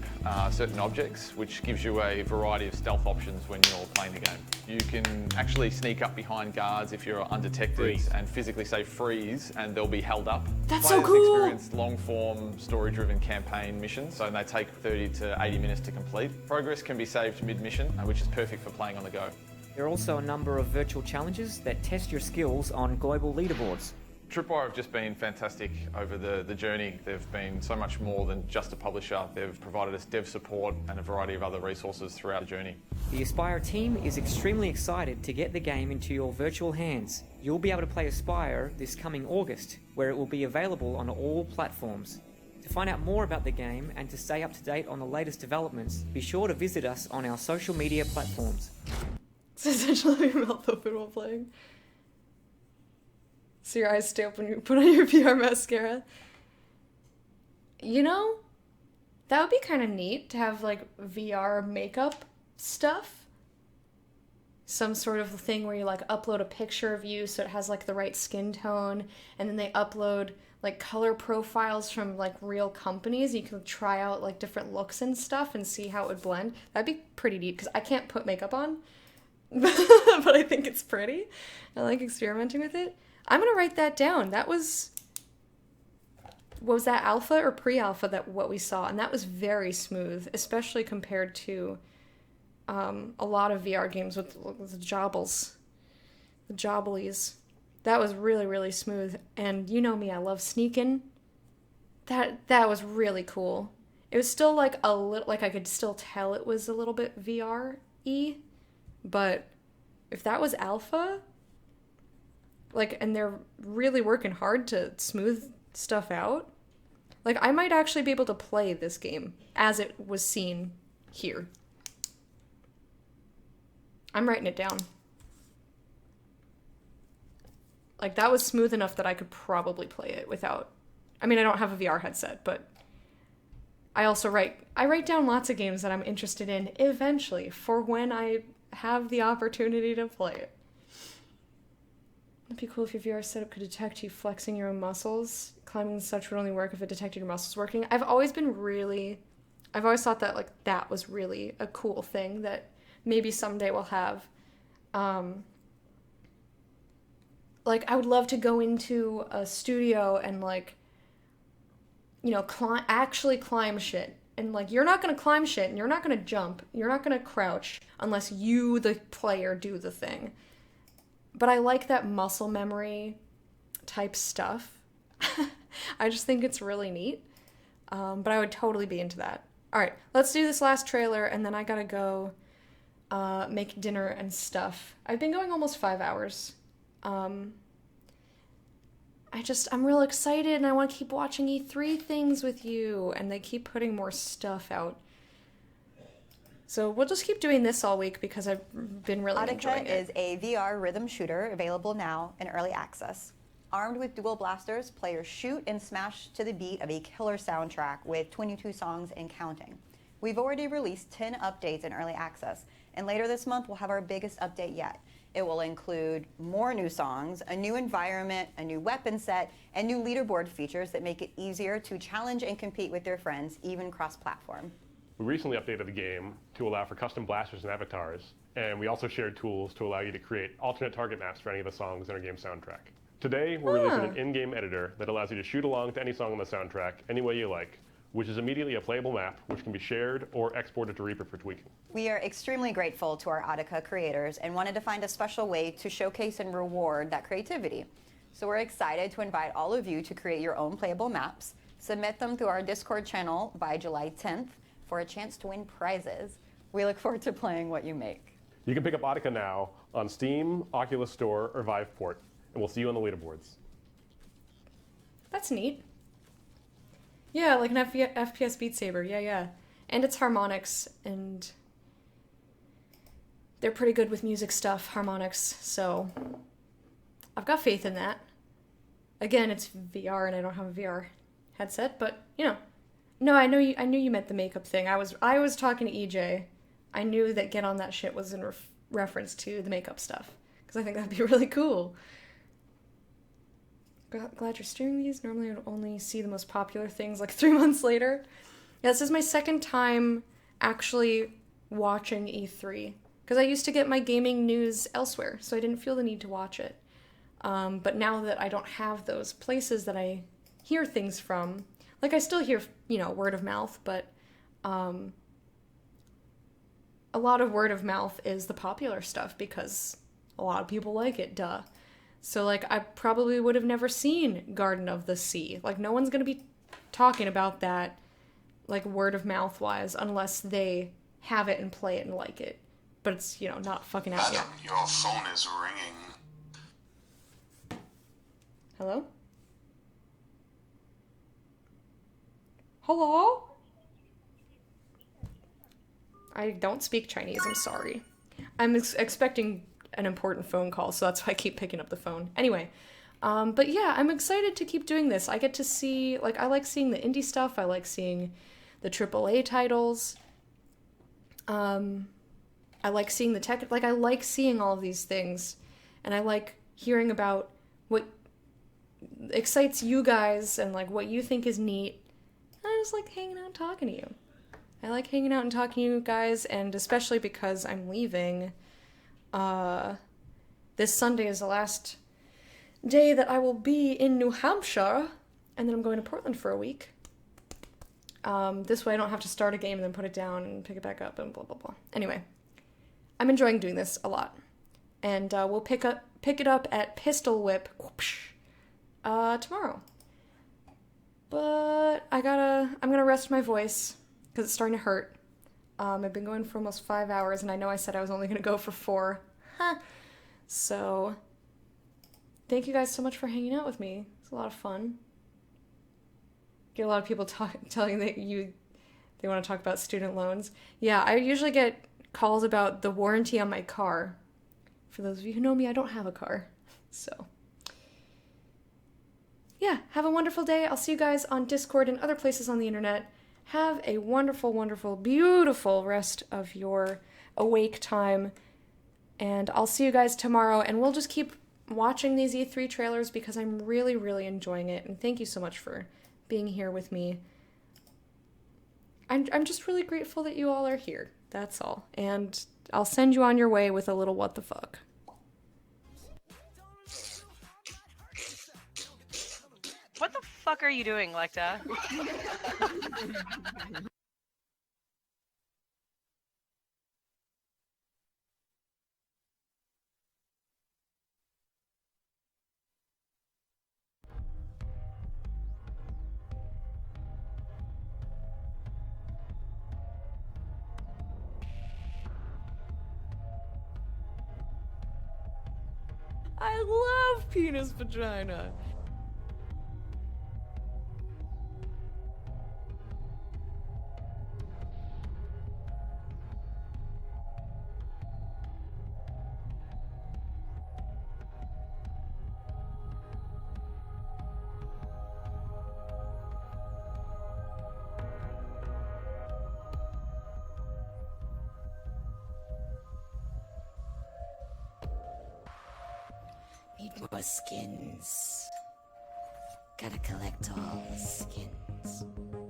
certain objects, which gives you a variety of stealth options when you're playing the game. You can actually sneak up behind guards if you're undetected and physically say freeze, and they'll be held up. That's Players so cool! experience long-form, story-driven campaign missions, so they take 30 to 80 minutes to complete. Progress can be saved mid-mission, which is perfect for playing on the go. There are also a number of virtual challenges that test your skills on global leaderboards. Tripwire have just been fantastic over the journey. They've been so much more than just a publisher. They've provided us dev support and a variety of other resources throughout the journey. The Aspire team is extremely excited to get the game into your virtual hands. You'll be able to play Aspire this coming August, where it will be available on all platforms. To find out more about the game and to stay up to date on the latest developments, be sure to visit us on our social media platforms. It's essentially your mouth open while playing. So your eyes stay open when you put on your VR mascara. You know, that would be kind of neat to have like VR makeup stuff. Some sort of thing where you like upload a picture of you so it has like the right skin tone, and then they upload like color profiles from like real companies. You can try out like different looks and stuff and see how it would blend. That'd be pretty neat because I can't put makeup on. But I think it's pretty. I like experimenting with it. I'm gonna write that down. That was that alpha or pre-alpha that what we saw? And that was very smooth, especially compared to a lot of VR games with the jobbles, the jobblies. That was really, really smooth. And you know me, I love sneaking. That was really cool. It was still like a little, like I could still tell it was a little bit VR-y. But if that was alpha, like, and they're really working hard to smooth stuff out, like, I might actually be able to play this game as it was seen here. I'm writing it down. Like, that was smooth enough that I could probably play it without... I mean, I don't have a VR headset, but I also write down lots of games that I'm interested in eventually for when I have the opportunity to play it. It'd be cool if your VR setup could detect you flexing your own muscles. Climbing and such would only work if it detected your muscles working. I've always thought that like that was really a cool thing that maybe someday we'll have. Like I would love to go into a studio and like, you know, actually climb shit. And, like, you're not going to climb shit, and you're not going to jump, you're not going to crouch, unless you, the player, do the thing. But I like that muscle memory type stuff. I just think it's really neat. But I would totally be into that. Alright, let's do this last trailer, and then I gotta go make dinner and stuff. I've been going almost 5 hours. I'm real excited and I want to keep watching E3 things with you, and they keep putting more stuff out. So we'll just keep doing this all week because I've been really enjoying it. Audica is a VR rhythm shooter available now in early access. Armed with dual blasters, players shoot and smash to the beat of a killer soundtrack with 22 songs and counting. We've already released 10 updates in early access, and later this month we'll have our biggest update yet. It will include more new songs, a new environment, a new weapon set, and new leaderboard features that make it easier to challenge and compete with your friends, even cross-platform. We recently updated the game to allow for custom blasters and avatars, and we also shared tools to allow you to create alternate target maps for any of the songs in our game soundtrack. Today, we're releasing an in-game editor that allows you to shoot along to any song on the soundtrack any way you like, which is immediately a playable map which can be shared or exported to Reaper for tweaking. We are extremely grateful to our Audica creators and wanted to find a special way to showcase and reward that creativity. So we're excited to invite all of you to create your own playable maps, submit them through our Discord channel by July 10th for a chance to win prizes. We look forward to playing what you make. You can pick up Audica now on Steam, Oculus Store, or Viveport, and we'll see you on the leaderboards. That's neat. Yeah, like an FPS Beat Saber, yeah. And it's harmonics, and they're pretty good with music stuff, harmonics, so I've got faith in that. Again, it's VR, and I don't have a VR headset, but, you know. No, I knew you meant the makeup thing. I was talking to EJ. I knew that Get On That Shit was in reference to the makeup stuff, because I think that'd be really cool. Glad you're streaming these. Normally I would only see the most popular things like 3 months later. Yeah, this is my second time actually watching E3, because I used to get my gaming news elsewhere, so I didn't feel the need to watch it. But now that I don't have those places that I hear things from, like I still hear, word of mouth, but a lot of word of mouth is the popular stuff because a lot of people like it, duh. So, like, I probably would have never seen Garden of the Sea. Like, no one's gonna be talking about that, like, word of mouth wise, unless they have it and play it and like it. But it's, not fucking out yet. Your phone is ringing. Hello? Hello? I don't speak Chinese, I'm sorry. I'm expecting an important phone call, so that's why I keep picking up the phone. Anyway, but yeah, I'm excited to keep doing this. I get to see, I like seeing the indie stuff. I like seeing the AAA titles. I like seeing the tech, I like seeing all of these things, and I like hearing about what excites you guys and, what you think is neat. I just like hanging out and talking to you. I like hanging out and talking to you guys, and especially because I'm leaving. This Sunday is the last day that I will be in New Hampshire, and then I'm going to Portland for a week. This way I don't have to start a game and then put it down and pick it back up and blah, blah, blah. Anyway, I'm enjoying doing this a lot. And we'll pick it up at Pistol Whip tomorrow. But I'm gonna rest my voice because it's starting to hurt. I've been going for almost 5 hours, and I know I said I was only gonna go for 4. So, thank you guys so much for hanging out with me. It's a lot of fun. Get a lot of people telling that they want to talk about student loans. Yeah, I usually get calls about the warranty on my car. For those of you who know me, I don't have a car. So, yeah, have a wonderful day. I'll see you guys on Discord and other places on the internet. Have a wonderful, wonderful, beautiful rest of your awake time. And I'll see you guys tomorrow, and we'll just keep watching these E3 trailers because I'm really, really enjoying it. And thank you so much for being here with me. I'm just really grateful that you all are here. That's all. And I'll send you on your way with a little what the fuck. What the fuck are you doing, Lecta? I love penis vagina. Need more skins. Gotta collect all the skins.